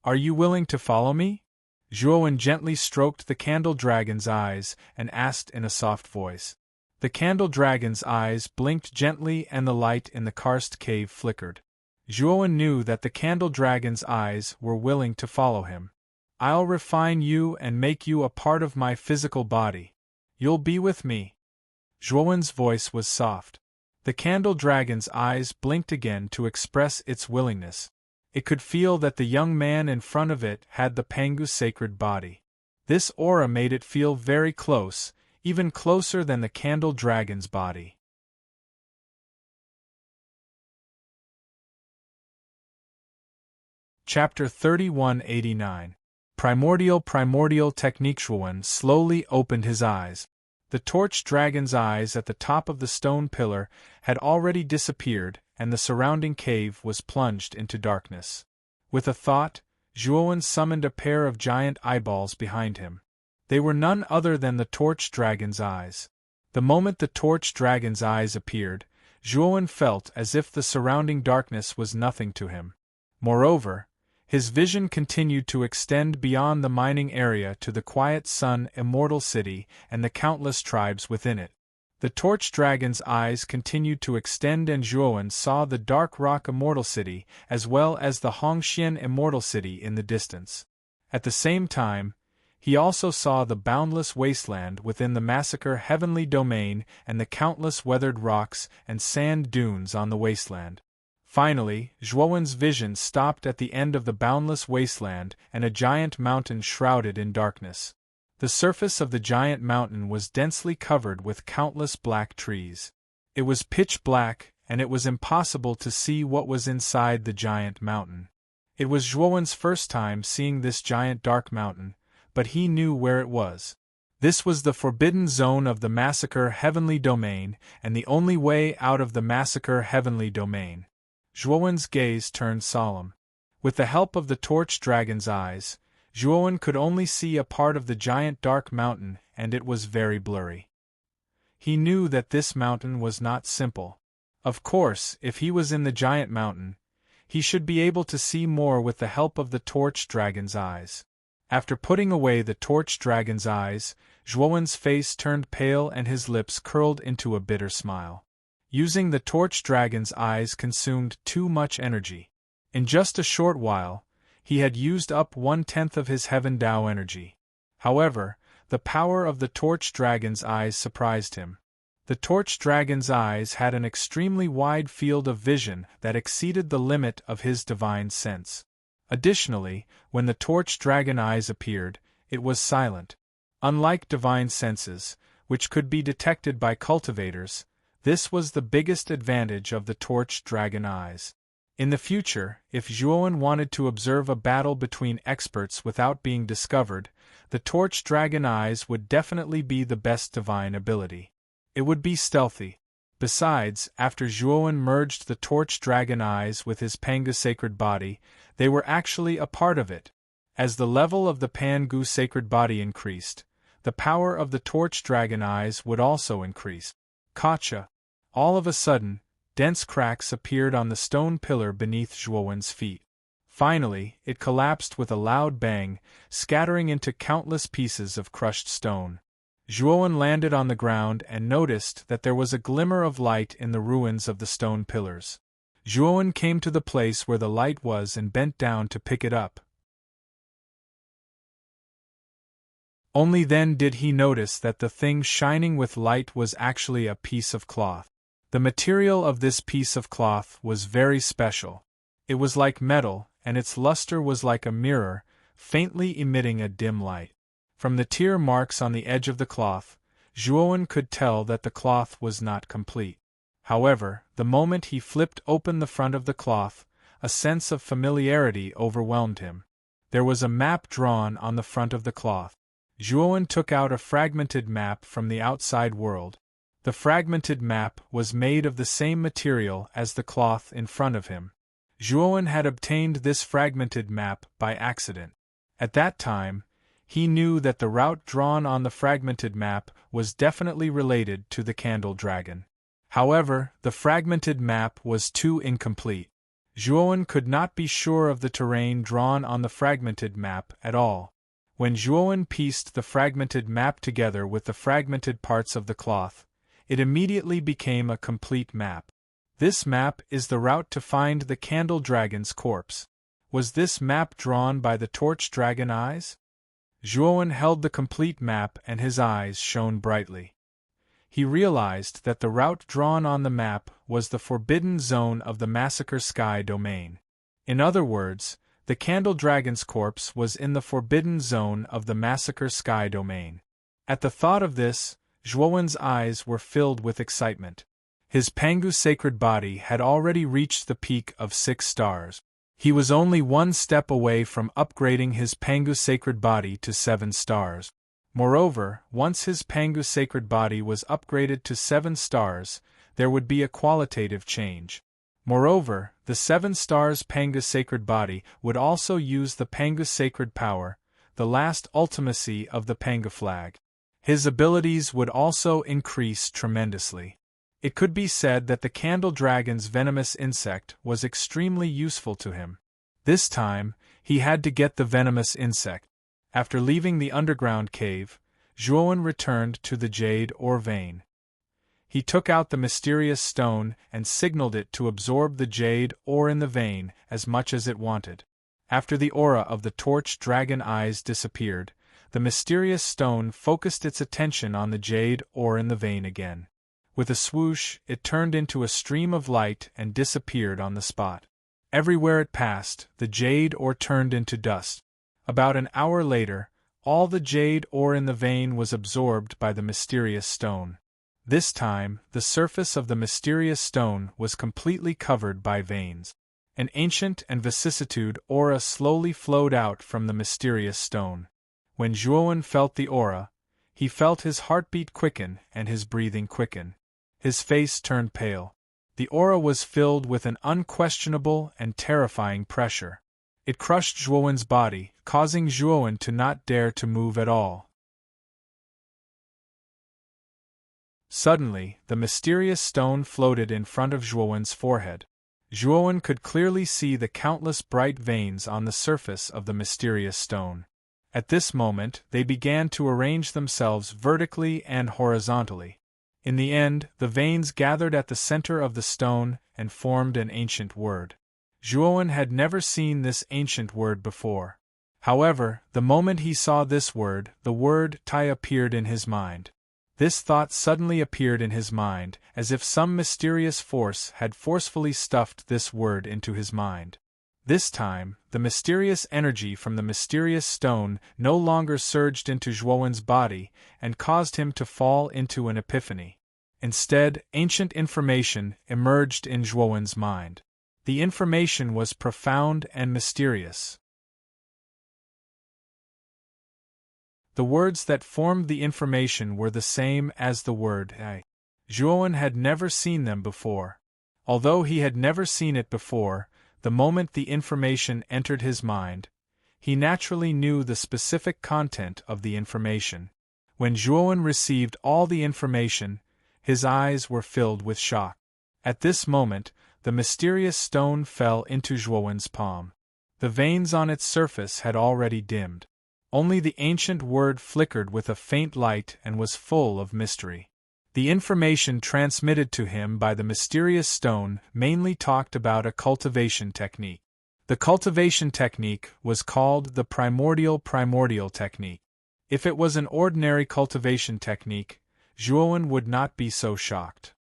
Are you willing to follow me? Zhuowen gently stroked the candle dragon's eyes and asked in a soft voice. The candle dragon's eyes blinked gently and the light in the karst cave flickered. Zhuowen knew that the candle dragon's eyes were willing to follow him. I'll refine you and make you a part of my physical body. You'll be with me. Zhuowen's voice was soft. The candle dragon's eyes blinked again to express its willingness. It could feel that the young man in front of it had the Pangu sacred body. This aura made it feel very close, even closer than the candle dragon's body. Chapter 3189. Primordial technique. Zhuowen slowly opened his eyes. The torch dragon's eyes at the top of the stone pillar had already disappeared, and the surrounding cave was plunged into darkness. With a thought, Zhuowen summoned a pair of giant eyeballs behind him. They were none other than the torch dragon's eyes. The moment the torch dragon's eyes appeared, Zhuowen felt as if the surrounding darkness was nothing to him. Moreover, his vision continued to extend beyond the mining area to the quiet sun immortal city and the countless tribes within it. The torch dragon's eyes continued to extend, and Zhuowen saw the dark rock immortal city as well as the Hongxian immortal city in the distance. At the same time, he also saw the boundless wasteland within the massacre heavenly domain and the countless weathered rocks and sand dunes on the wasteland. Finally, Zhuowen's vision stopped at the end of the boundless wasteland and a giant mountain shrouded in darkness. The surface of the giant mountain was densely covered with countless black trees. It was pitch black, and it was impossible to see what was inside the giant mountain. It was Zhuowen's first time seeing this giant dark mountain, but he knew where it was. This was the forbidden zone of the massacre heavenly domain, and the only way out of the massacre heavenly domain. Zhuowen's gaze turned solemn. With the help of the torch dragon's eyes, Zhuowen could only see a part of the giant dark mountain, and it was very blurry. He knew that this mountain was not simple. Of course, if he was in the giant mountain, he should be able to see more with the help of the torch dragon's eyes. After putting away the torch dragon's eyes, Zhuowen's face turned pale and his lips curled into a bitter smile. Using the torch dragon's eyes consumed too much energy. In just a short while, he had used up 1/10 of his Heaven Dao energy. However, the power of the torch dragon's eyes surprised him. The torch dragon's eyes had an extremely wide field of vision that exceeded the limit of his divine sense. Additionally, when the torch dragon eyes appeared, it was silent. Unlike divine senses, which could be detected by cultivators, this was the biggest advantage of the torch dragon eyes. In the future, if Zhuowen wanted to observe a battle between experts without being discovered, the torch dragon eyes would definitely be the best divine ability. It would be stealthy. Besides, after Zhuowen merged the torch dragon eyes with his Panga sacred body, they were actually a part of it. As the level of the Pangu sacred body increased, the power of the torch dragon eyes would also increase. Gotcha! All of a sudden, dense cracks appeared on the stone pillar beneath Zhuowen's feet. Finally, it collapsed with a loud bang, scattering into countless pieces of crushed stone. Zhuowen landed on the ground and noticed that there was a glimmer of light in the ruins of the stone pillars. Zhuowen came to the place where the light was and bent down to pick it up. Only then did he notice that the thing shining with light was actually a piece of cloth. The material of this piece of cloth was very special. It was like metal, and its luster was like a mirror, faintly emitting a dim light. From the tear marks on the edge of the cloth, Zhuowen could tell that the cloth was not complete. However, the moment he flipped open the front of the cloth, a sense of familiarity overwhelmed him. There was a map drawn on the front of the cloth. Zhuowen took out a fragmented map from the outside world. The fragmented map was made of the same material as the cloth in front of him. Zhuowen had obtained this fragmented map by accident. At that time, he knew that the route drawn on the fragmented map was definitely related to the candle dragon. However, the fragmented map was too incomplete. Zhuowen could not be sure of the terrain drawn on the fragmented map at all. When Zhuowen pieced the fragmented map together with the fragmented parts of the cloth, it immediately became a complete map. This map is the route to find the candle dragon's corpse. Was this map drawn by the torch dragon eyes? Zhuowen held the complete map and his eyes shone brightly. He realized that the route drawn on the map was the forbidden zone of the massacre sky domain. In other words, the candle dragon's corpse was in the forbidden zone of the massacre sky domain. At the thought of this, Zhuowen's eyes were filled with excitement. His Pangu sacred body had already reached the peak of 6 stars. He was only one step away from upgrading his Pangu sacred body to 7 stars. Moreover, once his Pangu sacred body was upgraded to 7 stars, there would be a qualitative change. Moreover, the 7 stars Pangu sacred body would also use the Pangu sacred power, the last ultimacy of the Pangu flag. His abilities would also increase tremendously. It could be said that the Candle Dragon's venomous insect was extremely useful to him. This time, he had to get the venomous insect. After leaving the underground cave, Zhuowen returned to the jade ore vein. He took out the mysterious stone and signaled it to absorb the jade ore in the vein as much as it wanted. After the aura of the torch dragon eyes disappeared, the mysterious stone focused its attention on the jade ore in the vein again. With a swoosh, it turned into a stream of light and disappeared on the spot. Everywhere it passed, the jade ore turned into dust. About an hour later, all the jade ore in the vein was absorbed by the mysterious stone. This time, the surface of the mysterious stone was completely covered by veins. An ancient and vicissitude aura slowly flowed out from the mysterious stone. When Zhuowen felt the aura, he felt his heartbeat quicken and his breathing quicken. His face turned pale. The aura was filled with an unquestionable and terrifying pressure. It crushed Zhuowen's body, causing Zhuowen to not dare to move at all. Suddenly, the mysterious stone floated in front of Zhuowen's forehead. Zhuowen could clearly see the countless bright veins on the surface of the mysterious stone. At this moment, they began to arrange themselves vertically and horizontally. In the end, the veins gathered at the center of the stone and formed an ancient word. Zhuowen had never seen this ancient word before. However, the moment he saw this word, the word Tai appeared in his mind. This thought suddenly appeared in his mind, as if some mysterious force had forcefully stuffed this word into his mind. This time, the mysterious energy from the mysterious stone no longer surged into Zhuowen's body and caused him to fall into an epiphany. Instead, ancient information emerged in Zhuowen's mind. The information was profound and mysterious. The words that formed the information were the same as the word I. Zhuowen had never seen them before. Although he had never seen it before, the moment the information entered his mind, he naturally knew the specific content of the information. When Zhuowen received all the information, his eyes were filled with shock. At this moment, the mysterious stone fell into Zhuowen's palm. The veins on its surface had already dimmed. Only the ancient word flickered with a faint light and was full of mystery. The information transmitted to him by the mysterious stone mainly talked about a cultivation technique. The cultivation technique was called the primordial technique. If it was an ordinary cultivation technique, Zhuowen would not be so shocked.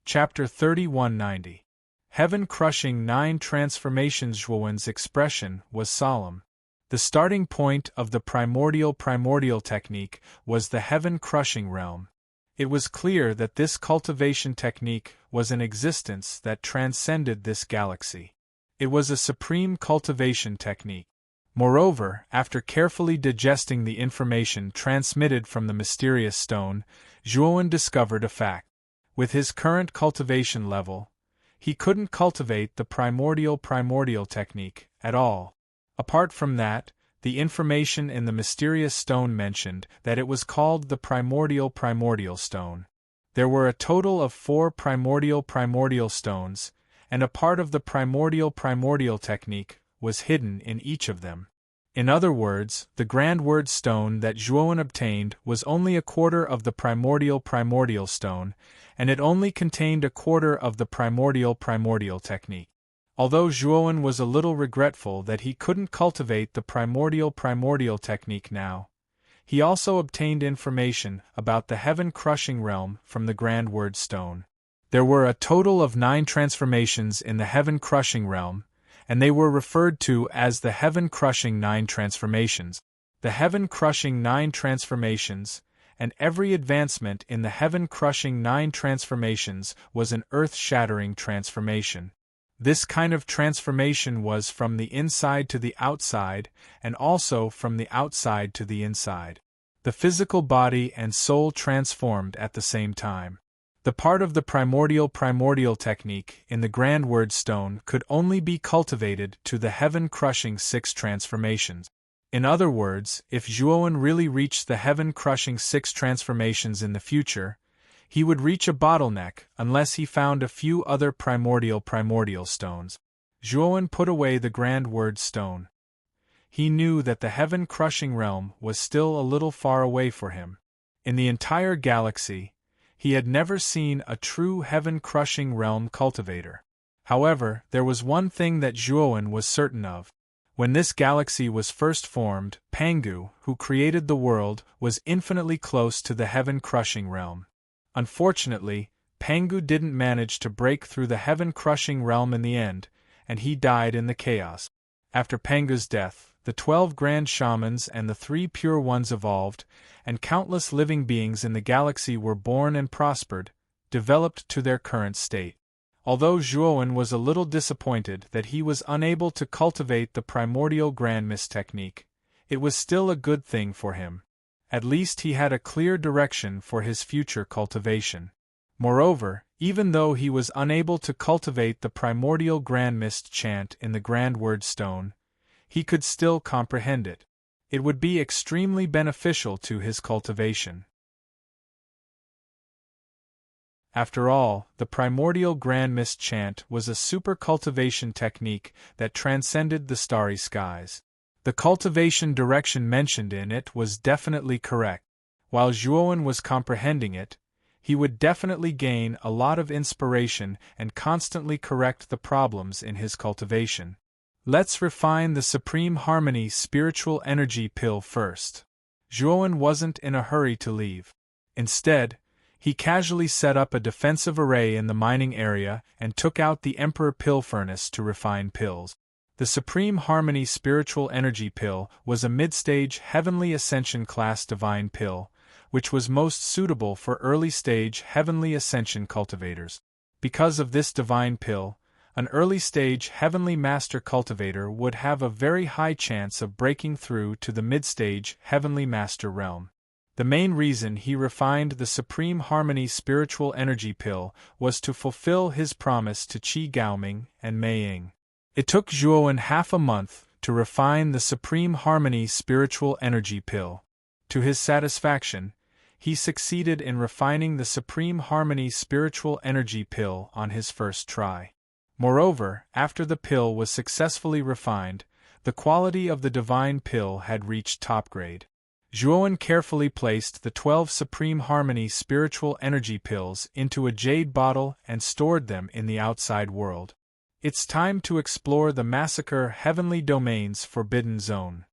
Chapter 3190. Heaven-crushing 9 transformations. Zhuowen's expression was solemn. The starting point of the primordial technique was the heaven-crushing realm. It was clear that this cultivation technique was an existence that transcended this galaxy. It was a supreme cultivation technique. Moreover, after carefully digesting the information transmitted from the mysterious stone, Zhuowen discovered a fact. With his current cultivation level, he couldn't cultivate the primordial technique at all. Apart from that, the information in the mysterious stone mentioned that it was called the primordial stone. There were a total of 4 primordial stones, and a part of the primordial technique was hidden in each of them. In other words, the grand word stone that Zhuowen obtained was only a quarter of the primordial stone, and it only contained a quarter of the primordial technique. Although Zhuowen was a little regretful that he couldn't cultivate the primordial technique now, he also obtained information about the heaven-crushing realm from the grand word stone. There were a total of 9 transformations in the heaven-crushing realm, and they were referred to as the heaven-crushing 9 transformations. The heaven-crushing 9 transformations, and every advancement in the heaven-crushing 9 transformations was an earth-shattering transformation. This kind of transformation was from the inside to the outside, and also from the outside to the inside. The physical body and soul transformed at the same time. The part of the primordial technique in the Grand Word Stone could only be cultivated to the heaven-crushing 6 transformations. In other words, if Zhuowen really reached the heaven-crushing 6 transformations in the future, he would reach a bottleneck unless he found a few other primordial stones. Zhuowen put away the Grand Word Stone. He knew that the heaven-crushing realm was still a little far away for him. In the entire galaxy, he had never seen a true heaven-crushing realm cultivator. However, there was one thing that Zhuowen was certain of. When this galaxy was first formed, Pangu, who created the world, was infinitely close to the heaven-crushing realm. Unfortunately, Pangu didn't manage to break through the heaven-crushing realm in the end, and he died in the chaos. After Pangu's death, the 12 grand shamans and the 3 pure ones evolved, and countless living beings in the galaxy were born and prospered, developed to their current state. Although Zhuowen was a little disappointed that he was unable to cultivate the primordial grand mist technique, it was still a good thing for him. At least he had a clear direction for his future cultivation. Moreover, even though he was unable to cultivate the primordial grand mist chant in the Grand Word Stone, he could still comprehend it. It would be extremely beneficial to his cultivation. After all, the primordial grand mist chant was a super cultivation technique that transcended the starry skies. The cultivation direction mentioned in it was definitely correct. While Zhuowen was comprehending it, he would definitely gain a lot of inspiration and constantly correct the problems in his cultivation. Let's refine the Supreme Harmony spiritual energy pill first. Zhuowen wasn't in a hurry to leave. Instead, he casually set up a defensive array in the mining area and took out the Emperor Pill Furnace to refine pills. The Supreme Harmony Spiritual Energy Pill was a mid-stage Heavenly Ascension class divine pill, which was most suitable for early-stage Heavenly Ascension cultivators. Because of this divine pill, an early-stage Heavenly Master cultivator would have a very high chance of breaking through to the mid-stage Heavenly Master realm. The main reason he refined the Supreme Harmony Spiritual Energy Pill was to fulfill his promise to Qi Gaoming and Mei Ying. It took Zhuowen half a month to refine the Supreme Harmony Spiritual Energy Pill. To his satisfaction, he succeeded in refining the Supreme Harmony Spiritual Energy Pill on his first try. Moreover, after the pill was successfully refined, the quality of the divine pill had reached top grade. Zhuowen carefully placed the 12 Supreme Harmony Spiritual Energy Pills into a jade bottle and stored them in the outside world. It's time to explore the Massacre Heavenly Domain's Forbidden Zone.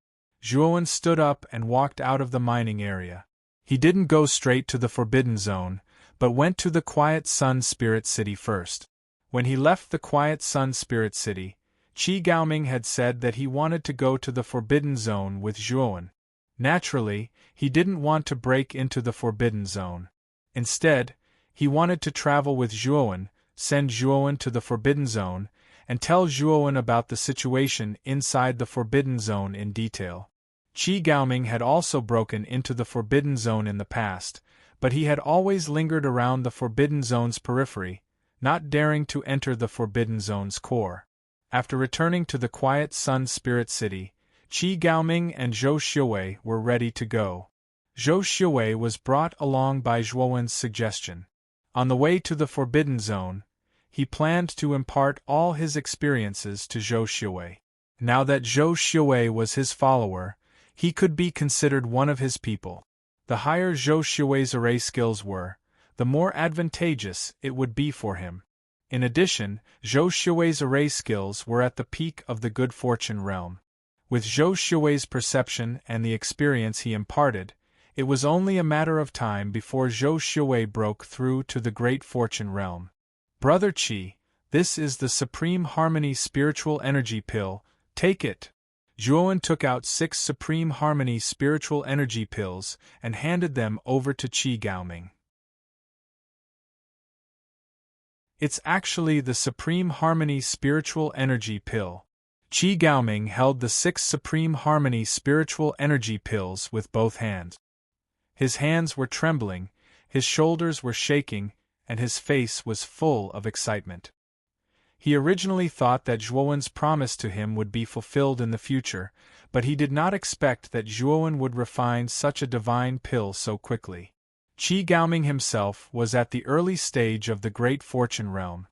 Zhuowen stood up and walked out of the mining area. He didn't go straight to the Forbidden Zone, but went to the Quiet Sun Spirit City first. When he left the Quiet Sun Spirit City, Qi Gaoming had said that he wanted to go to the Forbidden Zone with Zhuowen. Naturally, he didn't want to break into the Forbidden Zone. Instead, he wanted to travel with Zhuowen, send Zhuowen to the Forbidden Zone, and tell Zhuowen about the situation inside the Forbidden Zone in detail. Qi Gaoming had also broken into the Forbidden Zone in the past, but he had always lingered around the Forbidden Zone's periphery, not daring to enter the Forbidden Zone's core. After returning to the Quiet Sun Spirit City, Qi Gaoming and Zhou Xiuwei were ready to go. Zhou Xiuwei was brought along by Zhuowen's suggestion. On the way to the Forbidden Zone, he planned to impart all his experiences to Zhou Xiuwei. Now that Zhou Xiuwei was his follower, he could be considered one of his people. The higher Zhou Xiuwei's array skills were, the more advantageous it would be for him. In addition, Zhou Xiuwei's array skills were at the peak of the good fortune realm. With Zhou Xiuwei's perception and the experience he imparted, it was only a matter of time before Zhou Xiuwei broke through to the great fortune realm. Brother Qi, This is the Supreme Harmony Spiritual Energy Pill, take it. Zhuowen took out 6 Supreme Harmony Spiritual Energy Pills and handed them over to Qi Gaoming. It's actually the Supreme Harmony Spiritual Energy Pill. Qi Gaoming held the 6 Supreme Harmony Spiritual Energy Pills with both hands. His hands were trembling, his shoulders were shaking, and his face was full of excitement. He originally thought that Zhuowen's promise to him would be fulfilled in the future, but he did not expect that Zhuowen would refine such a divine pill so quickly. Qi Gaoming himself was at the early stage of the Great Fortune realm.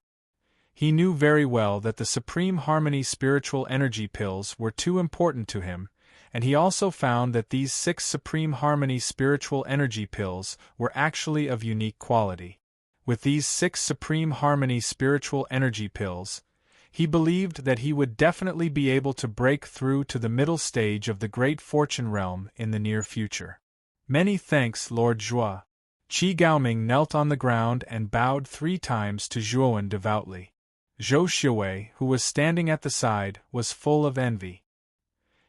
He knew very well that the Supreme Harmony Spiritual Energy Pills were too important to him, and he also found that these 6 Supreme Harmony Spiritual Energy Pills were actually of unique quality. With these 6 Supreme Harmony Spiritual Energy Pills, he believed that he would definitely be able to break through to the middle stage of the Great Fortune realm in the near future. Many thanks, Lord Zhuo. Qi Gaoming knelt on the ground and bowed 3 times to Zhuowen devoutly. Zhou Xiwei, who was standing at the side, was full of envy.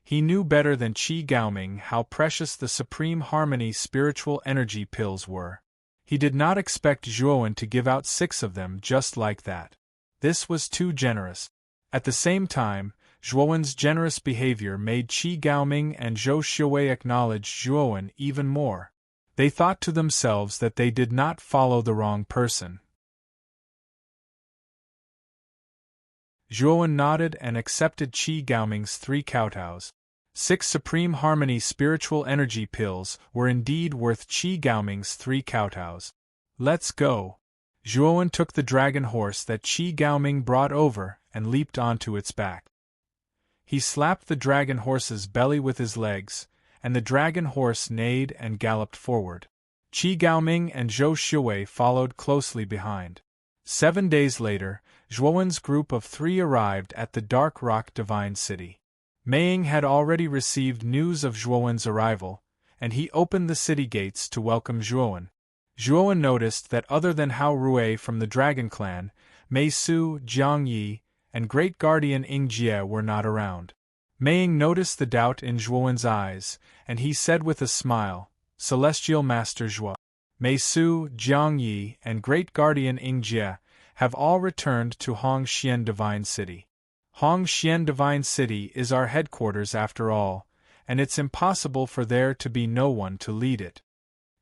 He knew better than Qi Gaoming how precious the Supreme Harmony Spiritual Energy Pills were. He did not expect Zhuowen to give out 6 of them just like that. This was too generous. At the same time, Zhuowen's generous behavior made Qi Gaoming and Zhou Xiwei acknowledge Zhuowen even more. They thought to themselves that they did not follow the wrong person. Zhuowen nodded and accepted Qi Gaoming's 3 kowtows. 6 Supreme Harmony Spiritual Energy Pills were indeed worth Qi Gaoming's 3 kowtows. Let's go. Zhuowen took the dragon horse that Qi Gaoming brought over and leaped onto its back. He slapped the dragon horse's belly with his legs, and the dragon horse neighed and galloped forward. Qi Gaoming and Zhou Xiwei followed closely behind. 7 days later, Zhuowen's group of 3 arrived at the Dark Rock Divine City. Meiying had already received news of Zhuowen's arrival, and he opened the city gates to welcome Zhuowen. Zhuowen noticed that other than Hao Rui from the Dragon Clan, Mei Su, Jiang Yi, and Great Guardian Ying Jie were not around. Meiying noticed the doubt in Zhuowen's eyes, and he said with a smile, "Celestial Master Zhuo, Mei Su, Jiang Yi, and Great Guardian Ying Jie have all returned to Hongxian Divine City. Hongxian Divine City is our headquarters after all, and it's impossible for there to be no one to lead it."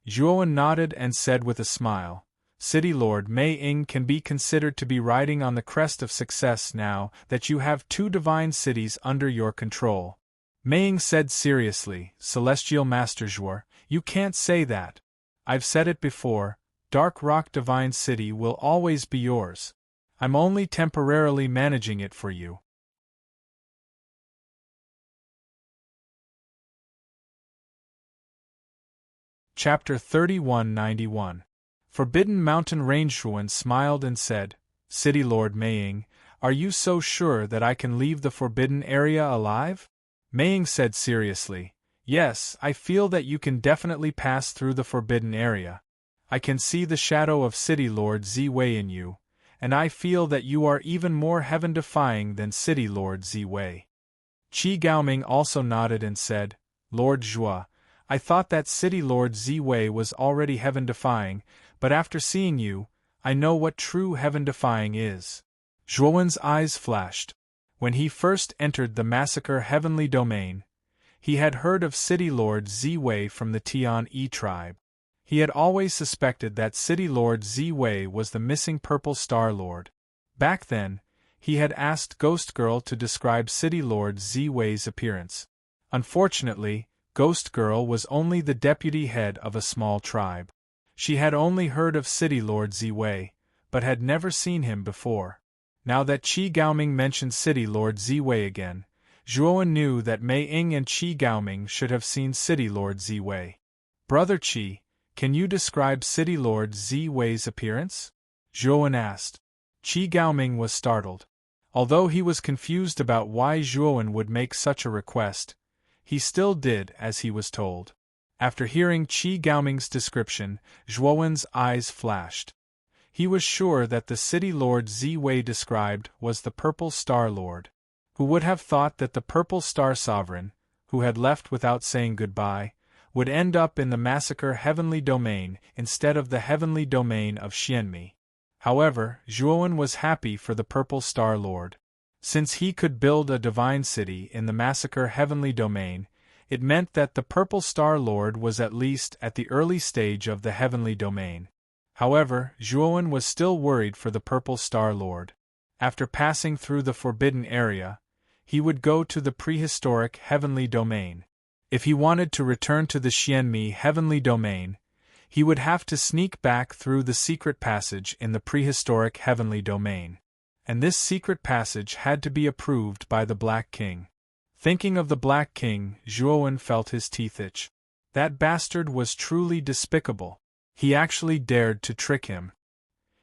Zhuowen nodded and said with a smile, "City Lord Mei Ying can be considered to be riding on the crest of success now that you have 2 divine cities under your control." Meiying said seriously, "Celestial Master Zhuo, you can't say that. I've said it before, Dark Rock Divine City will always be yours. I'm only temporarily managing it for you." Chapter 3191. Forbidden Mountain Range. Zhuowen smiled and said, "City Lord Meiying, are you so sure that I can leave the forbidden area alive?" Meiying said seriously, "Yes, I feel that you can definitely pass through the forbidden area. I can see the shadow of City Lord Ziwei in you, and I feel that you are even more heaven-defying than City Lord Ziwei." Qi Gaoming also nodded and said, "Lord Zhuo, I thought that City Lord Ziwei was already heaven-defying, but after seeing you, I know what true heaven-defying is." Zhuowen's eyes flashed. When he first entered the Massacre Heavenly Domain, he had heard of City Lord Ziwei from the Tian-Yi tribe. He had always suspected that City Lord Ziwei was the missing Purple Star Lord. Back then, he had asked Ghost Girl to describe City Lord Ziwei's appearance. Unfortunately, Ghost Girl was only the deputy head of a small tribe. She had only heard of City Lord Ziwei, but had never seen him before. Now that Qi Gaoming mentioned City Lord Ziwei again, Zhuowen knew that Mei Ying and Qi Gaoming should have seen City Lord Ziwei. "Brother Qi, can you describe City Lord Ziwei's appearance?" Zhuowen asked. Qi Gaoming was startled. Although he was confused about why Zhuowen would make such a request, he still did as he was told. After hearing Qi Gaoming's description, Zhuowen's eyes flashed. He was sure that the city lord Ziwei described was the Purple Star Lord. Who would have thought that the Purple Star Sovereign, who had left without saying goodbye, would end up in the massacre heavenly domain instead of the heavenly domain of Xianmi. However, Zhuowen was happy for the Purple Star Lord. Since he could build a divine city in the massacre heavenly domain, it meant that the Purple Star Lord was at least at the early stage of the heavenly domain. However, Zhuowen was still worried for the Purple Star Lord. After passing through the forbidden area, he would go to the prehistoric heavenly domain. If he wanted to return to the Xianmi heavenly domain, he would have to sneak back through the secret passage in the prehistoric heavenly domain. And this secret passage had to be approved by the Black King. Thinking of the Black King, Zhuowen felt his teeth itch. That bastard was truly despicable. He actually dared to trick him.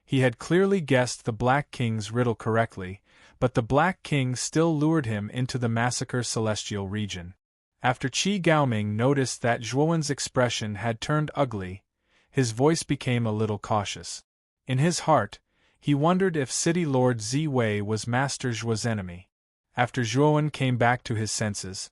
He had clearly guessed the Black King's riddle correctly, but the Black King still lured him into the massacre celestial region. After Qi Gaoming noticed that Zhuowen's expression had turned ugly, his voice became a little cautious. In his heart, he wondered if City Lord Ziwei was Master Zhuo's enemy. After Zhuowen came back to his senses,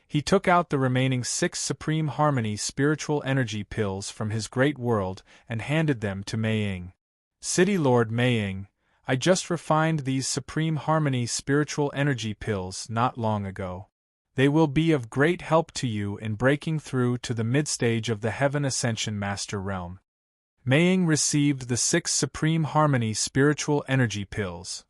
he took out the remaining 6 Supreme Harmony spiritual energy pills from his great world and handed them to Mei Ying. City Lord Mei Ying, I just refined these Supreme Harmony spiritual energy pills not long ago. They will be of great help to you in breaking through to the mid-stage of the Heaven Ascension Master Realm. Mei Ying received the 6 Supreme Harmony spiritual energy pills.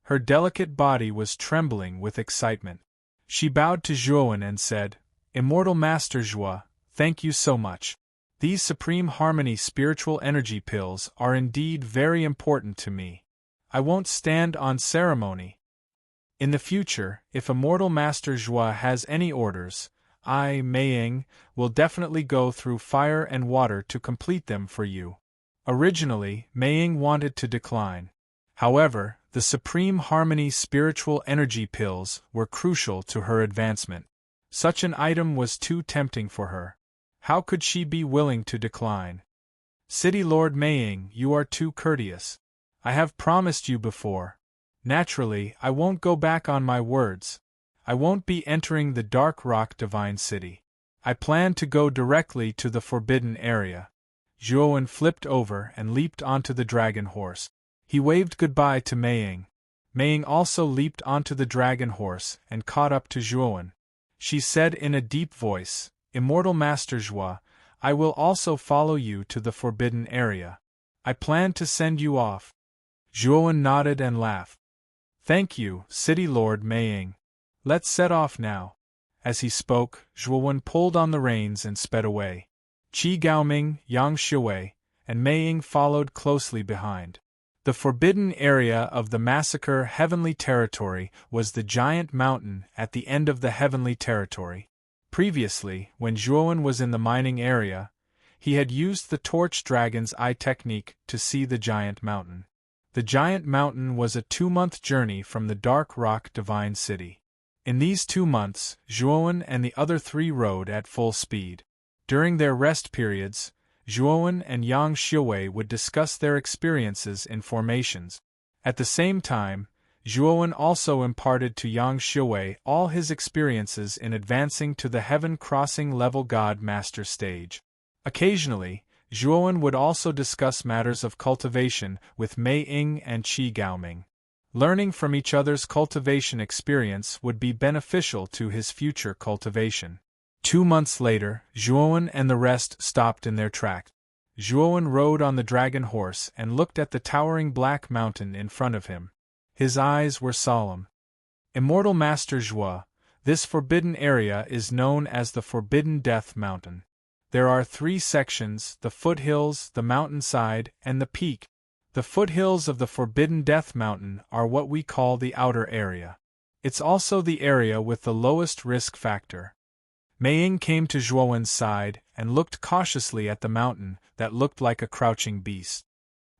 Her delicate body was trembling with excitement. She bowed to Zhuowen and said, Immortal Master Zhuo, thank you so much. These Supreme Harmony spiritual energy pills are indeed very important to me. I won't stand on ceremony. In the future, if Immortal Master Zhuo has any orders, I, Mei Ying, will definitely go through fire and water to complete them for you. Originally, Mei Ying wanted to decline. However, the Supreme Harmony spiritual energy pills were crucial to her advancement. Such an item was too tempting for her. How could she be willing to decline? City Lord Mei Ying, you are too courteous. I have promised you before. Naturally, I won't go back on my words. I won't be entering the Dark Rock Divine City. I plan to go directly to the forbidden area. Zhuowen flipped over and leaped onto the dragon horse. He waved goodbye to Mei Ying. Mei Ying also leaped onto the dragon horse and caught up to Zhuowen. She said in a deep voice, Immortal Master Zhuo, I will also follow you to the forbidden area. I plan to send you off. Zhuowen nodded and laughed. Thank you, City Lord Mei Ying. Let's set off now. As he spoke, Zhuowen pulled on the reins and sped away. Qi Gaoming, Yang Shui, and Mei Ying followed closely behind. The forbidden area of the massacre heavenly territory was the giant mountain at the end of the heavenly territory. Previously, when Zhuowen was in the mining area, he had used the torch dragon's eye technique to see the giant mountain. The giant mountain was a 2-month journey from the Dark Rock Divine City. In these 2 months, Zhuowen and the other 3 rode at full speed. During their rest periods, Zhuowen and Yang Shui would discuss their experiences in formations. At the same time, Zhuowen also imparted to Yang Shui all his experiences in advancing to the heaven-crossing level God Master stage. Occasionally, Zhuowen would also discuss matters of cultivation with Mei Ying and Qi Gaoming. Learning from each other's cultivation experience would be beneficial to his future cultivation. 2 months later, Zhuowen and the rest stopped in their tracks. Zhuowen rode on the dragon horse and looked at the towering black mountain in front of him. His eyes were solemn. Immortal Master Zhuo, this forbidden area is known as the Forbidden Death Mountain. There are 3 sections, the foothills, the mountainside, and the peak. The foothills of the Forbidden Death Mountain are what we call the outer area. It's also the area with the lowest risk factor. Mei Ying came to Zhuowen's side and looked cautiously at the mountain that looked like a crouching beast.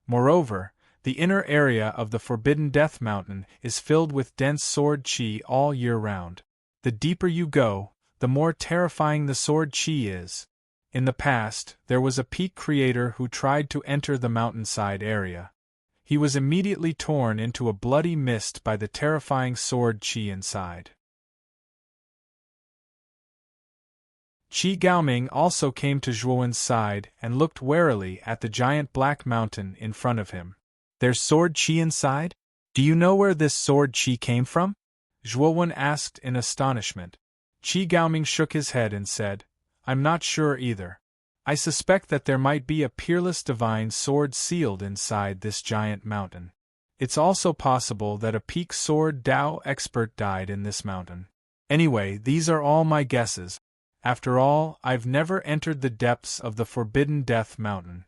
Moreover, the inner area of the Forbidden Death Mountain is filled with dense sword qi all year round. The deeper you go, the more terrifying the sword qi is. In the past, there was a peak creator who tried to enter the mountainside area. He was immediately torn into a bloody mist by the terrifying sword Qi inside. Qi Gaoming also came to Zhuowen's side and looked warily at the giant black mountain in front of him. There's sword Qi inside? Do you know where this sword Qi came from? Zhuowen asked in astonishment. Qi Gaoming shook his head and said, I'm not sure either. I suspect that there might be a peerless divine sword sealed inside this giant mountain. It's also possible that a peak sword Dao expert died in this mountain. Anyway, these are all my guesses. After all, I've never entered the depths of the Forbidden Death Mountain.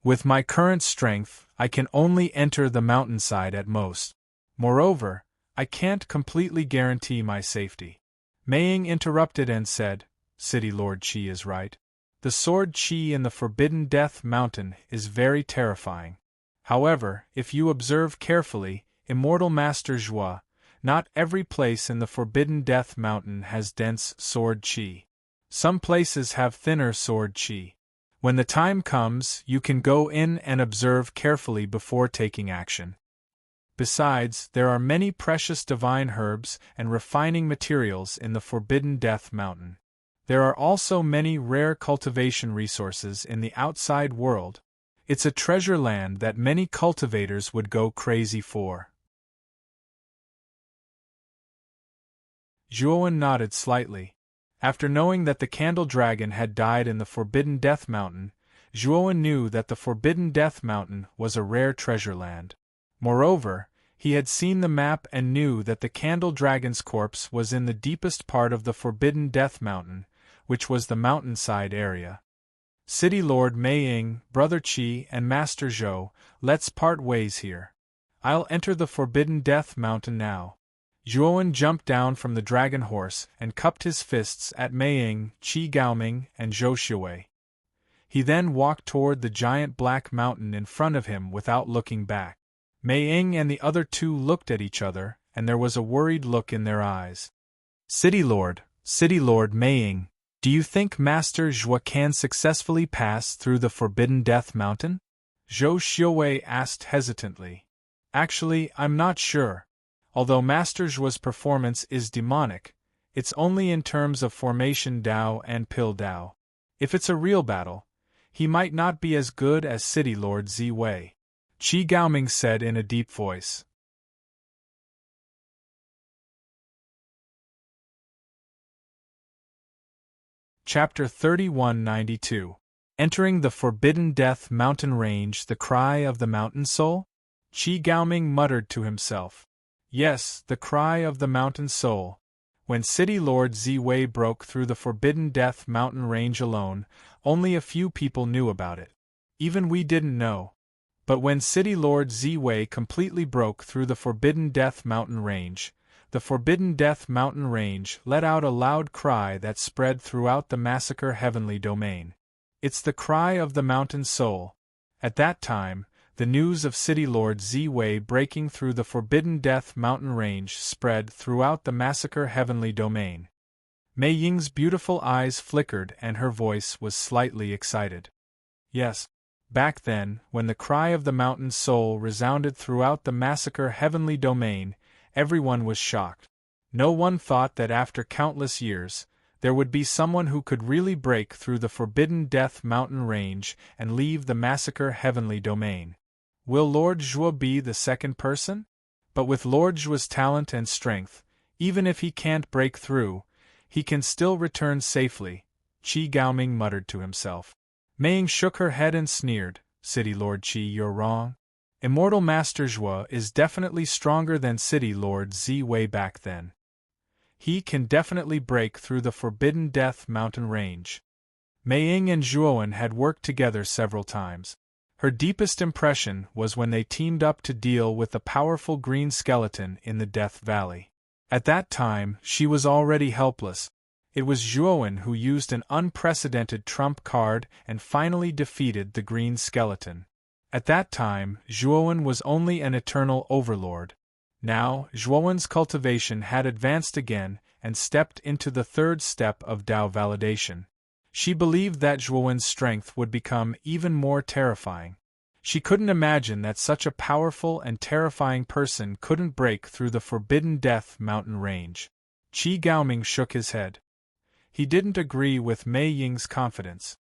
With my current strength, I can only enter the mountainside at most. Moreover, I can't completely guarantee my safety. Mei Ying interrupted and said, City Lord Qi is right. The sword Qi in the Forbidden Death Mountain is very terrifying. However, if you observe carefully, Immortal Master Zhuo, not every place in the Forbidden Death Mountain has dense sword Qi. Some places have thinner sword Qi. When the time comes, you can go in and observe carefully before taking action. Besides, there are many precious divine herbs and refining materials in the Forbidden Death Mountain. There are also many rare cultivation resources in the outside world. It's a treasure land that many cultivators would go crazy for. Zhuowen nodded slightly. After knowing that the Candle Dragon had died in the Forbidden Death Mountain, Zhuowen knew that the Forbidden Death Mountain was a rare treasure land. Moreover, he had seen the map and knew that the Candle Dragon's corpse was in the deepest part of the Forbidden Death Mountain, which was the mountainside area. City Lord Mei Ying, Brother Qi, and Master Zhou, let's part ways here. I'll enter the Forbidden Death Mountain now. Zhuowen jumped down from the dragon horse and cupped his fists at Mei Ying, Qi Gaoming, and Zhou Xuwei. He then walked toward the giant black mountain in front of him without looking back. Mei Ying and the other two looked at each other, and there was a worried look in their eyes. City Lord Mei Ying, do you think Master Zhuo can successfully pass through the Forbidden Death Mountain? Zhou Xuwei asked hesitantly. Actually, I'm not sure. Although Master Zhuo's performance is demonic, it's only in terms of formation Dao and pill Dao. If it's a real battle, he might not be as good as City Lord Ziwei, Qi Gaoming said in a deep voice. Chapter 3192. Entering the Forbidden Death Mountain Range, the cry of the mountain soul? Qi Gaoming muttered to himself. Yes, the cry of the mountain soul. When City Lord Ziwei broke through the Forbidden Death Mountain Range alone, only a few people knew about it. Even we didn't know. But when City Lord Ziwei completely broke through the Forbidden Death Mountain Range, the Forbidden Death Mountain Range let out a loud cry that spread throughout the Massacre Heavenly Domain. It's the cry of the mountain soul. At that time, the news of City Lord Ziwei breaking through the Forbidden Death Mountain Range spread throughout the Massacre Heavenly Domain. Mei Ying's beautiful eyes flickered and her voice was slightly excited. Yes, back then, when the cry of the mountain soul resounded throughout the Massacre Heavenly Domain, everyone was shocked. No one thought that after countless years, there would be someone who could really break through the Forbidden Death Mountain Range and leave the Massacre Heavenly Domain. Will Lord Zhuo be the second person? But with Lord Zhuo's talent and strength, even if he can't break through, he can still return safely, Qi Gaoming muttered to himself. Mei Ying shook her head and sneered, City Lord Qi, you're wrong. Immortal Master Zhuo is definitely stronger than City Lord Ziwei back then. He can definitely break through the Forbidden Death Mountain Range. Mei Ying and Zhuowen had worked together several times. Her deepest impression was when they teamed up to deal with the powerful green skeleton in the Death Valley. At that time, she was already helpless. It was Zhuowen who used an unprecedented trump card and finally defeated the green skeleton. At that time, Zhuowen was only an eternal overlord. Now, Zhuowen's cultivation had advanced again and stepped into the third step of Dao validation. She believed that Zhuowen's strength would become even more terrifying. She couldn't imagine that such a powerful and terrifying person couldn't break through the Forbidden Death mountain range. Qi Gaoming shook his head. He didn't agree with Mei Ying's confidence.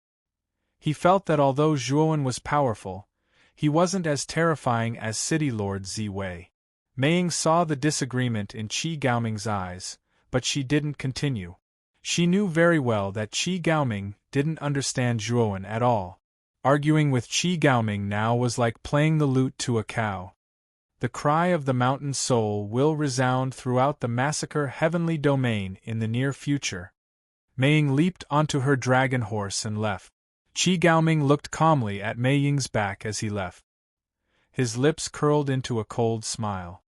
He felt that although Zhuowen was powerful, he wasn't as terrifying as City Lord Ziwei. Mei Ying saw the disagreement in Qi Gaoming's eyes, but she didn't continue. She knew very well that Qi Gaoming didn't understand Zhuowen at all. Arguing with Qi Gaoming now was like playing the lute to a cow. The cry of the mountain soul will resound throughout the massacre heavenly domain in the near future. Mei Ying leaped onto her dragon horse and left. Qi Gaoming looked calmly at Mei Ying's back as he left. His lips curled into a cold smile.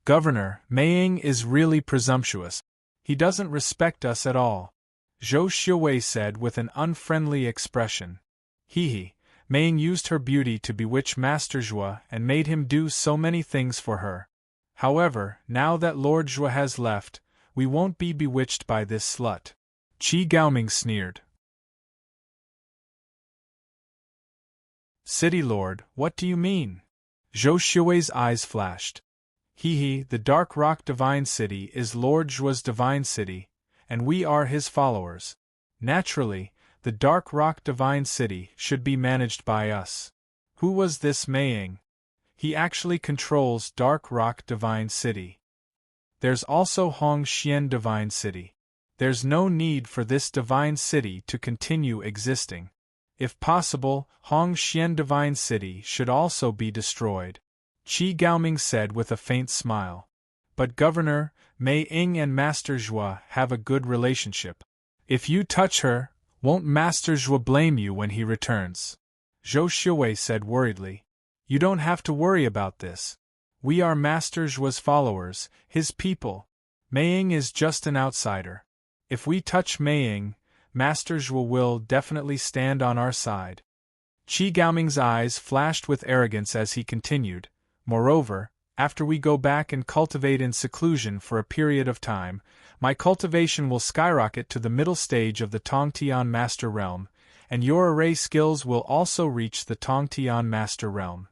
Governor, Mei Ying is really presumptuous. He doesn't respect us at all, Zhou Xiuwei said with an unfriendly expression. He, Mei Ying used her beauty to bewitch Master Zhua and made him do so many things for her. However, now that Lord Zhua has left, we won't be bewitched by this slut. Qi Gaoming sneered. City Lord, what do you mean? Zhou Xiuwei's eyes flashed. The Dark Rock Divine City is Lord Zhua's divine city, and we are his followers. Naturally, the Dark Rock Divine City should be managed by us. Who was this Mei Ying? He actually controls Dark Rock Divine City. There's also Hong Xian Divine City. There's no need for this divine city to continue existing. If possible, Hong Xian Divine City should also be destroyed, Qi Gaoming said with a faint smile. But Governor, Mei Ying and Master Zhua have a good relationship. If you touch her, won't Master Zhua blame you when he returns? Zhou Xiuwei said worriedly. You don't have to worry about this. We are Master Zhua's followers, his people. Mei Ying is just an outsider. If we touch Mei Ying, Master Zhua will definitely stand on our side. Qi Gaoming's eyes flashed with arrogance as he continued. Moreover, after we go back and cultivate in seclusion for a period of time, my cultivation will skyrocket to the middle stage of the Tongtian Master Realm, and your array skills will also reach the Tongtian Master Realm.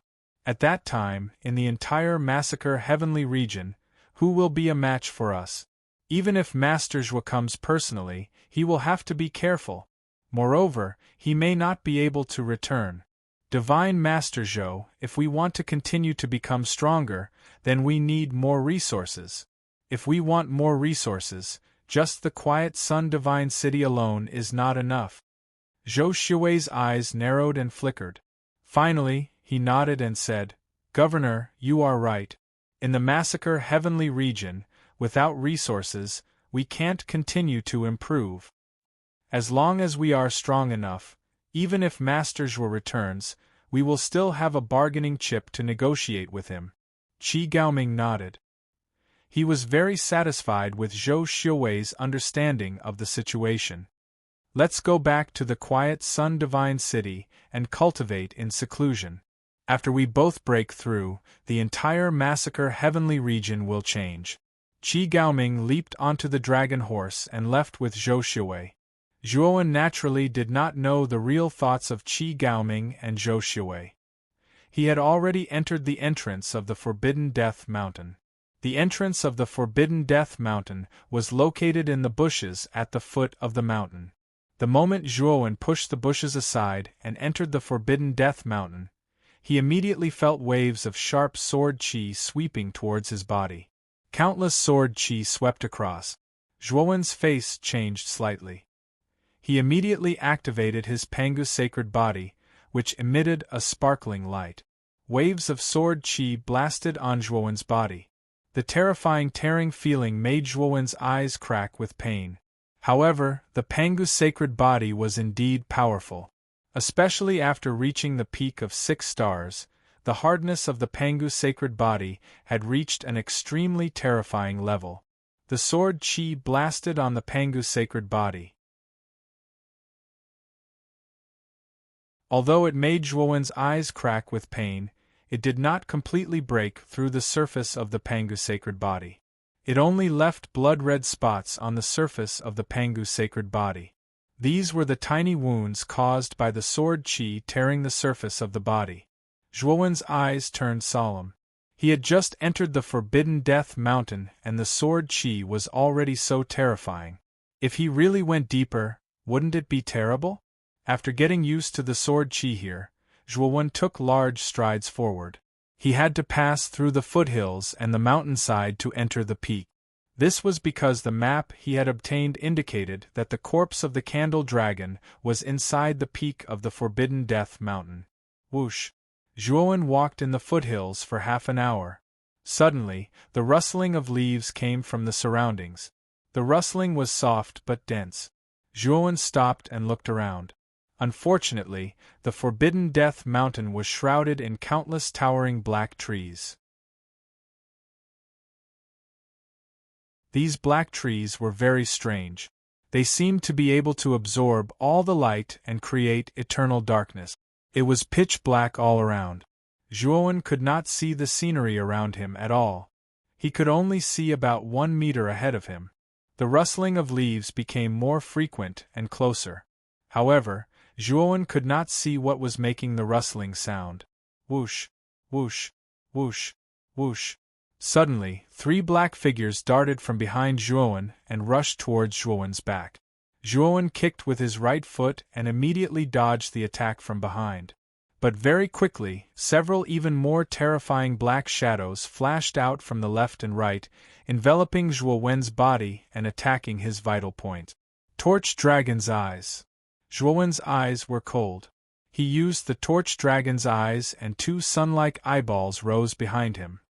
At that time, in the entire Massacre Heavenly region, who will be a match for us? Even if Master Zhua comes personally, he will have to be careful. Moreover, he may not be able to return. Divine Master Zhou, if we want to continue to become stronger, then we need more resources. If we want more resources, just the Quiet Sun Divine City alone is not enough. Zhou Xiuwei's eyes narrowed and flickered. Finally, he nodded and said, Governor, you are right. In the Massacre Heavenly region, without resources, we can't continue to improve. As long as we are strong enough, even if Master Zhua returns, we will still have a bargaining chip to negotiate with him. Qi Gaoming nodded. He was very satisfied with Zhou Xiuwei's understanding of the situation. Let's go back to the Quiet Sun Divine City and cultivate in seclusion. After we both break through, the entire Massacre Heavenly region will change. Qi Gaoming leaped onto the dragon horse and left with Zhou Xiuwei. Zhuowen naturally did not know the real thoughts of Qi Gaoming and Zhou Xiuwei. He had already entered the entrance of the Forbidden Death Mountain. The entrance of the Forbidden Death Mountain was located in the bushes at the foot of the mountain. The moment Zhuowen pushed the bushes aside and entered the Forbidden Death Mountain, he immediately felt waves of sharp sword qi sweeping towards his body. Countless sword qi swept across. Zhuowen's face changed slightly. He immediately activated his Pangu sacred body, which emitted a sparkling light. Waves of sword qi blasted on Zhuowen's body. The terrifying tearing feeling made Zhuowen's eyes crack with pain. However, the Pangu sacred body was indeed powerful. Especially after reaching the peak of 6 stars, the hardness of the Pangu sacred body had reached an extremely terrifying level. The sword qi blasted on the Pangu sacred body. Although it made Zhuowen's eyes crack with pain, it did not completely break through the surface of the Pangu sacred body. It only left blood-red spots on the surface of the Pangu sacred body. These were the tiny wounds caused by the sword qi tearing the surface of the body. Zhuowen's eyes turned solemn. He had just entered the Forbidden Death Mountain and the sword qi was already so terrifying. If he really went deeper, wouldn't it be terrible? After getting used to the sword qi here, Zhuowen took large strides forward. He had to pass through the foothills and the mountainside to enter the peak. This was because the map he had obtained indicated that the corpse of the Candle Dragon was inside the peak of the Forbidden Death Mountain. Whoosh! Zhuowen walked in the foothills for half an hour. Suddenly, the rustling of leaves came from the surroundings. The rustling was soft but dense. Zhuowen stopped and looked around. Unfortunately, the Forbidden Death Mountain was shrouded in countless towering black trees. These black trees were very strange. They seemed to be able to absorb all the light and create eternal darkness. It was pitch black all around. Zhuowen could not see the scenery around him at all. He could only see about 1 meter ahead of him. The rustling of leaves became more frequent and closer. However, Zhuowen could not see what was making the rustling sound. Whoosh, whoosh, whoosh, whoosh. Suddenly, 3 black figures darted from behind Zhuowen and rushed towards Zhuowen's back. Zhuowen kicked with his right foot and immediately dodged the attack from behind. But very quickly, several even more terrifying black shadows flashed out from the left and right, enveloping Zhuowen's body and attacking his vital point. Torch Dragon's Eyes. Zhuowen's eyes were cold. He used the Torch Dragon's eyes and 2 sun-like eyeballs rose behind him.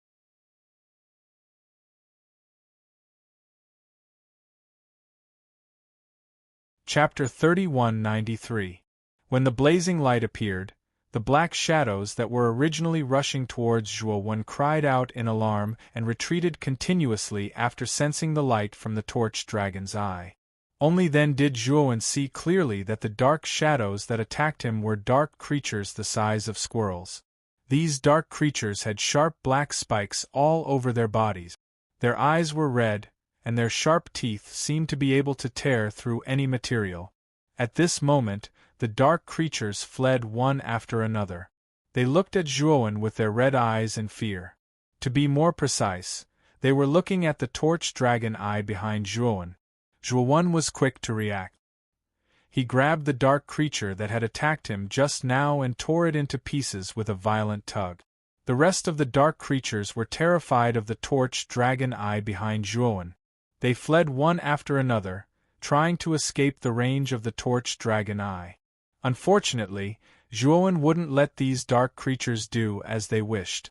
Chapter 3193. When the blazing light appeared, the black shadows that were originally rushing towards Zhuowen cried out in alarm and retreated continuously after sensing the light from the Torch Dragon's eye. Only then did Zhuowen see clearly that the dark shadows that attacked him were dark creatures the size of squirrels. These dark creatures had sharp black spikes all over their bodies. Their eyes were red, and their sharp teeth seemed to be able to tear through any material. At this moment, the dark creatures fled one after another. They looked at Zhuowen with their red eyes in fear. To be more precise, they were looking at the Torch Dragon eye behind Zhuowen. Zhuowen was quick to react. He grabbed the dark creature that had attacked him just now and tore it into pieces with a violent tug. The rest of the dark creatures were terrified of the Torch Dragon eye behind Zhuowen. They fled one after another, trying to escape the range of the Torch Dragon eye. Unfortunately, Zhuowen wouldn't let these dark creatures do as they wished.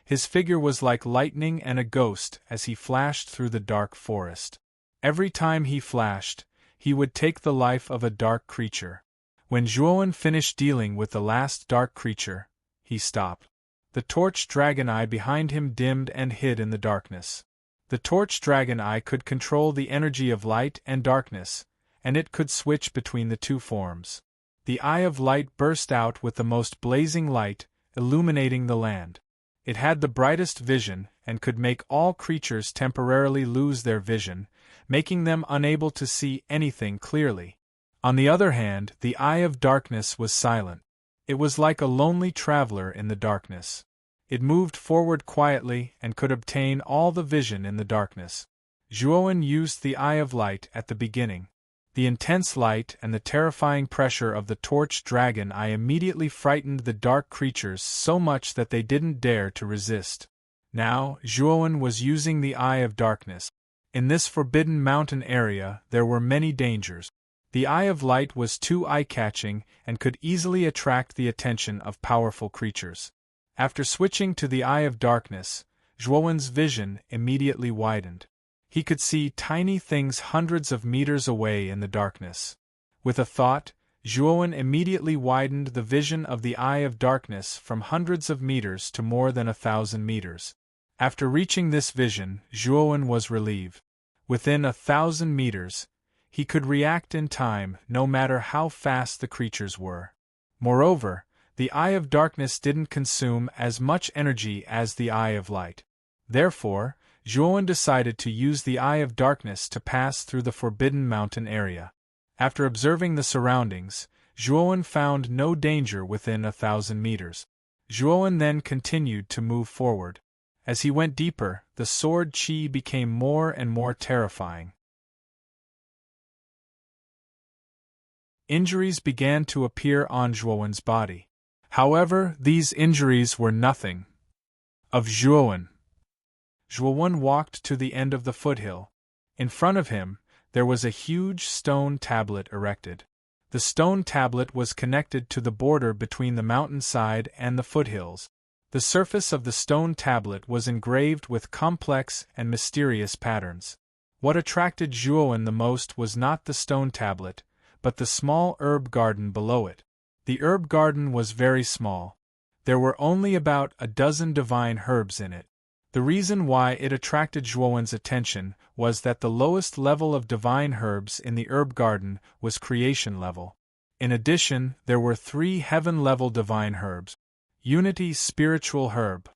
His figure was like lightning and a ghost as he flashed through the dark forest. Every time he flashed, he would take the life of a dark creature. When Zhuowen finished dealing with the last dark creature, he stopped. The Torch Dragon eye behind him dimmed and hid in the darkness. The Torch Dragon eye could control the energy of light and darkness, and it could switch between the 2 forms. The Eye of Light burst out with the most blazing light, illuminating the land. It had the brightest vision and could make all creatures temporarily lose their vision, making them unable to see anything clearly. On the other hand, the Eye of Darkness was silent. It was like a lonely traveler in the darkness. It moved forward quietly and could obtain all the vision in the darkness. Zhuowen used the Eye of Light at the beginning. The intense light and the terrifying pressure of the Torch Dragon eye immediately frightened the dark creatures so much that they didn't dare to resist. Now, Zhuowen was using the Eye of Darkness. In this Forbidden Mountain area, there were many dangers. The Eye of Light was too eye-catching and could easily attract the attention of powerful creatures. After switching to the Eye of Darkness, Zhuowen's vision immediately widened. He could see tiny things hundreds of meters away in the darkness. With a thought, Zhuowen immediately widened the vision of the Eye of Darkness from hundreds of meters to more than 1,000 meters. After reaching this vision, Zhuowen was relieved. Within 1,000 meters, he could react in time no matter how fast the creatures were. Moreover, the Eye of Darkness didn't consume as much energy as the Eye of Light. Therefore, Zhuowen decided to use the Eye of Darkness to pass through the Forbidden Mountain area. After observing the surroundings, Zhuowen found no danger within 1,000 meters. Zhuowen then continued to move forward. As he went deeper, the sword qi became more and more terrifying. Injuries began to appear on Zhuowen's body. However, these injuries were nothing of Zhuowen. Zhuowen walked to the end of the foothill. In front of him, there was a huge stone tablet erected. The stone tablet was connected to the border between the mountainside and the foothills. The surface of the stone tablet was engraved with complex and mysterious patterns. What attracted Zhuowen the most was not the stone tablet, but the small herb garden below it. The herb garden was very small. There were only about a dozen divine herbs in it. The reason why it attracted Zhuowen's attention was that the lowest level of divine herbs in the herb garden was creation level. In addition, there were 3 heaven-level divine herbs. Unity spiritual herb.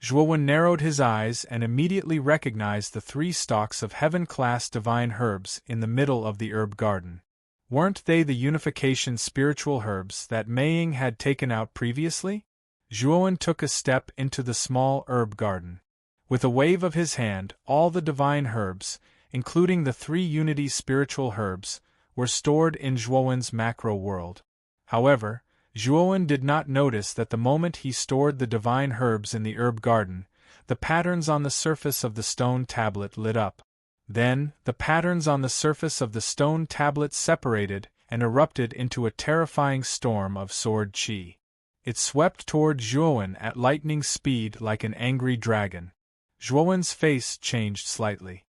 Zhuowen narrowed his eyes and immediately recognized the 3 stalks of heaven-class divine herbs in the middle of the herb garden. Weren't they the unification spiritual herbs that Mei Ying had taken out previously? Zhuowen took a step into the small herb garden. With a wave of his hand, all the divine herbs, including the 3 unity spiritual herbs, were stored in Zhuowen's macro world. However, Zhuowen did not notice that the moment he stored the divine herbs in the herb garden, the patterns on the surface of the stone tablet lit up. Then, the patterns on the surface of the stone tablet separated and erupted into a terrifying storm of sword qi. It swept toward Zhuowen at lightning speed like an angry dragon. Zhuowen's face changed slightly.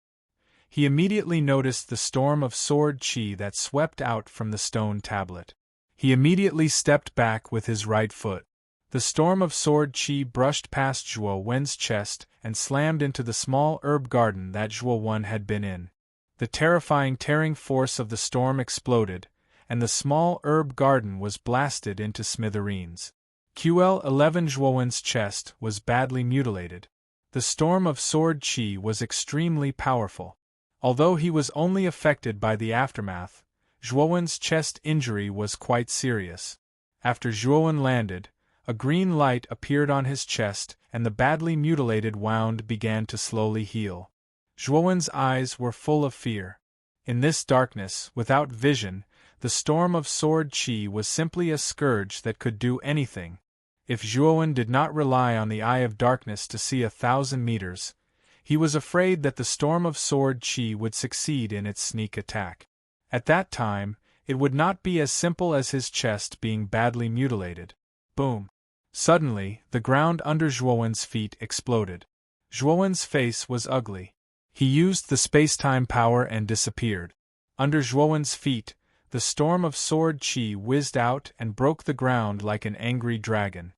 He immediately noticed the storm of sword qi that swept out from the stone tablet. He immediately stepped back with his right foot. The storm of sword qi brushed past Zhuowen's chest and slammed into the small herb garden that Zhuowen had been in. The terrifying tearing force of the storm exploded, and the small herb garden was blasted into smithereens. QL-11 Zhuowen's chest was badly mutilated. The storm of sword qi was extremely powerful. Although he was only affected by the aftermath, Zhuowen's chest injury was quite serious. After Zhuowen landed, a green light appeared on his chest and the badly mutilated wound began to slowly heal. Zhuowen's eyes were full of fear. In this darkness, without vision, the storm of sword qi was simply a scourge that could do anything. If Zhuowen did not rely on the eye of darkness to see 1,000 meters, he was afraid that the storm of sword qi would succeed in its sneak attack. At that time, it would not be as simple as his chest being badly mutilated. Boom! Suddenly, the ground under Zhuowen's feet exploded. Zhuowen's face was ugly. He used the space-time power and disappeared. Under Zhuowen's feet, the storm of sword qi whizzed out and broke the ground like an angry dragon.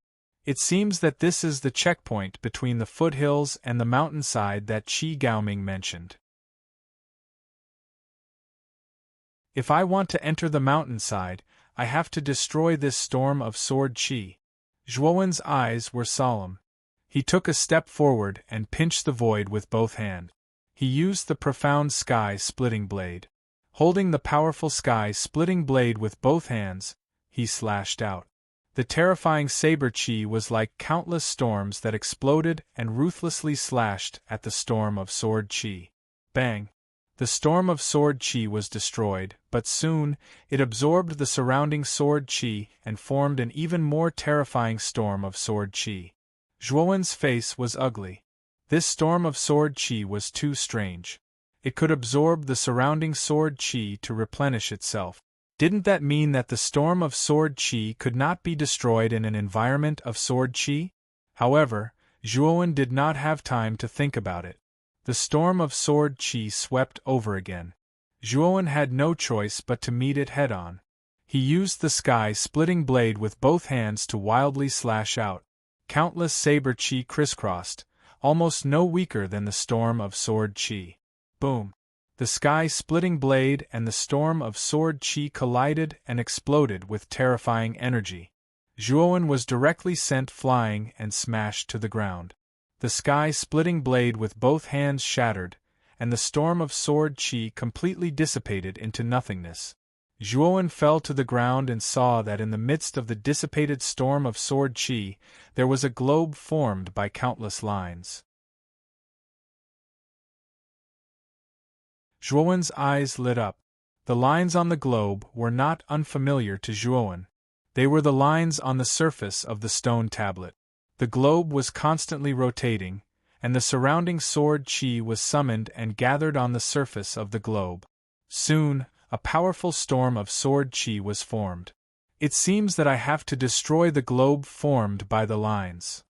It seems that this is the checkpoint between the foothills and the mountainside that Qi Gaoming mentioned. If I want to enter the mountainside, I have to destroy this storm of sword qi. Zhuowen's eyes were solemn. He took a step forward and pinched the void with both hands. He used the profound sky-splitting blade. Holding the powerful sky-splitting blade with both hands, he slashed out. The terrifying saber qi was like countless storms that exploded and ruthlessly slashed at the storm of sword qi. Bang! The storm of sword qi was destroyed, but soon, it absorbed the surrounding sword qi and formed an even more terrifying storm of sword qi. Zhuowen's face was ugly. This storm of sword qi was too strange. It could absorb the surrounding sword qi to replenish itself. Didn't that mean that the storm of sword qi could not be destroyed in an environment of sword qi? However, Zhuowen did not have time to think about it. The storm of sword qi swept over again. Zhuowen had no choice but to meet it head-on. He used the sky-splitting blade with both hands to wildly slash out. Countless saber qi crisscrossed, almost no weaker than the storm of sword qi. Boom! The sky-splitting blade and the storm of sword qi collided and exploded with terrifying energy. Zhuowen was directly sent flying and smashed to the ground. The sky-splitting blade with both hands shattered, and the storm of sword qi completely dissipated into nothingness. Zhuowen fell to the ground and saw that in the midst of the dissipated storm of sword qi, there was a globe formed by countless lines. Zhuowen's eyes lit up. The lines on the globe were not unfamiliar to Zhuowen. They were the lines on the surface of the stone tablet. The globe was constantly rotating, and the surrounding sword qi was summoned and gathered on the surface of the globe. Soon, a powerful storm of sword qi was formed. It seems that I have to destroy the globe formed by the lines.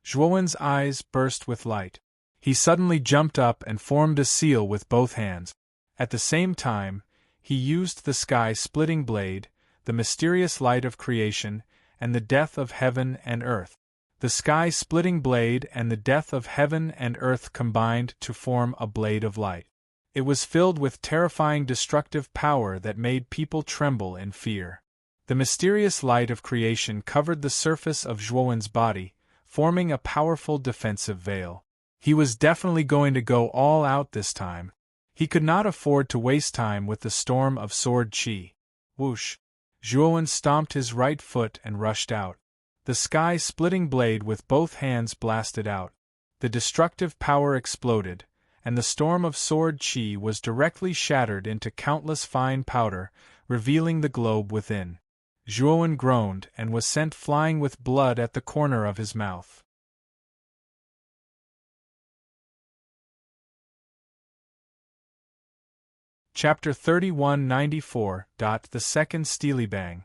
Zhuowen's eyes burst with light. He suddenly jumped up and formed a seal with both hands. At the same time, he used the sky-splitting blade, the mysterious light of creation, and the death of heaven and earth. The sky-splitting blade and the death of heaven and earth combined to form a blade of light. It was filled with terrifying destructive power that made people tremble in fear. The mysterious light of creation covered the surface of Zhuowen's body, forming a powerful defensive veil. He was definitely going to go all out this time. He could not afford to waste time with the storm of sword qi. Whoosh! Zhuowen stomped his right foot and rushed out. The sky-splitting blade with both hands blasted out. The destructive power exploded, and the storm of sword qi was directly shattered into countless fine powder, revealing the globe within. Zhuowen groaned and was sent flying with blood at the corner of his mouth. Chapter 3194. The Second Steely Bang.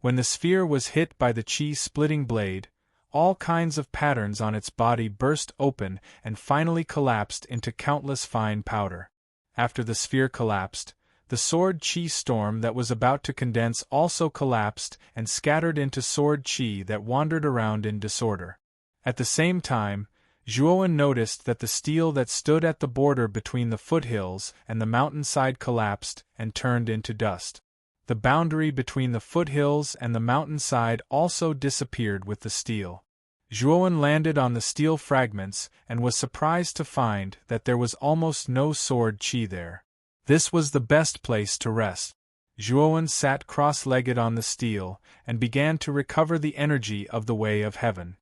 When the sphere was hit by the qi-splitting blade, all kinds of patterns on its body burst open and finally collapsed into countless fine powder. After the sphere collapsed, the sword qi storm that was about to condense also collapsed and scattered into sword qi that wandered around in disorder. At the same time, Zhuowen noticed that the steel that stood at the border between the foothills and the mountainside collapsed and turned into dust. The boundary between the foothills and the mountainside also disappeared with the steel. Zhuowen landed on the steel fragments and was surprised to find that there was almost no sword qi there. This was the best place to rest. Zhuowen sat cross-legged on the steel and began to recover the energy of the Way of Heaven.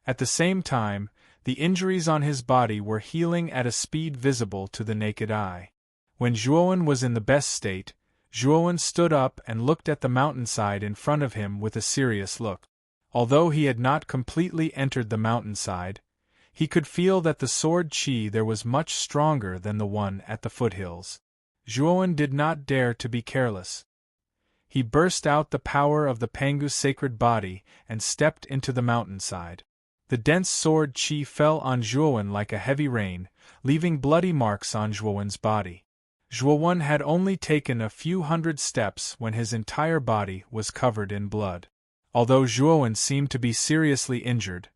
At the same time, the injuries on his body were healing at a speed visible to the naked eye. When Zhuowen was in the best state, Zhuowen stood up and looked at the mountainside in front of him with a serious look. Although he had not completely entered the mountainside, he could feel that the sword qi there was much stronger than the one at the foothills. Zhuowen did not dare to be careless. He burst out the power of the Pangu's sacred body and stepped into the mountainside. The dense sword qi fell on Zhuowen like a heavy rain, leaving bloody marks on Zhuowen's body. Zhuowen had only taken a few hundred steps when his entire body was covered in blood. Although Zhuowen seemed to be seriously injured,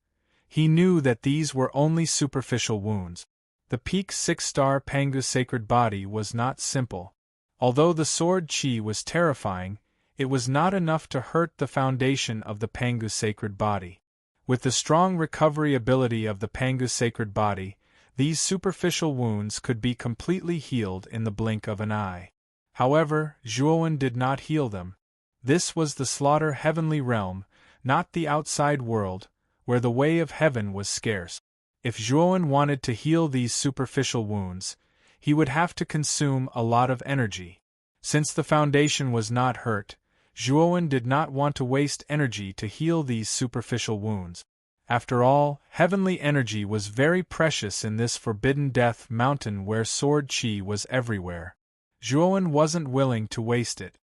he knew that these were only superficial wounds. The peak 6-star Pangu's sacred body was not simple. Although the sword qi was terrifying, it was not enough to hurt the foundation of the Pangu's sacred body. With the strong recovery ability of the Pangu's sacred body, these superficial wounds could be completely healed in the blink of an eye. However, Zhuowen did not heal them. This was the slaughter heavenly realm, not the outside world, where the Way of Heaven was scarce. If Zhuowen wanted to heal these superficial wounds, he would have to consume a lot of energy. Since the foundation was not hurt, Zhuowen did not want to waste energy to heal these superficial wounds. After all, heavenly energy was very precious in this forbidden death mountain where sword qi was everywhere. Zhuowen wasn't willing to waste it.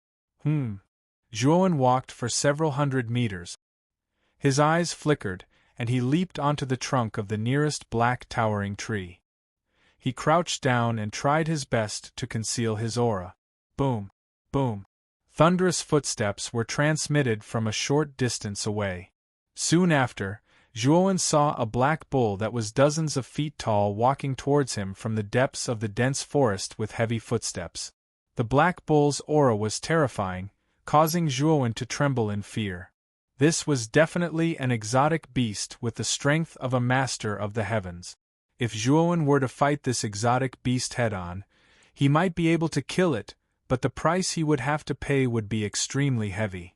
Zhuowen walked for several hundred meters. His eyes flickered, and he leaped onto the trunk of the nearest black towering tree. He crouched down and tried his best to conceal his aura. Boom! Boom! Thunderous footsteps were transmitted from a short distance away. Soon after, Zhuowen saw a black bull that was dozens of feet tall walking towards him from the depths of the dense forest with heavy footsteps. The black bull's aura was terrifying, causing Zhuowen to tremble in fear. This was definitely an exotic beast with the strength of a master of the heavens. If Zhuowen were to fight this exotic beast head-on, he might be able to kill it, but the price he would have to pay would be extremely heavy.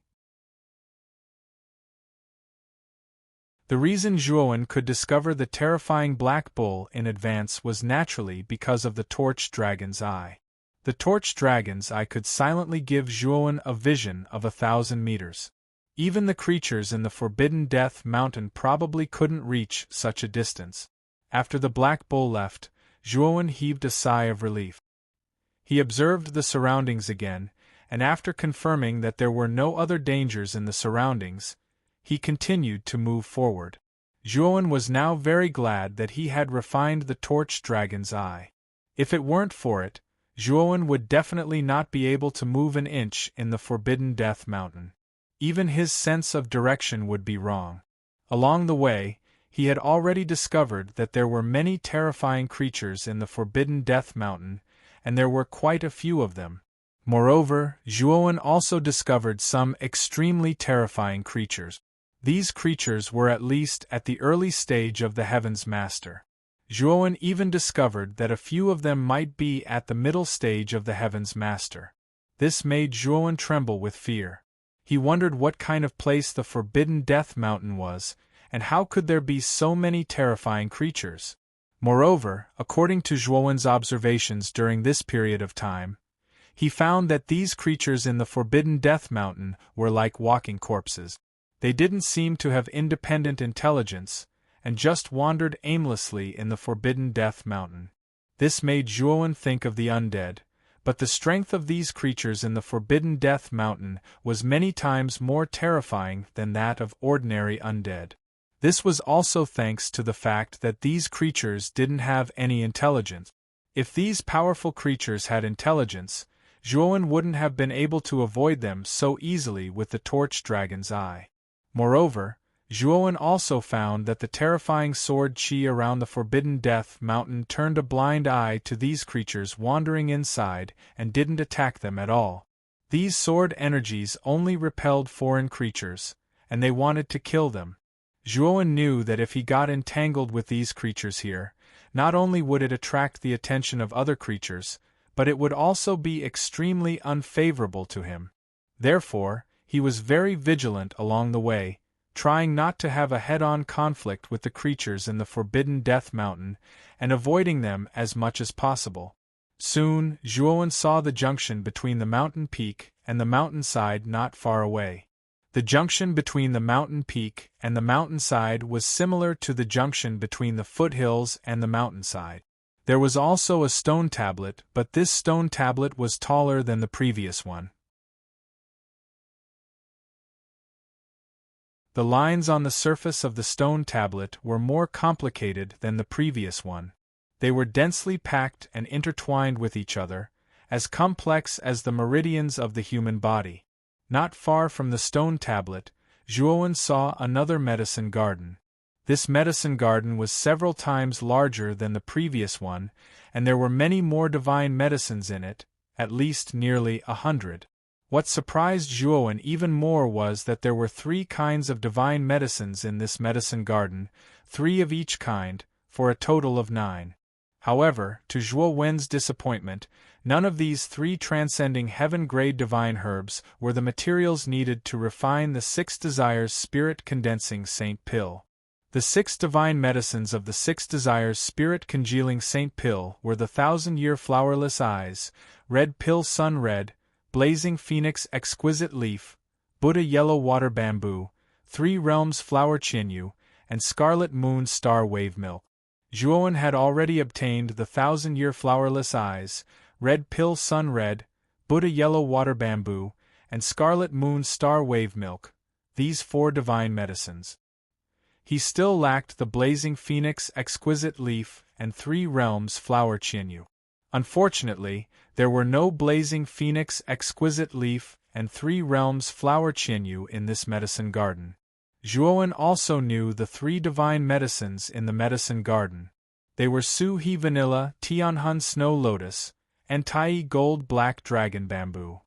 The reason Zhuowen could discover the terrifying black bull in advance was naturally because of the torch dragon's eye. The torch dragon's eye could silently give Zhuowen a vision of 1,000 meters. Even the creatures in the Forbidden Death Mountain probably couldn't reach such a distance. After the black bull left, Zhuowen heaved a sigh of relief. He observed the surroundings again, and after confirming that there were no other dangers in the surroundings, he continued to move forward. Zhuowen was now very glad that he had refined the torch dragon's eye. If it weren't for it, Zhuowen would definitely not be able to move an inch in the Forbidden Death Mountain. Even his sense of direction would be wrong. Along the way, he had already discovered that there were many terrifying creatures in the Forbidden Death Mountain, and there were quite a few of them. Moreover, Zhuowen also discovered some extremely terrifying creatures. These creatures were at least at the early stage of the Heaven's Master. Zhuowen even discovered that a few of them might be at the middle stage of the Heaven's Master. This made Zhuowen tremble with fear. He wondered what kind of place the Forbidden Death Mountain was, and how could there be so many terrifying creatures. Moreover, according to Zhuowen's observations during this period of time, he found that these creatures in the Forbidden Death Mountain were like walking corpses. They didn't seem to have independent intelligence, and just wandered aimlessly in the Forbidden Death Mountain. This made Zhuowen think of the undead, but the strength of these creatures in the Forbidden Death Mountain was many times more terrifying than that of ordinary undead. This was also thanks to the fact that these creatures didn't have any intelligence. If these powerful creatures had intelligence, Zhuowen wouldn't have been able to avoid them so easily with the torch dragon's eye. Moreover, Zhuowen also found that the terrifying sword qi around the Forbidden Death Mountain turned a blind eye to these creatures wandering inside and didn't attack them at all. These sword energies only repelled foreign creatures, and they wanted to kill them. Zhuowen knew that if he got entangled with these creatures here, not only would it attract the attention of other creatures, but it would also be extremely unfavorable to him. Therefore, he was very vigilant along the way, trying not to have a head-on conflict with the creatures in the Forbidden Death Mountain, and avoiding them as much as possible. Soon, Zhuowen saw the junction between the mountain peak and the mountainside not far away. The junction between the mountain peak and the mountainside was similar to the junction between the foothills and the mountainside. There was also a stone tablet, but this stone tablet was taller than the previous one. The lines on the surface of the stone tablet were more complicated than the previous one. They were densely packed and intertwined with each other, as complex as the meridians of the human body. Not far from the stone tablet, Zhuowen saw another medicine garden. This medicine garden was several times larger than the previous one, and there were many more divine medicines in it, at least nearly 100. What surprised Zhuowen even more was that there were 3 kinds of divine medicines in this medicine garden, 3 of each kind, for a total of 9. However, to Zhuowen's disappointment, none of these 3 transcending heaven-grade divine herbs were the materials needed to refine the 6 Desires spirit-condensing Saint Pill. The 6 divine medicines of the 6 Desires spirit-congealing Saint Pill were the 1,000-year flowerless eyes, red pill sun red, blazing phoenix exquisite leaf, Buddha yellow water bamboo, 3 realms flower chinyu, and scarlet moon star wave milk. Zhuowen had already obtained the 1,000-year flowerless eyes, red pill sun red, Buddha yellow water bamboo, and scarlet moon star wave milk, these 4 divine medicines. He still lacked the blazing phoenix exquisite leaf and 3 realms flower chinyu. Unfortunately, there were no blazing phoenix exquisite leaf and 3 realms flower chinyu in this medicine garden. Zhuowen also knew the 3 divine medicines in the medicine garden. They were Su-He vanilla, Tianhun snow lotus, and Tai gold black dragon bamboo.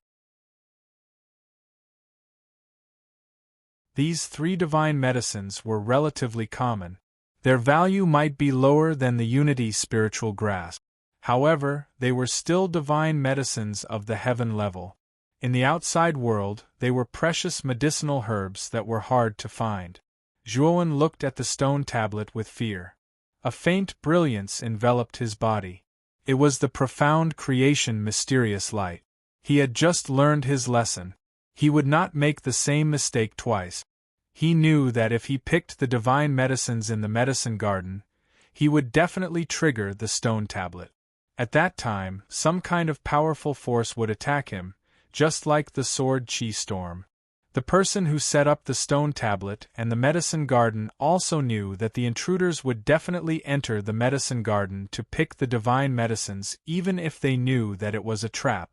These 3 divine medicines were relatively common. Their value might be lower than the unity spiritual grasp. However, they were still divine medicines of the heaven level. In the outside world, they were precious medicinal herbs that were hard to find. Zhuowen looked at the stone tablet with fear. A faint brilliance enveloped his body. It was the profound creation mysterious light. He had just learned his lesson. He would not make the same mistake twice. He knew that if he picked the divine medicines in the medicine garden, he would definitely trigger the stone tablet. At that time, some kind of powerful force would attack him, just like the sword chi storm. The person who set up the stone tablet and the medicine garden also knew that the intruders would definitely enter the medicine garden to pick the divine medicines even if they knew that it was a trap.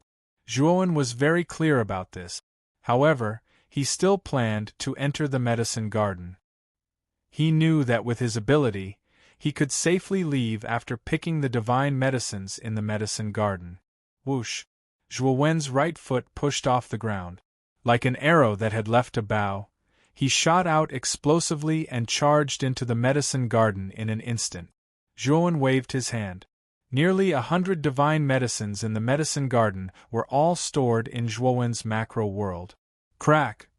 Zhuowen was very clear about this. However, he still planned to enter the medicine garden. He knew that with his ability, he could safely leave after picking the divine medicines in the medicine garden. Whoosh! Zhuowen's right foot pushed off the ground. Like an arrow that had left a bow, he shot out explosively and charged into the medicine garden in an instant. Zhuowen waved his hand. Nearly 100 divine medicines in the medicine garden were all stored in Zhuowen's macro world. Crack!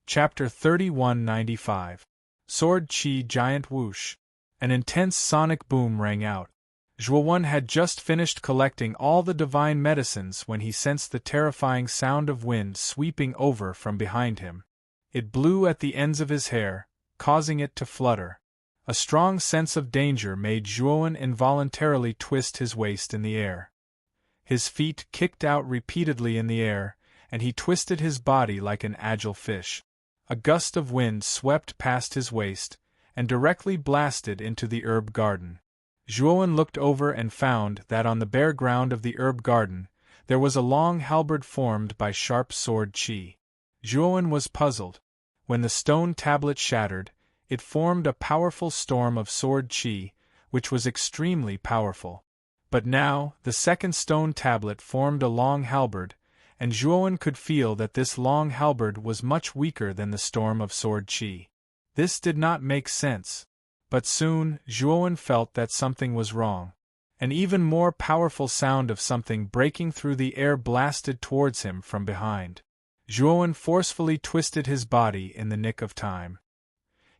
Chapter 3195. Sword Chi Giant Whoosh. An intense sonic boom rang out. Zhuowen had just finished collecting all the divine medicines when he sensed the terrifying sound of wind sweeping over from behind him. It blew at the ends of his hair, causing it to flutter. A strong sense of danger made Zhuowen involuntarily twist his waist in the air. His feet kicked out repeatedly in the air, and he twisted his body like an agile fish. A gust of wind swept past his waist, and directly blasted into the herb garden. Zhuowen looked over and found that on the bare ground of the herb garden, there was a long halberd formed by sharp sword chi. Zhuowen was puzzled. When the stone tablet shattered, it formed a powerful storm of sword chi, which was extremely powerful. But now, the second stone tablet formed a long halberd, and Zhuowen could feel that this long halberd was much weaker than the storm of sword chi. This did not make sense. But soon, Zhuowen felt that something was wrong. An even more powerful sound of something breaking through the air blasted towards him from behind. Zhuowen forcefully twisted his body in the nick of time.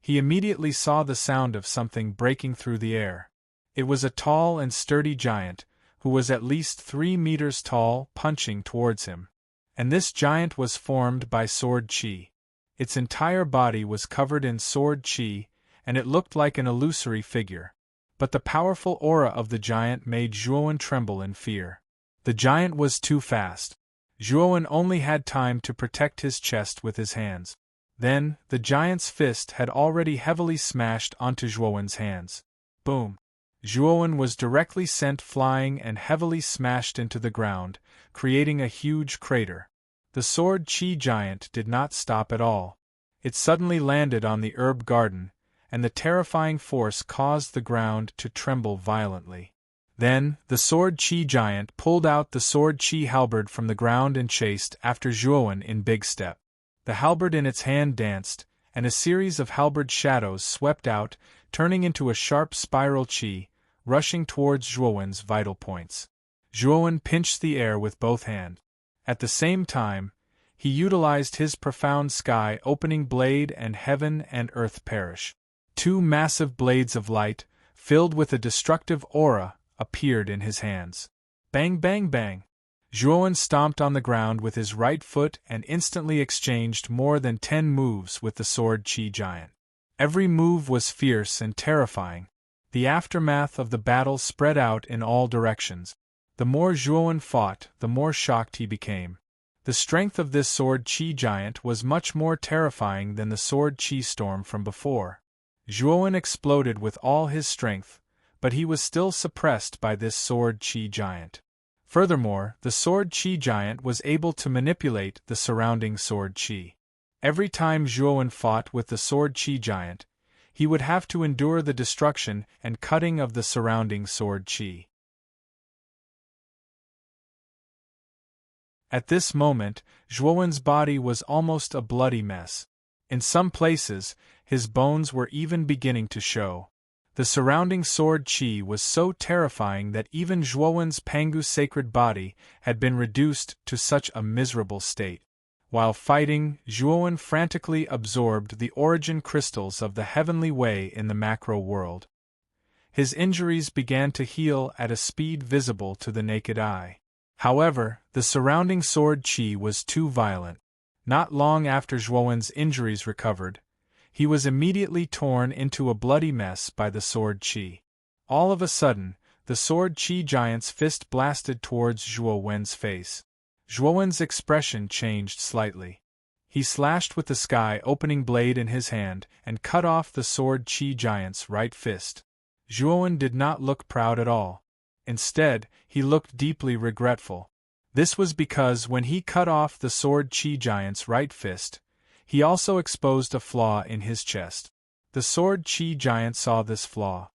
He immediately saw the sound of something breaking through the air. It was a tall and sturdy giant, who was at least 3 meters tall, punching towards him. And this giant was formed by sword chi. Its entire body was covered in sword chi, and it looked like an illusory figure. But the powerful aura of the giant made Zhuowen tremble in fear. The giant was too fast. Zhuowen only had time to protect his chest with his hands. Then, the giant's fist had already heavily smashed onto Zhuowen's hands. Boom! Zhuowen was directly sent flying and heavily smashed into the ground, creating a huge crater. The sword chi giant did not stop at all. It suddenly landed on the herb garden, and the terrifying force caused the ground to tremble violently. Then, the sword chi giant pulled out the sword chi halberd from the ground and chased after Zhuowen in big step. The halberd in its hand danced, and a series of halberd shadows swept out, turning into a sharp spiral chi, rushing towards Zhuowen's vital points. Zhuowen pinched the air with both hands. At the same time, he utilized his profound sky-opening blade and heaven and earth perish. 2 massive blades of light, filled with a destructive aura, appeared in his hands. Bang bang bang! Zhuowen stomped on the ground with his right foot and instantly exchanged more than 10 moves with the sword chi giant. Every move was fierce and terrifying. The aftermath of the battle spread out in all directions. The more Zhuowen fought, the more shocked he became. The strength of this sword chi giant was much more terrifying than the sword chi storm from before. Zhuowen exploded with all his strength, but he was still suppressed by this sword chi giant. Furthermore, the sword chi giant was able to manipulate the surrounding sword chi. Every time Zhuowen fought with the sword chi giant, he would have to endure the destruction and cutting of the surrounding sword chi. At this moment, Zhuowen's body was almost a bloody mess. In some places, his bones were even beginning to show. The surrounding sword chi was so terrifying that even Zhuowen's Pangu's sacred body had been reduced to such a miserable state. While fighting, Zhuowen frantically absorbed the origin crystals of the heavenly way in the macro world. His injuries began to heal at a speed visible to the naked eye. However, the surrounding sword chi was too violent. Not long after Zhuowen's injuries recovered, he was immediately torn into a bloody mess by the sword chi. All of a sudden, the sword chi giant's fist blasted towards Zhuowen's face. Zhuowen's expression changed slightly. He slashed with the sky-opening blade in his hand and cut off the sword chi giant's right fist. Zhuowen did not look proud at all. Instead, he looked deeply regretful. This was because when he cut off the sword chi giant's right fist, he also exposed a flaw in his chest. The sword chi giant saw this flaw.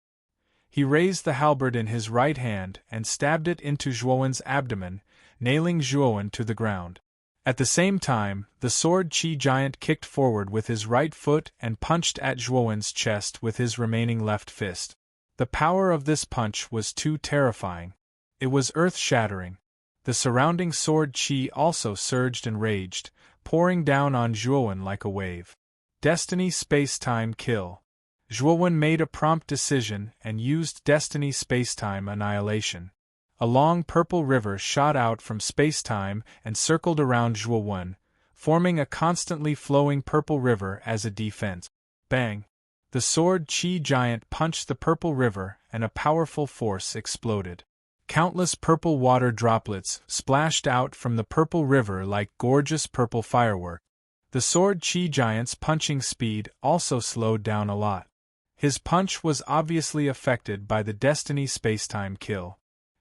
He raised the halberd in his right hand and stabbed it into Zhuowen's abdomen, nailing Zhuowen to the ground. At the same time, the sword chi giant kicked forward with his right foot and punched at Zhuowen's chest with his remaining left fist. The power of this punch was too terrifying. It was earth-shattering. The surrounding sword chi also surged and raged, pouring down on Zhuowen like a wave. Destiny Space-Time Kill. Zhuowen made a prompt decision and used Destiny Space-Time Annihilation. A long purple river shot out from space-time and circled around Zhuowen, forming a constantly flowing purple river as a defense. Bang! The sword chi giant punched the purple river and a powerful force exploded. Countless purple water droplets splashed out from the purple river like gorgeous purple fireworks. The sword chi giant's punching speed also slowed down a lot. His punch was obviously affected by the Destiny Space-Time Kill.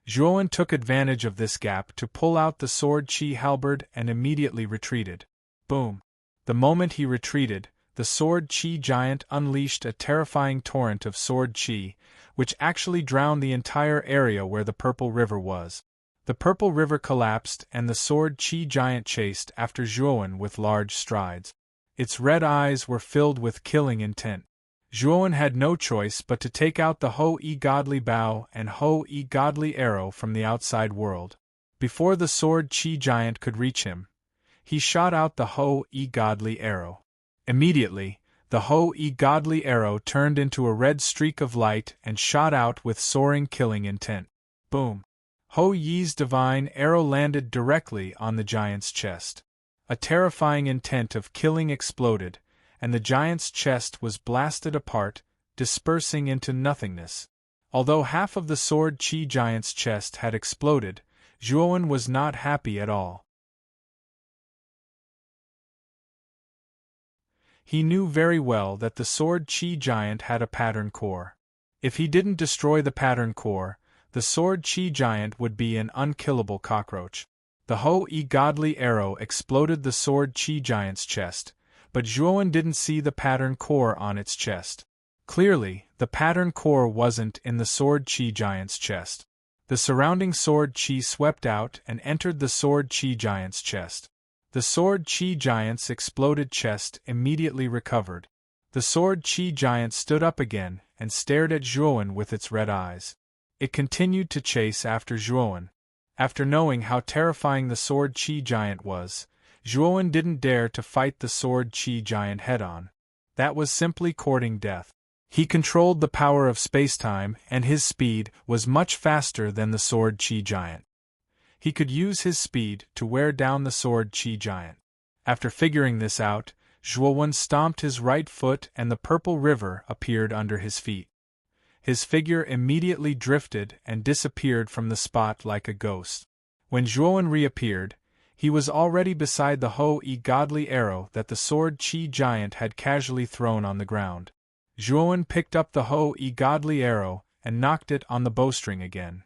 Zhuowen took advantage of this gap to pull out the sword chi halberd and immediately retreated. Boom! The moment he retreated, the sword chi giant unleashed a terrifying torrent of sword chi, which actually drowned the entire area where the purple river was. The purple river collapsed and the sword chi giant chased after Zhuowen with large strides. Its red eyes were filled with killing intent. Zhuowen had no choice but to take out the Ho-E Godly Bow and Ho-E Godly Arrow from the outside world. Before the sword chi giant could reach him, he shot out the Ho-E Godly Arrow. Immediately, the Ho-E Godly Arrow turned into a red streak of light and shot out with soaring killing intent. Boom! Ho-Ye's divine arrow landed directly on the giant's chest. A terrifying intent of killing exploded, and the giant's chest was blasted apart, dispersing into nothingness. Although half of the sword chi giant's chest had exploded, Zhuowen was not happy at all. He knew very well that the sword chi giant had a pattern core. If he didn't destroy the pattern core, the sword chi giant would be an unkillable cockroach. The Ho-E Godly Arrow exploded the sword chi giant's chest, but Zhuowen didn't see the pattern core on its chest. Clearly, the pattern core wasn't in the sword chi giant's chest. The surrounding sword chi swept out and entered the sword chi giant's chest. The sword chi giant's exploded chest immediately recovered. The sword chi giant stood up again and stared at Zhuowen with its red eyes. It continued to chase after Zhuowen. After knowing how terrifying the sword chi giant was, Zhuowen didn't dare to fight the sword chi giant head-on. That was simply courting death. He controlled the power of space-time, and his speed was much faster than the sword chi giant. He could use his speed to wear down the sword chi giant. After figuring this out, Zhuowen stomped his right foot and the purple river appeared under his feet. His figure immediately drifted and disappeared from the spot like a ghost. When Zhuowen reappeared, he was already beside the Ho-E Godly Arrow that the sword chi giant had casually thrown on the ground. Zhuowen picked up the Ho-E Godly Arrow and knocked it on the bowstring again.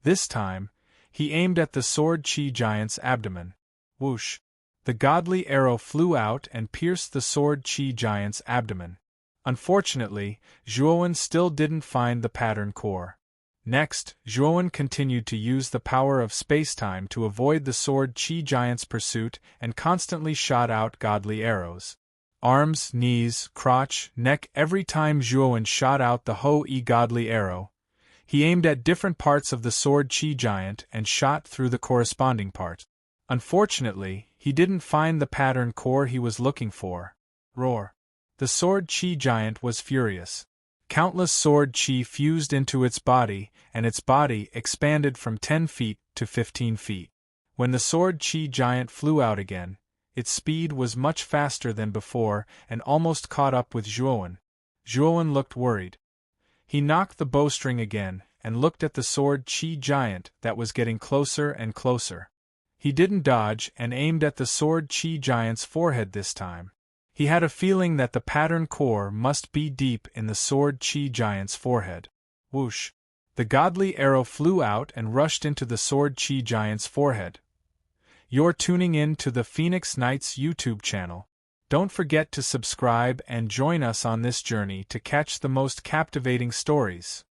This time, he aimed at the sword chi giant's abdomen. Whoosh! The godly arrow flew out and pierced the sword chi giant's abdomen. Unfortunately, Zhuowen still didn't find the pattern core. Next, Zhuowen continued to use the power of spacetime to avoid the sword Qi giant's pursuit and constantly shot out godly arrows. Arms, knees, crotch, neck. Every time Zhuowen shot out the Ho-E godly arrow, he aimed at different parts of the sword Qi giant and shot through the corresponding part. Unfortunately, he didn't find the pattern core he was looking for. Roar! The sword Qi giant was furious. Countless sword Qi fused into its body, and its body expanded from 10 feet to 15 feet. When the sword Qi giant flew out again, its speed was much faster than before and almost caught up with Zhuowen. Zhuowen looked worried. He knocked the bowstring again and looked at the sword Qi giant that was getting closer and closer. He didn't dodge and aimed at the sword Qi giant's forehead this time. He had a feeling that the pattern core must be deep in the sword Qi giant's forehead. Whoosh! The godly arrow flew out and rushed into the sword Qi giant's forehead. You're tuning in to the Phoenix Knights YouTube channel. Don't forget to subscribe and join us on this journey to catch the most captivating stories.